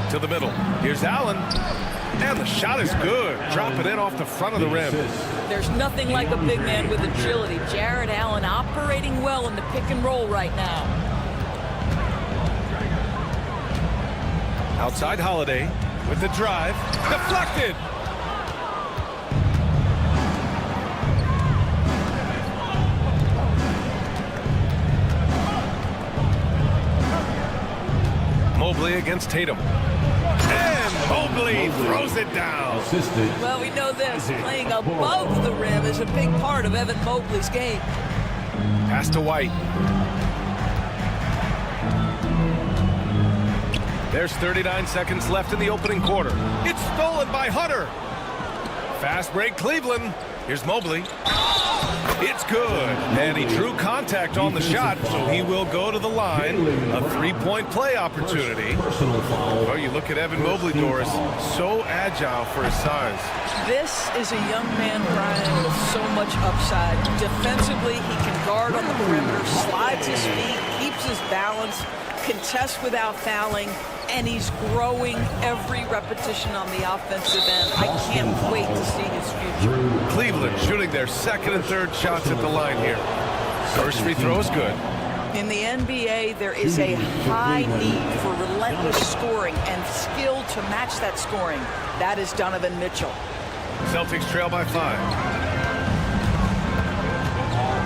To the middle. Here's Allen. And the shot is good. Dropping in off the front of the rim. There's nothing like a big man with agility. Jared Allen operating well in the pick and roll right now. Outside Holiday with the drive. Deflected. Mobley against Tatum. And Mobley throws it down. Well, we know this. Playing above the rim is a big part of Evan Mobley's game. Pass to White. There's 39 seconds left in the opening quarter. It's stolen by Hunter. Fast break Cleveland. Here's Mobley. It's good. And he drew contact on the shot, so he will go to the line. A three-point play opportunity. Oh, you look at Evan Mobley, Doris. So agile for his size. This is a young man, Brian, with so much upside. Defensively, he can guard on the perimeter, slides his feet, keeps his balance, contests without fouling, and he's growing every repetition on the offensive end. I can't wait to see his future. Cleveland shooting their second and third shots at the line here. First free throw is good. In the NBA, there is a high need for relentless scoring and skill to match that scoring. That is Donovan Mitchell. Celtics trail by 5.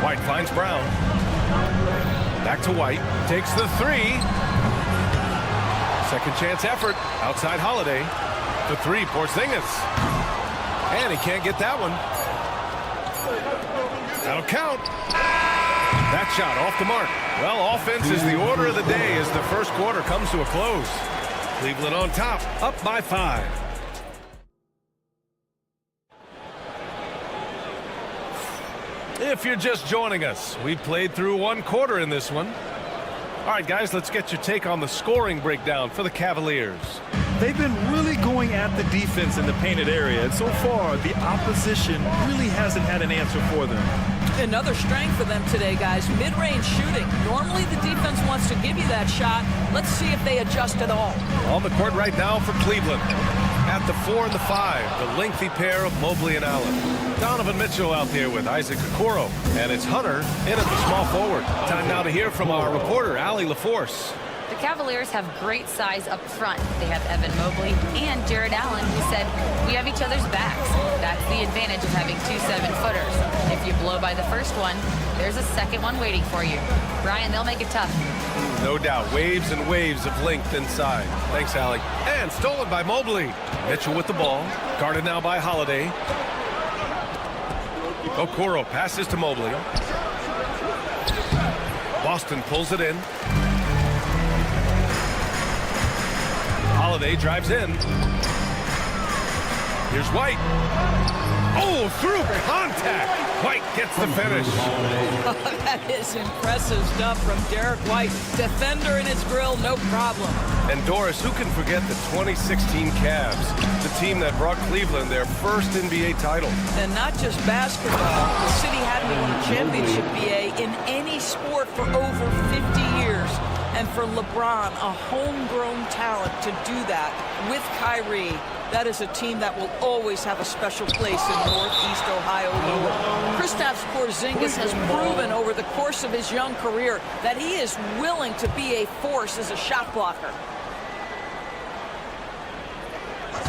White finds Brown. Back to White. Takes the three. Second chance effort. Outside Holiday. The three, Porzingis. And he can't get that one. That'll count. That shot off the mark. Well, offense is the order of the day as the first quarter comes to a close. Cleveland on top, up by 5. If you're just joining us, we played through one quarter in this one. All right, guys, let's get your take on the scoring breakdown for the Cavaliers. They've been really going at the defense in the painted area, and so far, the opposition really hasn't had an answer for them. Another strength for them today, guys, mid-range shooting. Normally the defense wants to give you that shot. Let's see if they adjust at all. On the court right now for Cleveland. At the 4 and the 5, the lengthy pair of Mobley and Allen. Donovan Mitchell out there with Isaac Okoro. And it's Hunter in at the small forward. Time now to hear from our reporter, Allie LaForce. The Cavaliers have great size up front. They have Evan Mobley and Jared Allen, who said, we have each other's backs. That's the advantage of having 2 7-footers. If you blow by the first one, there's a second one waiting for you. Brian, they'll make it tough. No doubt, waves and waves of length inside. Thanks, Allie. And stolen by Mobley. Mitchell with the ball. Guarded now by Holiday. Okoro passes to Mobley. Boston pulls it in. Holiday drives in. Here's White. Oh, through contact. White gets the finish. That is impressive stuff from Derek White. Defender in his grill, no problem. And Doris, who can forget the 2016 Cavs, the team that brought Cleveland their first NBA title. And not just basketball. The city hadn't won a championship, BA, in any sport for over 50 years. And for LeBron, a homegrown talent, to do that with Kyrie, that is a team that will always have a special place in Northeast Ohio. Kristaps Porzingis has proven over the course of his young career that he is willing to be a force as a shot blocker.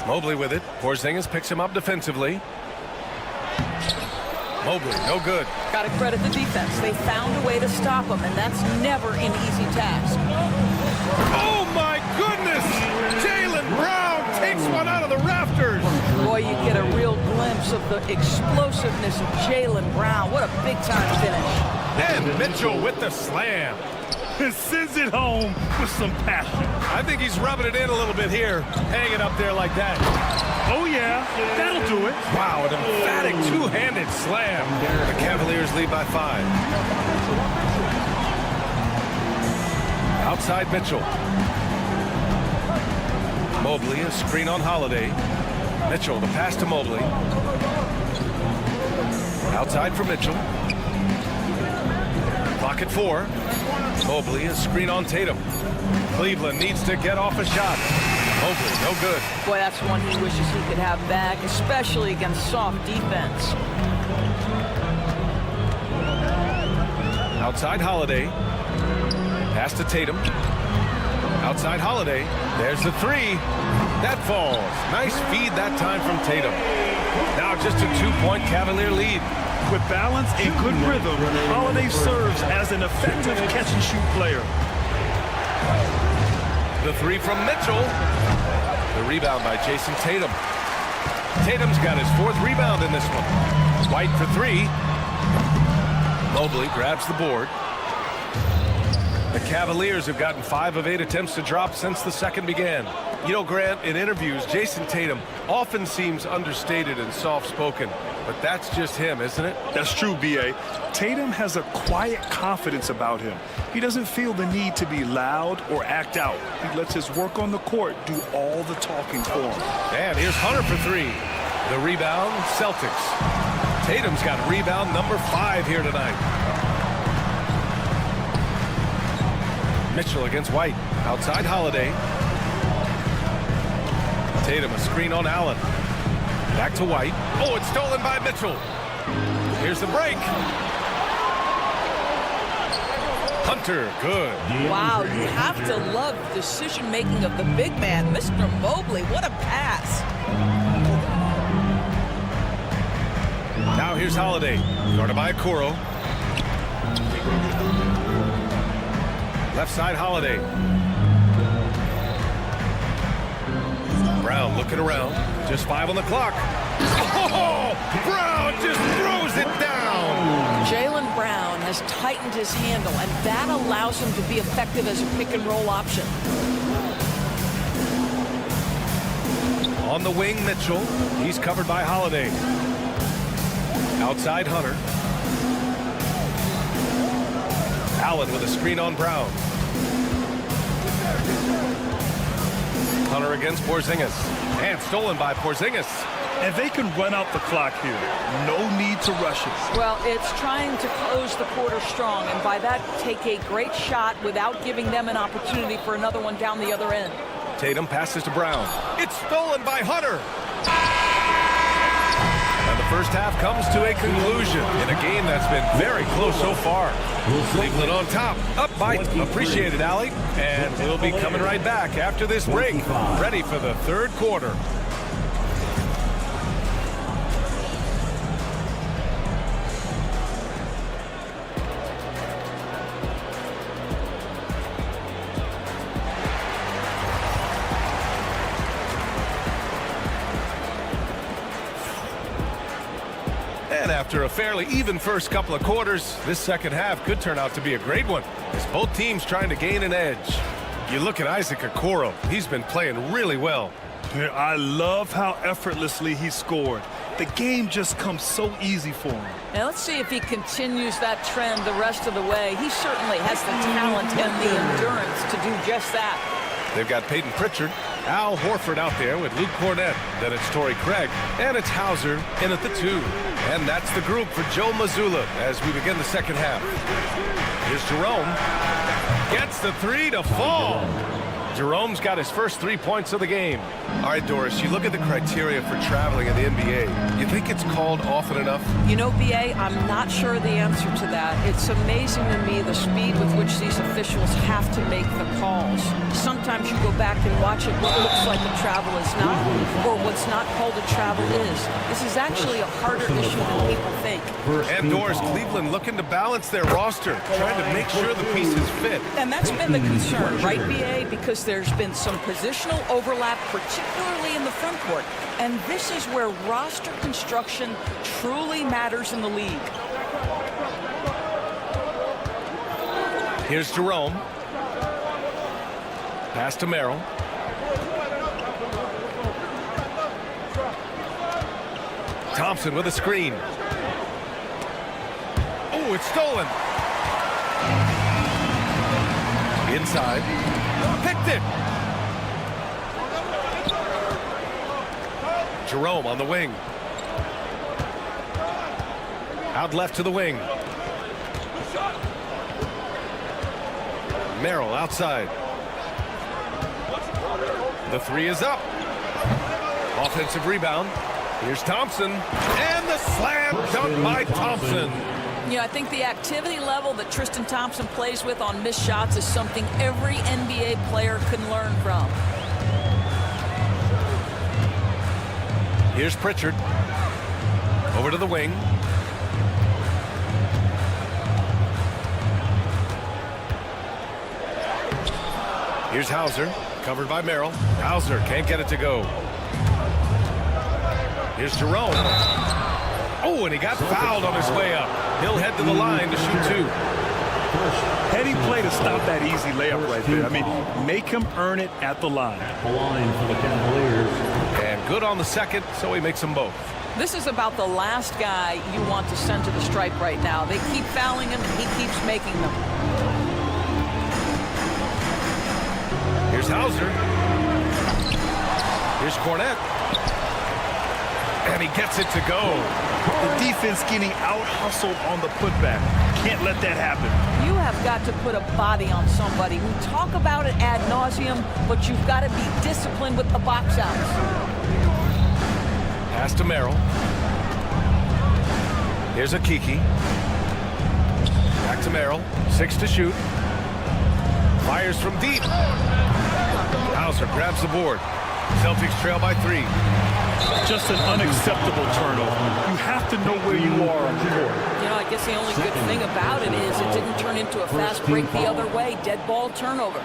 Mobley with it. Porzingis picks him up defensively. Mobley, no good. Got to credit the defense. They found a way to stop him, and that's never an easy task. Oh, my goodness! Jaylen Brown takes one out of the rafters. Boy, you get a real glimpse of the explosiveness of Jaylen Brown. What a big-time finish. And Mitchell with the slam. Sends it home with some passion. I think he's rubbing it in a little bit here. Hang it up there like that. Oh, yeah. That'll do it. Wow, an emphatic two-handed slam. The Cavaliers lead by 5. Outside Mitchell. Mobley, a screen on Holiday. Mitchell, the pass to Mobley. Outside for Mitchell. Clock at 4. Mobley, a screen on Tatum. Cleveland needs to get off a shot. Mobley, no good. Boy, that's one he wishes he could have back, especially against soft defense. Outside Holiday. Pass to Tatum. Outside Holiday. There's the three. That falls. Nice feed that time from Tatum. Now just a 2-point Cavalier lead. With balance and good rhythm, Holiday serves as an effective catch-and-shoot player. The three from Mitchell. The rebound by Jason Tatum. Tatum's got his 4th rebound in this one. White for 3. Mobley grabs the board. The Cavaliers have gotten 5 of 8 attempts to drop since the second began. You know, Grant, in interviews, Jason Tatum often seems understated and soft-spoken, but that's just him, isn't it? That's true, B.A. Tatum has a quiet confidence about him. He doesn't feel the need to be loud or act out. He lets his work on the court do all the talking for him. And here's Hunter for three. The rebound, Celtics. Tatum's got rebound number 5 here tonight. Mitchell against White. Outside Holiday. Tatum a screen on Allen. Back to White. Oh, it's stolen by Mitchell. Here's the break. Hunter, good. Wow, you have to love the decision-making of the big man, Mr. Mobley. What a pass. Now here's Holiday. Guarded by Okoro. Left side Holiday. Brown looking around. Just 5 on the clock. Oh! Brown just throws it down. Jaylen Brown has tightened his handle, and that allows him to be effective as a pick-and-roll option. On the wing, Mitchell. He's covered by Holiday. Outside Hunter. Allen with a screen on Brown. Hunter against Porzingis. And stolen by Porzingis. And they can run out the clock here. No need to rush it. Well, it's trying to close the quarter strong, and by that, take a great shot without giving them an opportunity for another one down the other end. Tatum passes to Brown. It's stolen by Hunter. And the first half comes to a conclusion in a game that's been very close so far. Cleveland on top. Up by. Appreciate it, Allie. And we'll be coming right back after this break. Ready for the third quarter. And after a fairly even first couple of quarters, this second half could turn out to be a great one, as both teams trying to gain an edge. You look at Isaac Okoro. He's been playing really well. Yeah, I love how effortlessly he scored. The game just comes so easy for him. Now let's see if he continues that trend the rest of the way. He certainly has the talent and the endurance to do just that. They've got Peyton Pritchard, Al Horford out there with Luke Cornett. Then it's Torrey Craig, and it's Hauser in at the 2. And that's the group for Joe Mazzulla as we begin the second half. Here's Jerome. Gets the 3 to fall. Jerome's got his first 3 points of the game. All right, Doris, you look at the criteria for traveling in the NBA. You think it's called often enough? You know, B.A., I'm not sure the answer to that. It's amazing to me the speed with which these officials have to make the calls. Sometimes you go back and watch it, what looks like a travel is not, or what's not called a travel is. This is actually a harder issue than people think. And Doris, Cleveland looking to balance their roster, trying to make sure the pieces fit. And that's been the concern, right, B.A.? Because there's been some positional overlap, particularly in the front court. And this is where roster construction truly matters in the league. Here's Jerome. Pass to Merrill. Thompson with a screen. Oh, it's stolen. Inside. Picked it. Jerome on the wing. Out left to the wing. Merrill outside. The 3 is up. Offensive rebound. Here's Thompson. And the slam dunk by Thompson. You know, I think the activity level that Tristan Thompson plays with on missed shots is something every NBA player can learn from. Here's Pritchard. Over to the wing. Here's Hauser. Covered by Merrill. Hauser can't get it to go. Here's Jerome. Oh, and he got fouled on his way up. He'll head to the line to shoot 2. Heady play to stop that easy layup right there. I mean, make him earn it at the line. The line for the Cavaliers. And good on the second, so he makes them both. This is about the last guy you want to send to the stripe right now. They keep fouling him, he keeps making them. Here's Hauser. Here's Cornette. And he gets it to go. The defense getting out-hustled on the putback. Can't let that happen. You have got to put a body on somebody. We talk about it ad nauseum, but you've got to be disciplined with the box outs. Pass to Merrill. Here's a Kiki. Back to Merrill. 6 to shoot. Fires from deep. Hauser grabs the board. Celtics trail by 3. Just an unacceptable turnover. You have to know where you are on the court. You know, I guess the only good thing about it is it didn't turn into a fast break the other way. Dead ball turnover.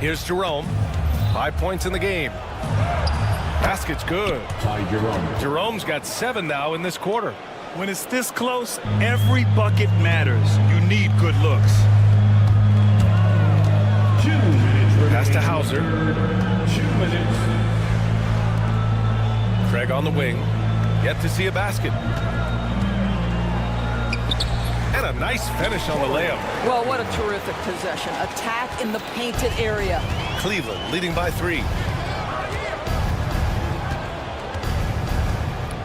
Here's Jerome. 5 points in the game. Basket's good. Jerome's got 7 now in this quarter. When it's this close, every bucket matters. You need good looks. Pass to Hauser. 2 minutes. Craig on the wing. Yet to see a basket. And a nice finish on the layup. Well, what a terrific possession. Attack in the painted area. Cleveland leading by 3.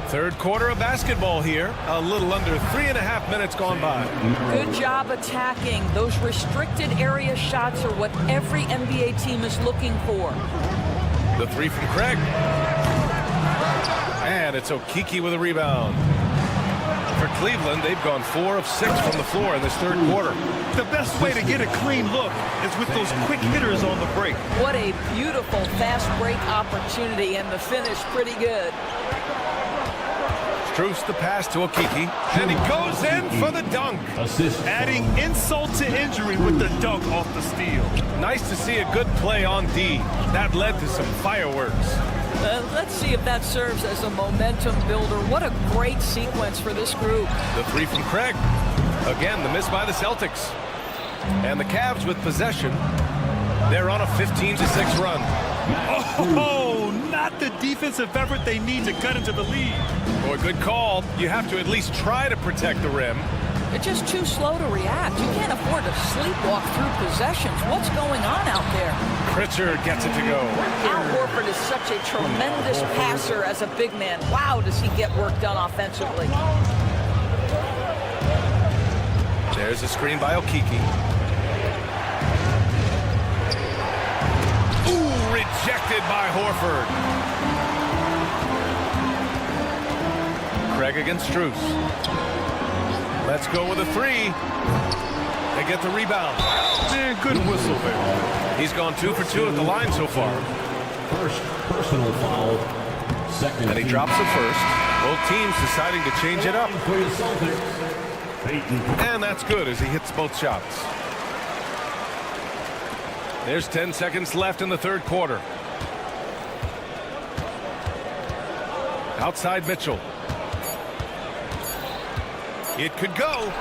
Third quarter of basketball here. A little under 3.5 minutes gone by. Good job attacking. Those restricted area shots are what every NBA team is looking for. The 3 from Craig. And it's Okiki with a rebound. For Cleveland, they've gone 4 of 6 from the floor in this third quarter. The best way to get a clean look is with those quick hitters on the break. What a beautiful fast break opportunity, and the finish pretty good. Strus the pass to Okiki, and he goes in for the dunk. Adding insult to injury with the dunk off the steal. Nice to see a good play on D. That led to some fireworks. Let's see if that serves as a momentum builder. What a great sequence for this group. The 3 from Craig. Again, the miss by the Celtics. And the Cavs with possession. They're on a 15-6 run. Oh, not the defensive effort they need to cut into the lead. Boy, good call. You have to at least try to protect the rim. They're just too slow to react. You can't afford to sleepwalk through possessions. What's going on out there? Pritchard gets it to go. Al Horford is such a tremendous passer as a big man. Wow, does he get work done offensively. There's a screen by Okiki. Ooh, rejected by Horford. Craig against Strus. Let's go with a 3. They get the rebound. Man, good whistle there. He's gone 2 for 2 at the line so far. First personal foul. Second. And he drops the first. Both teams deciding to change it up. For the Celtics. And that's good as he hits both shots. There's 10 seconds left in the third quarter. Outside Mitchell. It could go.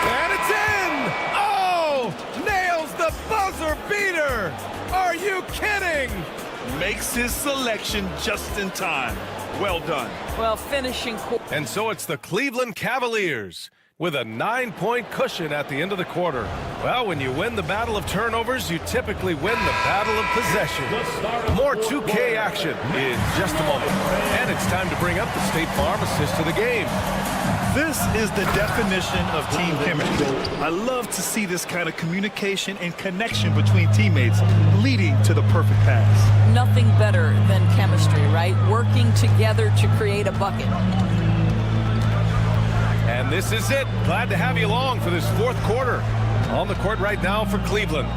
And it's in! Oh! Nails the buzzer beater! Are you kidding? Makes his selection just in time. Well done. Well, finishing. And so it's the Cleveland Cavaliers with a 9-point cushion at the end of the quarter. Well, when you win the battle of turnovers, you typically win the battle of possession. More 2K action in just a moment. And it's time to bring up the State Farm assist to the game. This is the definition of team chemistry. I love to see this kind of communication and connection between teammates leading to the perfect pass. Nothing better than chemistry, right? Working together to create a bucket. And this is it. Glad to have you along for this fourth quarter. On the court right now for Cleveland.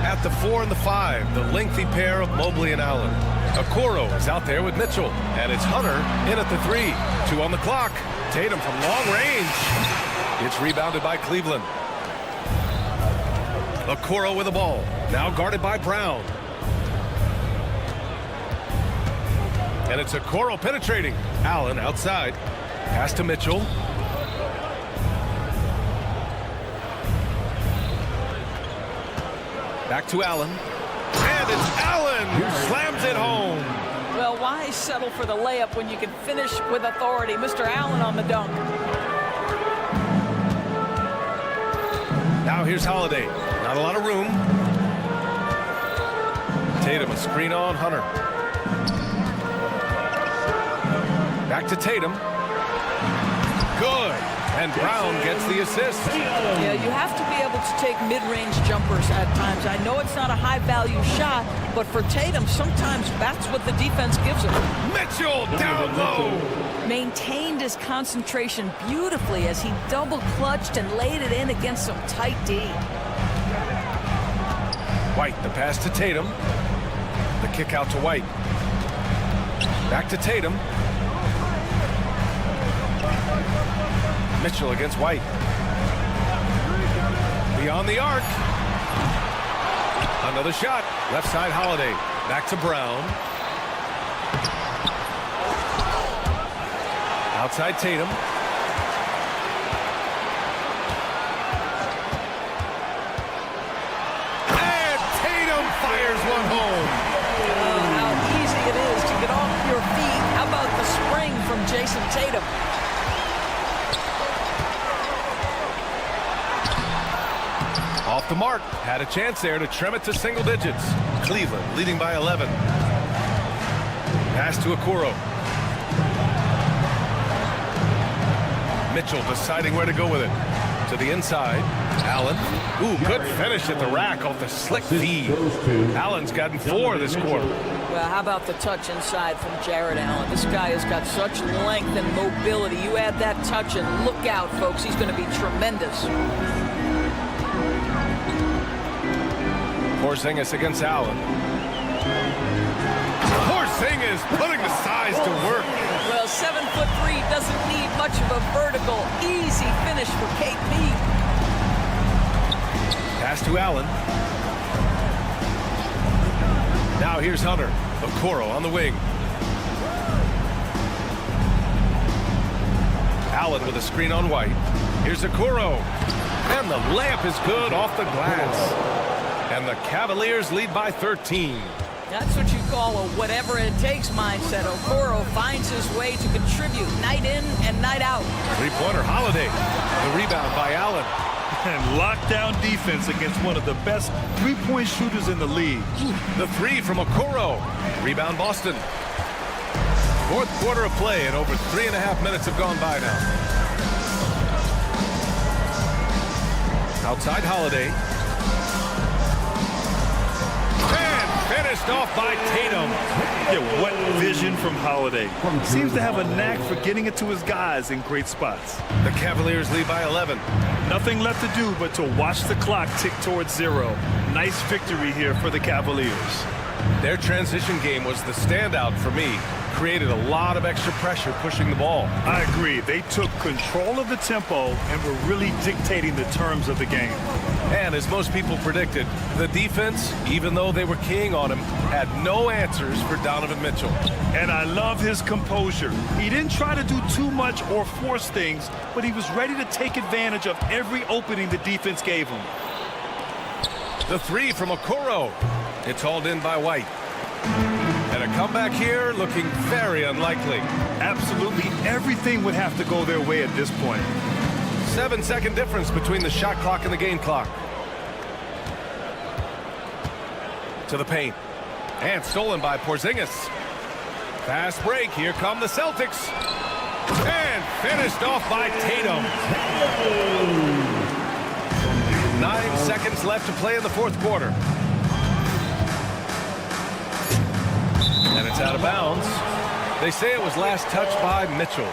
At the 4 and the 5, the lengthy pair of Mobley and Allen. Okoro is out there with Mitchell. And it's Hunter in at the 3. 2 on the clock. Tatum from long range. It's rebounded by Cleveland. Okoro with the ball. Now guarded by Brown. And it's Okoro penetrating. Allen outside. Pass to Mitchell. Back to Allen. And it's Allen who slams it home. Well, why settle for the layup when you can finish with authority? Mr. Allen on the dunk. Now here's Holiday. Not a lot of room. Tatum, a screen on Hunter. Back to Tatum. Good. And Brown gets the assist. Yeah, you have to be able to take mid-range jumpers at times. I know it's not a high-value shot, but for Tatum, sometimes that's what the defense gives him. Mitchell down low. Maintained his concentration beautifully as he double-clutched and laid it in against some tight D. White, the pass to Tatum. The kick out to White. Back to Tatum. Mitchell against White. Beyond the arc. Another shot. Left side Holiday. Back to Brown. Outside Tatum. And Tatum fires one home. Oh, how easy it is to get off your feet. How about the spring from Jason Tatum? Off the mark. Had a chance there to trim it to single digits. Cleveland leading by 11. Pass to Okoro. Mitchell deciding where to go with it. To the inside. Allen. Ooh, good finish at the rack off the slick feed. Allen's gotten 4 this quarter. Well, how about the touch inside from Jared Allen? This guy has got such length and mobility. You add that touch and look out, folks. He's going to be tremendous. Porzingis against Allen. Porzingis putting the size to work. Well, 7'3" doesn't need much of a vertical. Easy finish for KP. Pass to Allen. Now here's Hunter. Okoro on the wing. Allen with a screen on White. Here's Okoro. And the layup is good off the glass. And the Cavaliers lead by 13. That's what you call a whatever it takes mindset. Okoro finds his way to contribute night in and night out. Three-pointer Holiday. The rebound by Allen. And lockdown defense against one of the best three-point shooters in the league. The 3 from Okoro. Rebound Boston. Fourth quarter of play and over 3.5 minutes have gone by now. Outside Holiday. Finished off by Tatum. Yeah, what vision from Holiday. Seems to have a knack for getting it to his guys in great spots. The Cavaliers lead by 11. Nothing left to do but to watch the clock tick towards 0. Nice victory here for the Cavaliers. Their transition game was the standout for me. Created a lot of extra pressure pushing the ball. I agree. They took control of the tempo and were really dictating the terms of the game. And as most people predicted, the defense, even though they were keying on him, had no answers for Donovan Mitchell. And I love his composure. He didn't try to do too much or force things, but he was ready to take advantage of every opening the defense gave him. The 3 from Okoro. It's hauled in by White. And a comeback here looking very unlikely. Absolutely everything would have to go their way at this point. 7-second difference between the shot clock and the game clock. To the paint. And stolen by Porzingis. Fast break. Here come the Celtics. And finished off by Tatum. 9 seconds left to play in the fourth quarter. And it's out of bounds. They say it was last touched by Mitchell.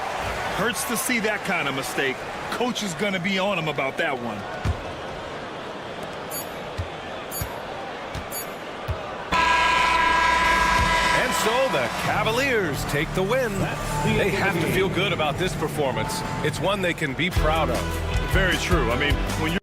Hurts to see that kind of mistake. Coach is going to be on him about that one. And so the Cavaliers take the win. They have to feel good about this performance. It's one they can be proud of. Very true. I mean, when you're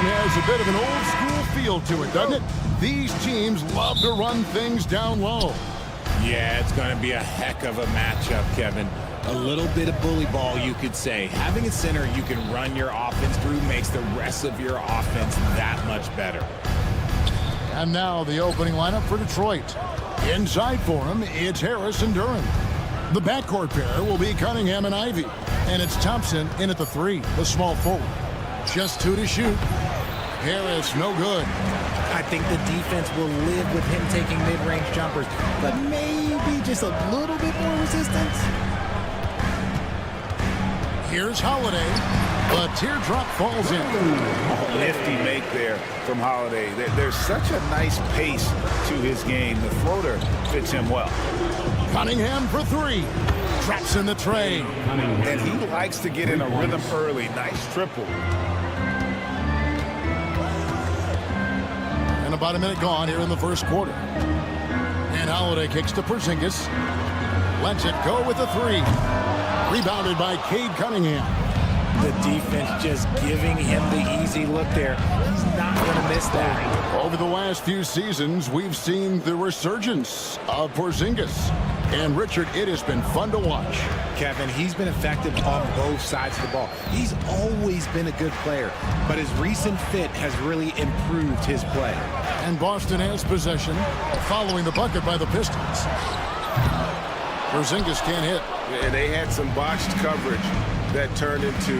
one has a bit of an old-school feel to it, doesn't it? These teams love to run things down low. Yeah, it's going to be a heck of a matchup, Kevin. A little bit of bully ball, you could say. Having a center you can run your offense through makes the rest of your offense that much better. And now the opening lineup for Detroit. Inside for him, it's Harris and Duren. The backcourt pair will be Cunningham and Ivy. And it's Thompson in at the 3, the small forward. Just 2 to shoot. Harris, no good. I think the defense will live with him taking mid-range jumpers, but maybe just a little bit more resistance. Here's Holiday. The teardrop falls in. Oh, nifty make there from Holiday. There's such a nice pace to his game. The floater fits him well. Cunningham for 3. Traps in the tray. And he likes to get in a rhythm early. Nice triple. And about a minute gone here in the first quarter. And Holiday kicks to Porzingis. Lets it go with the 3. Rebounded by Cade Cunningham. The defense just giving him the easy look there. He's not going to miss that. Over the last few seasons, we've seen the resurgence of Porzingis. And Richard, it has been fun to watch. Kevin, he's been effective on both sides of the ball. He's always been a good player, but his recent fit has really improved his play. And Boston has possession following the bucket by the Pistons. Porzingis can't hit. And they had some botched coverage that turned into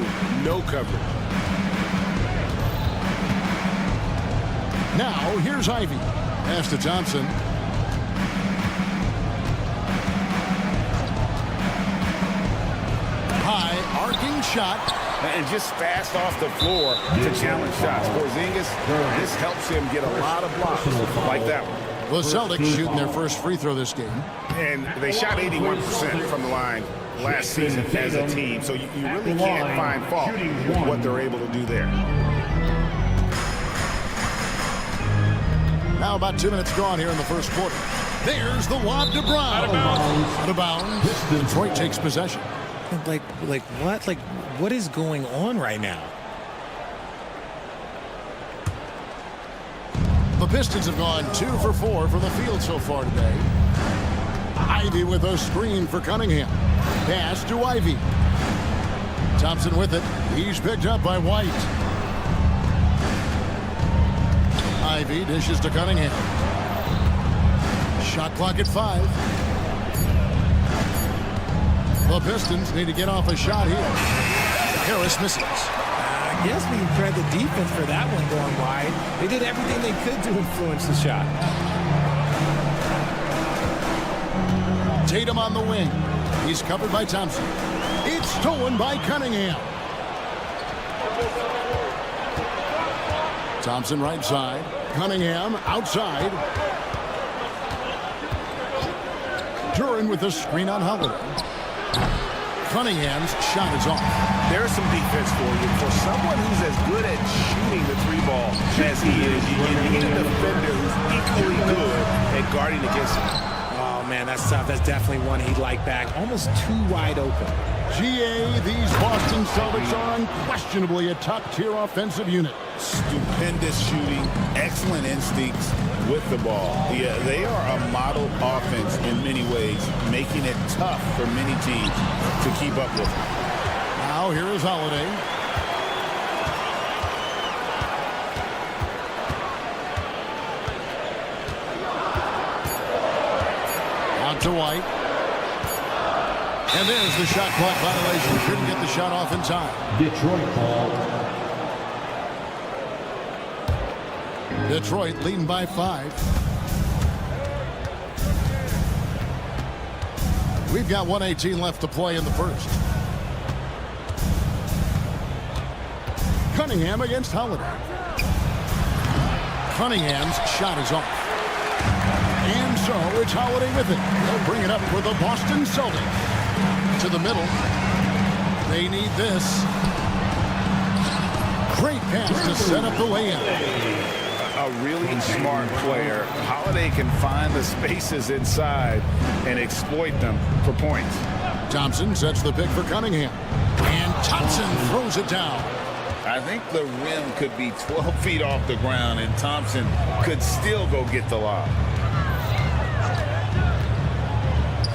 no coverage. Now, here's Ivy. Pass to Thompson. High, arcing shot. And just fast off the floor to challenge shots. Porzingis, this helps him get a lot of blocks like that one. The Celtics shooting their first free throw this game. And they shot 81% from the line last season as a team. So you really can't find fault with what they're able to do there. Now about 2 minutes gone here in the first quarter. There's the lob to Brown. Out of bounds. Detroit takes possession. Like what? Like, what is going on right now? The Pistons have gone 2 for 4 from the field so far today. Ivy with a screen for Cunningham. Pass to Ivy. Thompson with it. He's picked up by White. Ivy dishes to Cunningham. Shot clock at 5. The Pistons need to get off a shot here. Harris misses. I guess we can credit the defense for that one going wide. They did everything they could to influence the shot. Tatum on the wing. He's covered by Thompson. It's stolen by Cunningham. Thompson right side. Cunningham outside. Duren with a screen on Holiday. Cunningham's shot is off. There's some defense for you. For someone who's as good at shooting the 3-ball as he is, you need a defender who's equally good at guarding against him. Oh, man, that's tough. That's definitely one he'd like back. Almost too wide open. GA, these Boston Celtics are unquestionably a top-tier offensive unit. Stupendous shooting, excellent instincts with the ball. Yeah, they are a model offense in many ways, making it tough for many teams to keep up with. Now here is Holiday. Out to White. And there's the shot clock violation. Couldn't get the shot off in time. Detroit ball. Detroit leading by 5. We've got 1:18 left to play in the first. Cunningham against Holiday. Cunningham's shot is off. And so it's Holiday with it. They'll bring it up for the Boston Celtics. To the middle. They need this. Great pass to set up the lay-in. A really smart player. Holiday can find the spaces inside and exploit them for points. Thompson sets the pick for Cunningham. And Thompson throws it down. I think the rim could be 12 feet off the ground, and Thompson could still go get the lob.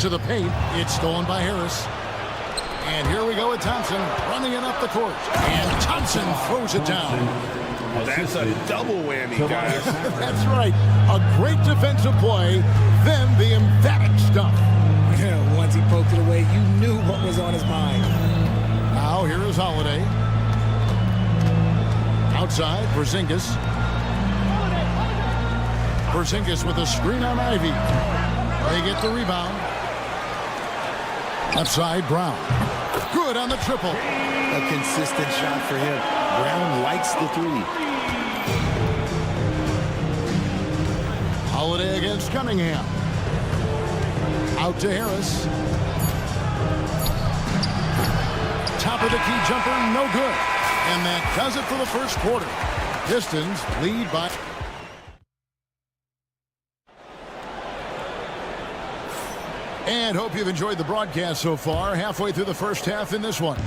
To the paint, it's stolen by Harris. And here we go with Thompson running it up the court. And Thompson throws it down. That's a double whammy, guys. That's right. A great defensive play, then the emphatic stuff. Once he poked it away, you knew what was on his mind. Now here is Holiday. Outside, Porzingis. Porzingis with a screen on Ivy. They get the rebound. Left side, Brown. Good on the triple. A consistent shot for him. Brown likes the three. Holiday against Cunningham. Out to Harris. Top of the key jumper, no good. And that does it for the first quarter. Pistons lead by... And hope you've enjoyed the broadcast so far. Halfway through the first half in this one.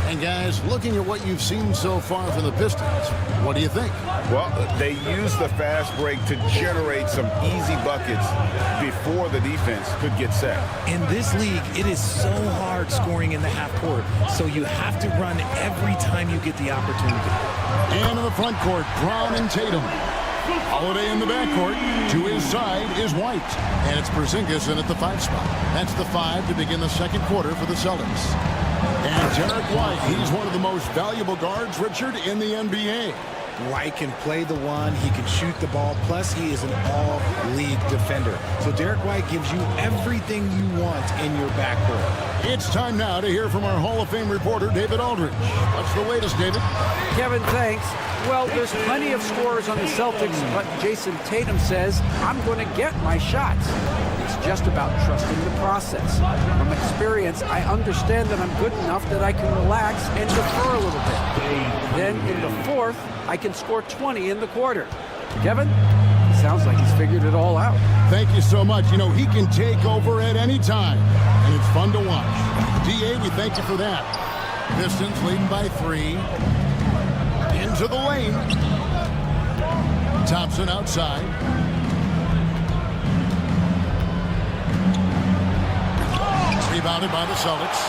And guys, looking at what you've seen so far from the Pistons, what do you think? Well, they used the fast break to generate some easy buckets before the defense could get set. In this league, it is so hard scoring in the half court, so you have to run every time you get the opportunity. And in the front court, Brown and Tatum. Holiday in the backcourt. To his side is White. And it's Porzingis in at the 5 spot. That's the 5 to begin the second quarter for the Celtics. And Derek White, he's one of the most valuable guards, Richard, in the NBA. White can play the one, he can shoot the ball, plus he is an all-league defender. So Derek White gives you everything you want in your backcourt. It's time now to hear from our Hall of Fame reporter, David Aldridge. What's the latest, David? Kevin, thanks. Well, there's plenty of scorers on the Celtics, but Jason Tatum says, I'm going to get my shots. It's just about trusting the process. From experience, I understand that I'm good enough that I can relax and defer a little bit. Then in the fourth, I can score 20 in the quarter. Kevin, sounds like he's figured it all out. Thank you so much. You know, he can take over at any time, and it's fun to watch. DA, we thank you for that. Pistons leading by 3. Into the lane. Thompson outside. Rebounded by the Celtics.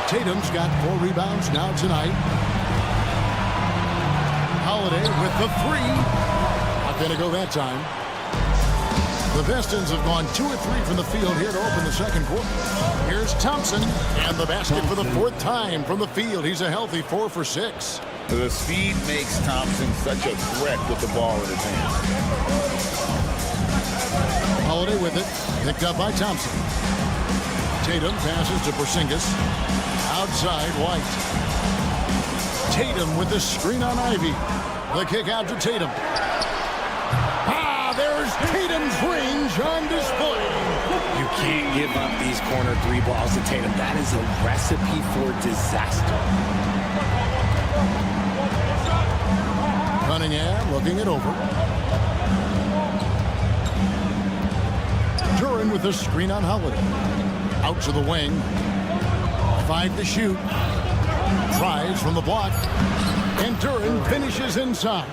Tatum's got 4 rebounds now tonight. Holiday with the 3. Not going to go that time. The Pistons have gone 2 or 3 from the field here to open the second quarter. Here's Thompson, and the basket for the 4th time from the field. He's a healthy 4 for 6. The speed makes Thompson such a threat with the ball in his hand. Holiday with it. Picked up by Thompson. Tatum passes to Porzingis. Outside, White. Tatum with the screen on Ivy. The kick out to Tatum. There's Tatum's range on display. You can't give up these corner 3 balls to Tatum. That is a recipe for disaster. Cunningham looking it over. Duran with the screen on Holiday. Out to the wing. 5 to shoot. Tries from the block. And Duran finishes inside.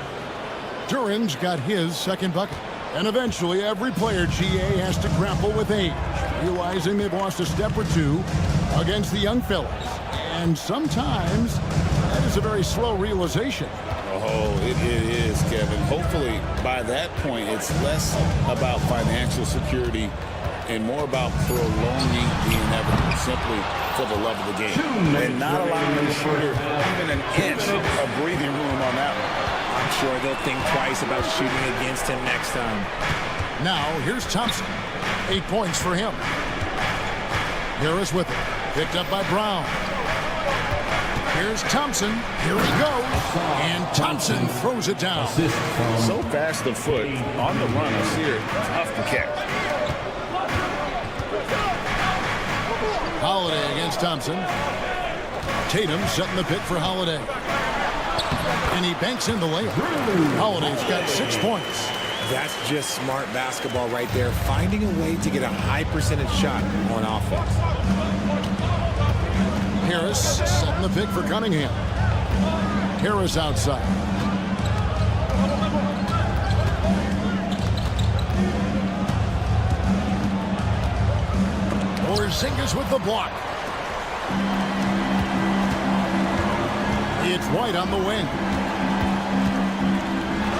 Duran's got his second bucket. And eventually every player, GA, has to grapple with age, realizing they've lost a step or 2 against the young fellas. And sometimes that is a very slow realization. Oh, it is, Kevin. Hopefully, by that point, it's less about financial security and more about prolonging the inevitable, simply for the love of the game. And not allowing the shooter even an inch of breathing room on that one. I'm sure they'll think twice about shooting against him next time. Now, here's Thompson. 8 points for him. Harris with it. Picked up by Brown. Here's Thompson. Here he goes. And Thompson throws it down. So fast of foot. On the run, I see it. Tough to catch. Holiday against Thompson. Tatum setting the pick for Holiday. And he banks in the layup. Holiday's got 6 points. That's just smart basketball right there. Finding a way to get a high percentage shot on offense. Harris setting the pick for Cunningham. Harris outside. Porzingis with the block. It's White on the wing.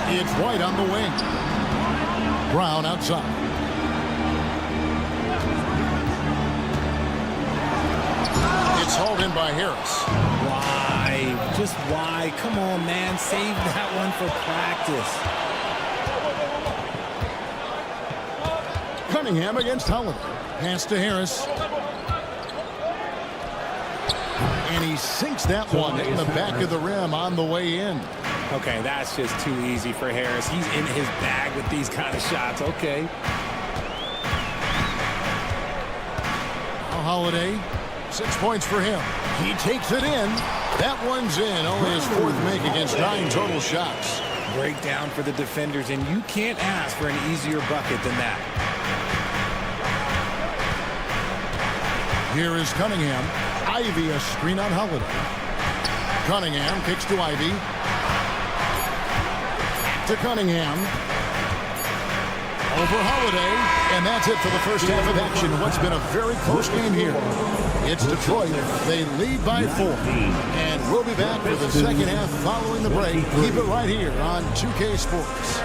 It's White on the wing. Brown outside. It's hauled in by Harris. Why? Just why? Come on, man. Save that one for practice. Cunningham against Holiday. Pass to Harris. And he sinks that one in the back of the rim on the way in. Okay, that's just too easy for Harris. He's in his bag with these kind of shots. Okay. Holiday, 6 points for him. He takes it in. That one's in. Only his fourth make against 9 total shots. Breakdown for the defenders, and you can't ask for an easier bucket than that. Here is Cunningham. Ivy a screen on Holiday. Cunningham kicks to Ivy. To Cunningham. Over Holiday. And that's it for the first half of action. What's been a very close game here. It's Detroit. They lead by 4. And we'll be back for the second half following the break. Keep it right here on 2K Sports.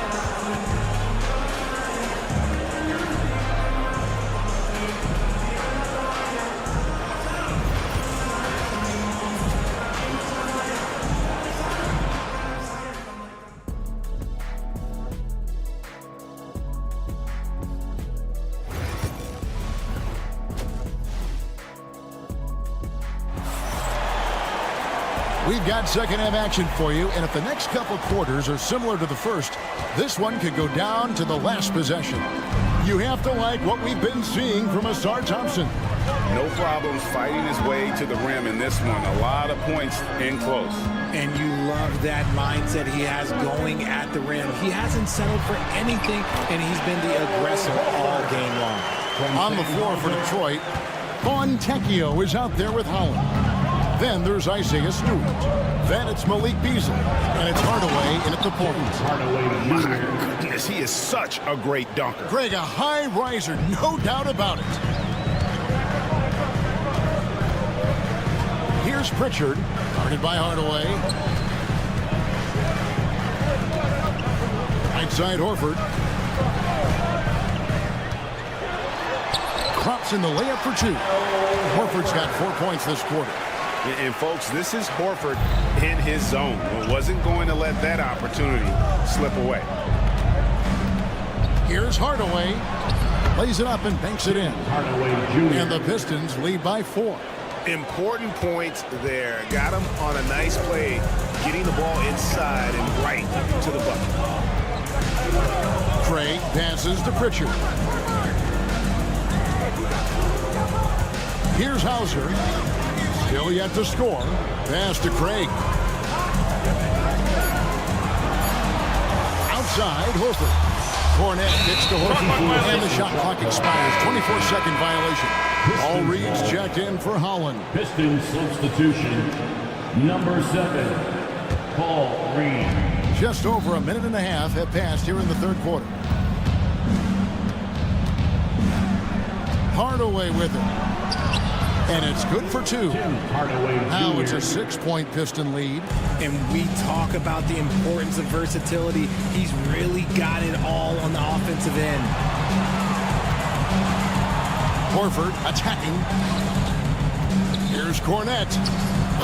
We've got second half action for you, and if the next couple quarters are similar to the first, this one could go down to the last possession. You have to like what we've been seeing from Asar Thompson. No problems fighting his way to the rim in this one. A lot of points in close. And you love that mindset he has going at the rim. He hasn't settled for anything, and he's been the aggressor all game long. On the floor for Detroit, Fontecchio is out there with Holland. Then there's Isaiah Stewart. Then it's Malik Beasley. And it's Hardaway in at the point. My goodness, he is such a great dunker. Greg, a high riser, no doubt about it. Here's Pritchard, guarded by Hardaway. Right side Horford. Crops in the layup for 2. Horford's got 4 points this quarter. And folks, this is Horford in his zone. Wasn't going to let that opportunity slip away. Here's Hardaway. Lays it up and banks it in. And the Pistons lead by 4. Important points there. Got him on a nice play, getting the ball inside and right to the bucket. Craig passes to Pritchard. Here's Hauser. Still yet to score. Pass to Craig. Outside, Horford. Cornette gets to Horford. And the shot clock expires. 24-second violation. All reads checked in for Holland. Pistons substitution. Number 7, Paul Reed. Just over a minute and a half have passed here in the third quarter. Hardaway with it. And it's good for 2. Now it's a 6-point Piston lead. And we talk about the importance of versatility. He's really got it all on the offensive end. Horford attacking. Here's Cornette.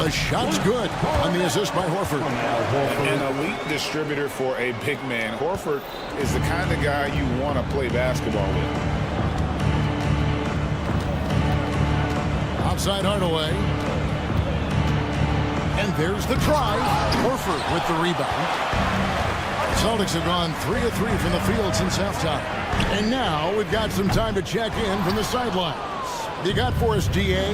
The shot's good on the assist by Horford. An elite distributor for a big man. Horford is the kind of guy you want to play basketball with. Outside Hardaway. And there's the try. Horford with the rebound. Celtics have gone 3 of 3 from the field since halftime. And now we've got some time to check in from the sidelines. You got for us, DA?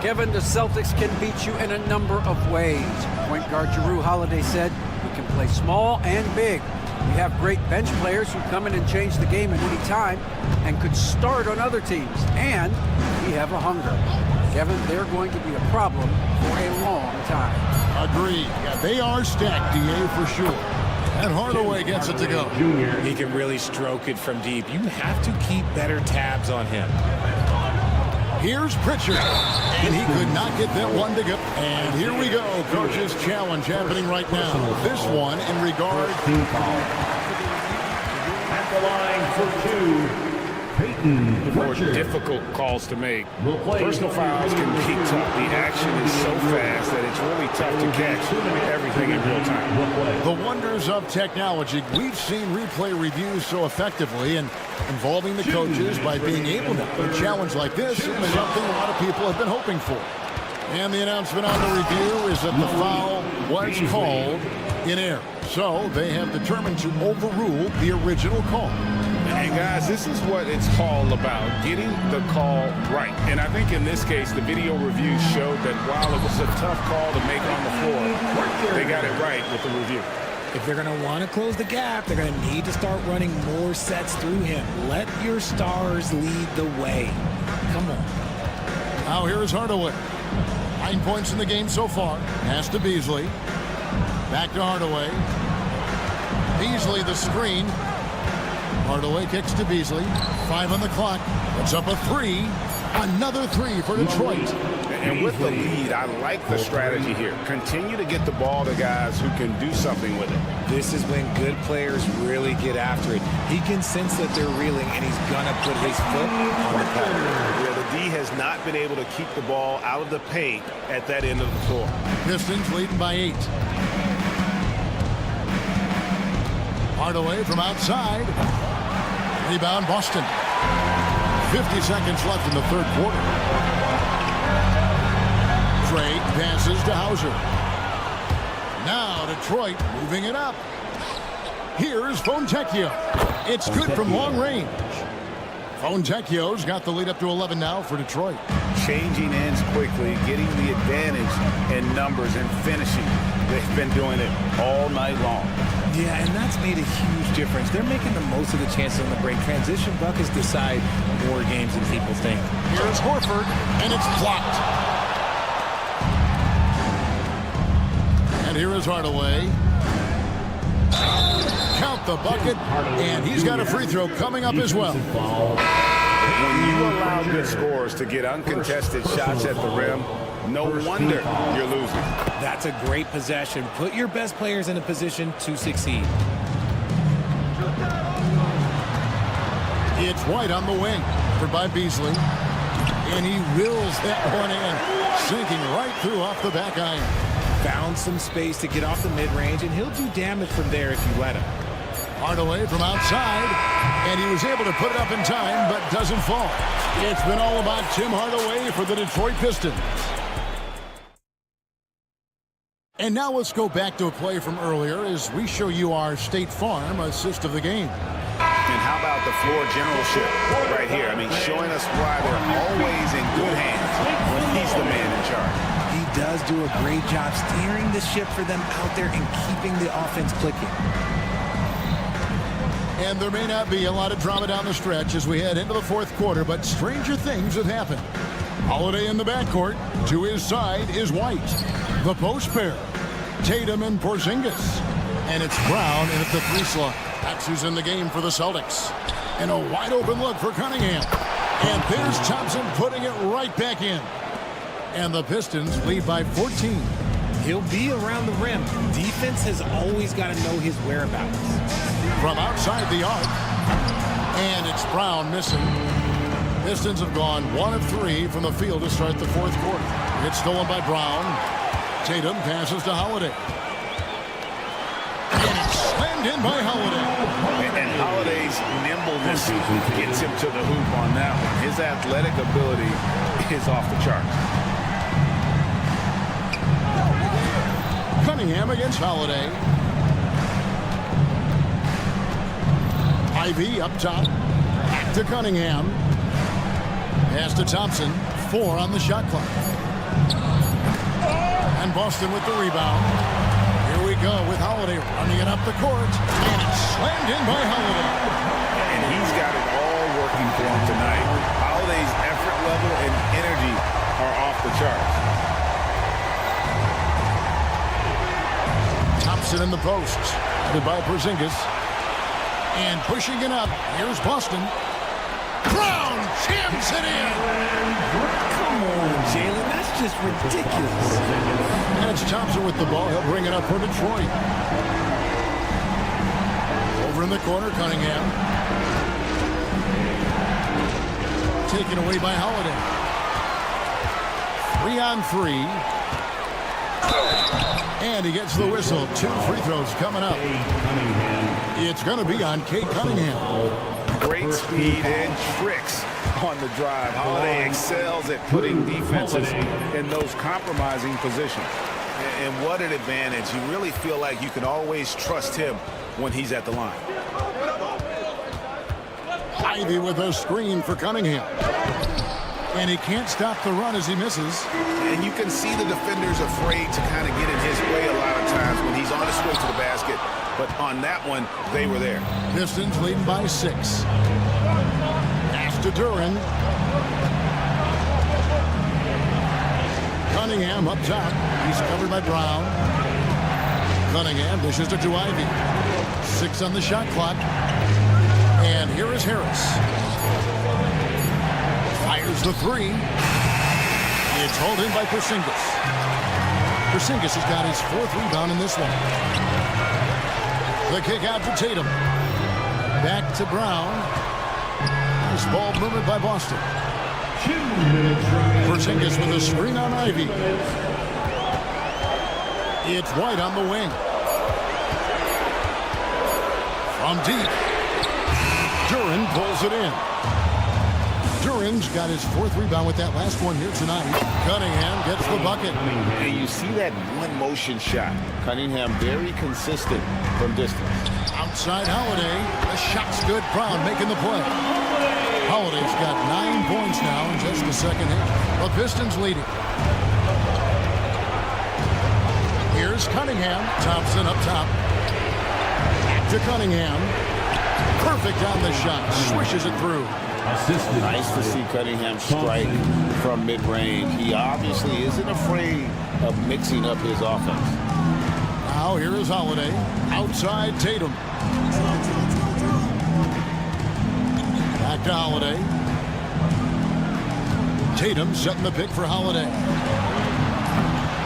Kevin, the Celtics can beat you in a number of ways. Point guard Yoru Holiday said, we can play small and big. We have great bench players who come in and change the game at any time and could start on other teams. And we have a hunger. Kevin, they're going to be a problem for a long time. Agreed. Yeah, they are stacked, DA, for sure. And Hardaway gets it to go. He can really stroke it from deep. You have to keep better tabs on him. Here's Pritchard, and he could not get that one to go. And here we go, coach's challenge happening right now. This one in regard At the line for two, Peyton More Pritchard. difficult calls to make. Personal fouls can be tough. The action is so fast that it's really tough to catch everything in real time. the wonders of technology. We've seen replay reviews so effectively, and involving the coaches by being able to a challenge like this is something a lot of people have been hoping for. And the announcement on the review is that the foul was called in error. So they have determined to overrule the original call. And guys, this is what it's all about, getting the call right. And I think in this case, the video review showed that while it was a tough call to make on the floor, they got it right with the review. If they're going to want to close the gap, they're going to need to start running more sets through him. Let your stars lead the way. Come on. Now here is Hardaway. 9 points in the game so far. Pass to Beasley. Back to Hardaway. Beasley the screen. Hardaway kicks to Beasley. 5 on the clock. Puts up a 3. Another 3 for Detroit. And with the lead, I like the strategy here. Continue to get the ball to guys who can do something with it. This is when good players really get after it. He can sense that they're reeling, and he's going to put his foot on the pedal. Yeah, the D has not been able to keep the ball out of the paint at that end of the floor. Pistons leading by 8. Hardaway from outside. Rebound Boston. 50 seconds left in the third quarter. Trade passes to Hauser. Now Detroit moving it up. Here's Fontecchio. It's good from long range. Fontecchio's got the lead up to 11 now for Detroit. Changing ends quickly, getting the advantage in numbers and finishing. They've been doing it all night long. Yeah, and that's made a huge difference. They're making the most of the chances on the break. Transition buckets decide more games than people think. Here's Horford, and it's blocked. And here is Hardaway. Count the bucket, and he's got a free throw coming up as well. When you allow good scorers to get uncontested shots at the rim, no wonder you're losing. That's a great possession. Put your best players in a position to succeed. It's White on the wing, covered by Beasley. And he wills that one in, sinking right through off the back iron. Found some space to get off the mid-range, and he'll do damage from there if you let him. Hardaway from outside, and he was able to put it up in time, but doesn't fall. It's been all about Tim Hardaway for the Detroit Pistons. And now let's go back to a play from earlier as we show you our State Farm assist of the game. And how about the floor generalship right here? I mean, showing us why they're always in good hands when he's the man in charge. He does do a great job steering the ship for them out there and keeping the offense clicking. And there may not be a lot of drama down the stretch as we head into the fourth quarter, but stranger things have happened. Holiday in the backcourt. To his side is White. The post pair, Tatum and Porzingis. And it's Brown in at the 3 slot. That's who's in the game for the Celtics. And a wide open look for Cunningham. And there's Thompson putting it right back in. And the Pistons lead by 14. He'll be around the rim. Defense has always got to know his whereabouts. From outside the arc. And it's Brown missing. Pistons have gone 1 of 3 from the field to start the fourth quarter. It's stolen by Brown. Tatum passes to Holiday. And it's slammed in by Holiday. And Holiday's nimbleness gets him to the hoop on that one. His athletic ability is off the charts. Cunningham against Holiday. Ivy up top. Back to Cunningham. Pass to Thompson. 4 on the shot clock. And Boston with the rebound. Here we go with Holiday running it up the court. And it's slammed in by Holiday. And he's got it all working for him tonight. Holiday's effort level and energy are off the charts. Thompson in the post. Goodbye, Porzingis. And pushing it up. Here's Boston. Brown jams it in. Come on, Jalen. That's just ridiculous. And it's Thompson with the ball. He'll bring it up for Detroit. Over in the corner, Cunningham. Taken away by Holiday. 3-on-3. And he gets the whistle. 2 free throws coming up. It's going to be on Cade Cunningham. Great speed and tricks on the drive. Holiday excels at putting defenses in those compromising positions. And what an advantage. You really feel like you can always trust him when he's at the line. Ivy with a screen for Cunningham. And he can't stop the run as he misses. And you can see the defenders afraid to kind of get in his way a lot of times when he's on his way to the basket. But on that one, they were there. Pistons leading by 6. Pass to Duren. Cunningham up top. He's covered by Brown. Cunningham dishes to Ivy. 6 on the shot clock. And here is Harris. Fires the 3. It's hauled in by Porzingis. Porzingis has got his 4th rebound in this one. The kick out to Tatum. Back to Brown. Nice ball movement by Boston. Porzingis with a screen on Ivy. It's White on the wing. From deep. Duren pulls it in. Duren's got his 4th rebound with that last one here tonight. Cunningham gets the bucket. And you see that one motion shot. Cunningham very consistent from distance. Outside Holiday. The shot's good. Brown making the play. Holiday's got 9 points now in just the second half. The Pistons leading. Here's Cunningham. Thompson up top. Back to Cunningham. Perfect on the shot. Swishes it through. Nice to see Cunningham strike from mid-range. He obviously isn't afraid of mixing up his offense. Now here is Holiday. Outside Tatum. Back to Holiday. Tatum setting the pick for Holiday.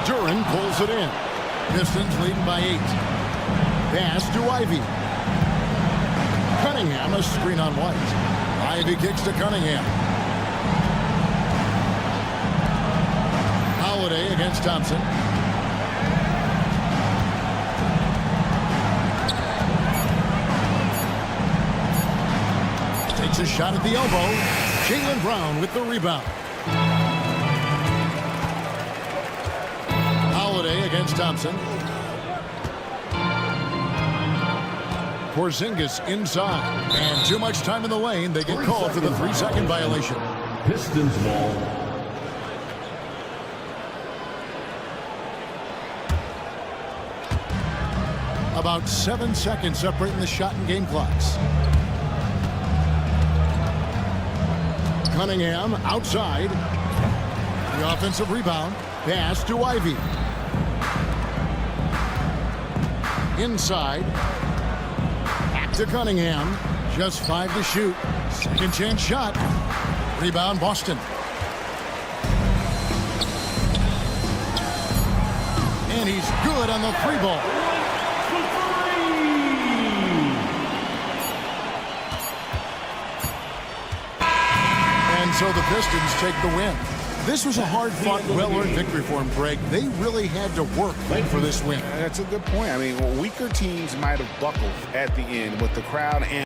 Duren pulls it in. Pistons leading by 8. Pass to Ivy. Cunningham, a screen on White. Ivy kicks to Cunningham. Holiday against Thompson. Takes a shot at the elbow. Jaylen Brown with the rebound. Holiday against Thompson. Porzingis inside. And too much time in the lane. They get called for the 3-second violation. Pistons ball. About 7 seconds separating the shot and game clocks. Cunningham outside. The offensive rebound. Pass to Ivy. Inside. Back to Cunningham. Just 5 to shoot. Second chance shot. Rebound Boston. And he's good on the 3-ball. And so the Pistons take the win. This was a hard-fought, well-earned victory for them, Greg. They really had to work for this win. That's a good point. I mean, weaker teams might have buckled at the end with the crowd and